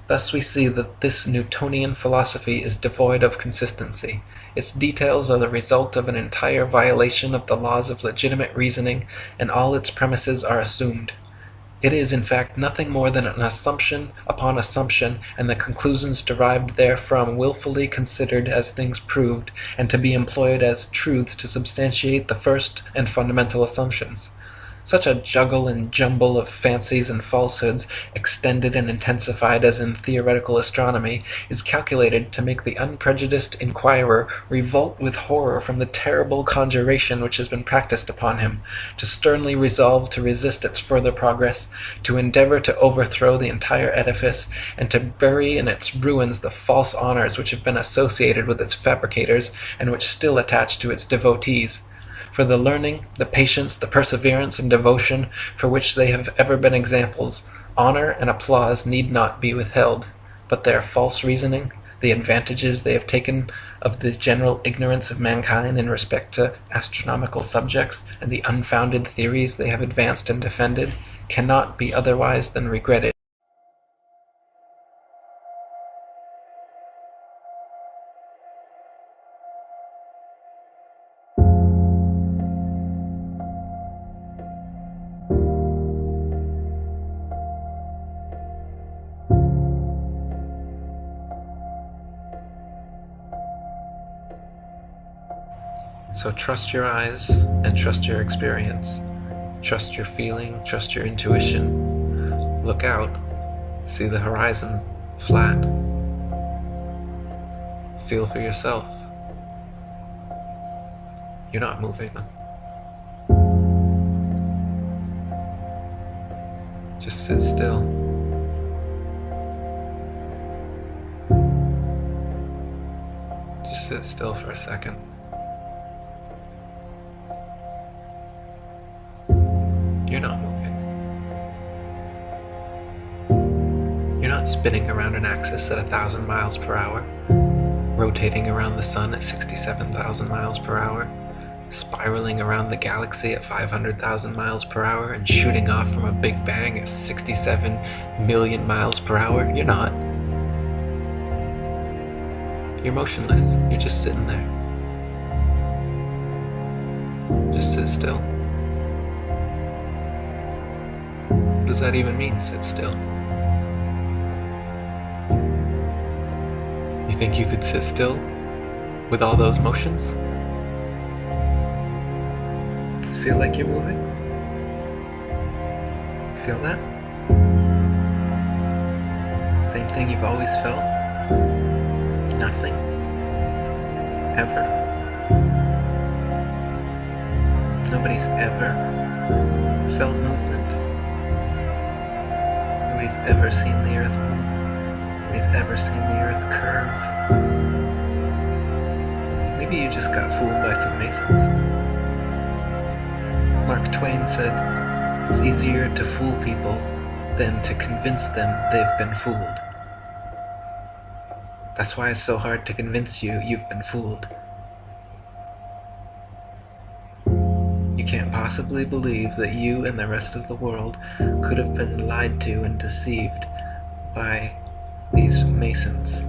Thus we see that this Newtonian philosophy is devoid of consistency. Its details are the result of an entire violation of the laws of legitimate reasoning, and all its premises are assumed. It is, in fact, nothing more than an assumption upon assumption, and the conclusions derived therefrom willfully considered as things proved, and to be employed as truths to substantiate the first and fundamental assumptions. Such a juggle and jumble of fancies and falsehoods, extended and intensified as in theoretical astronomy, is calculated to make the unprejudiced inquirer revolt with horror from the terrible conjuration which has been practiced upon him, to sternly resolve to resist its further progress, to endeavor to overthrow the entire edifice, and to bury in its ruins the false honors which have been associated with its fabricators, and which still attach to its devotees. For the learning, the patience, the perseverance, and devotion for which they have ever been examples, honor and applause need not be withheld, but their false reasoning, the advantages they have taken of the general ignorance of mankind in respect to astronomical subjects, and the unfounded theories they have advanced and defended, cannot be otherwise than regretted. So trust your eyes and trust your experience. Trust your feeling, trust your intuition. Look out, see the horizon, flat. Feel for yourself. You're not moving. Just sit still. Just sit still for a second. You're not moving. You're not spinning around an axis at 1,000 miles per hour, rotating around the sun at 67,000 miles per hour, spiraling around the galaxy at 500,000 miles per hour, and shooting off from a Big Bang at 67 million miles per hour. You're not. You're motionless. You're just sitting there. Just sit still. What does that even mean, sit still? You think you could sit still with all those motions? Does it feel like you're moving? Feel that? Same thing you've always felt? Nothing? Ever? Nobody's ever felt movement? Nobody's ever seen the earth move? Nobody's ever seen the earth curve? Maybe you just got fooled by some Masons. Mark Twain said, "It's easier to fool people than to convince them they've been fooled." That's why it's so hard to convince you you've been fooled. You can't possibly believe that you and the rest of the world could have been lied to and deceived by these Masons.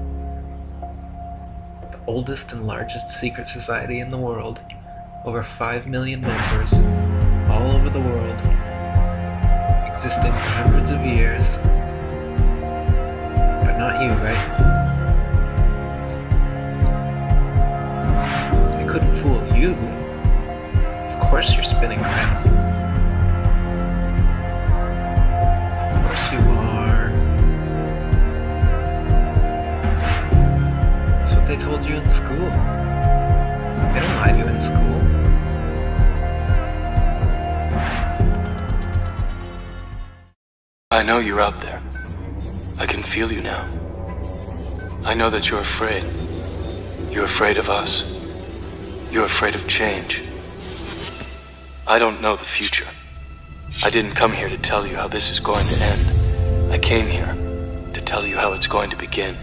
The oldest and largest secret society in the world, over 5 million members, all over the world, existing for hundreds of years. But not you, right? They couldn't fool you. Of course you're spinning around. Of course you are. That's what they told you in school. They don't lie to you in school. I know you're out there. I can feel you now. I know that you're afraid. You're afraid of us. You're afraid of change. I don't know the future. I didn't come here to tell you how this is going to end. I came here to tell you how it's going to begin.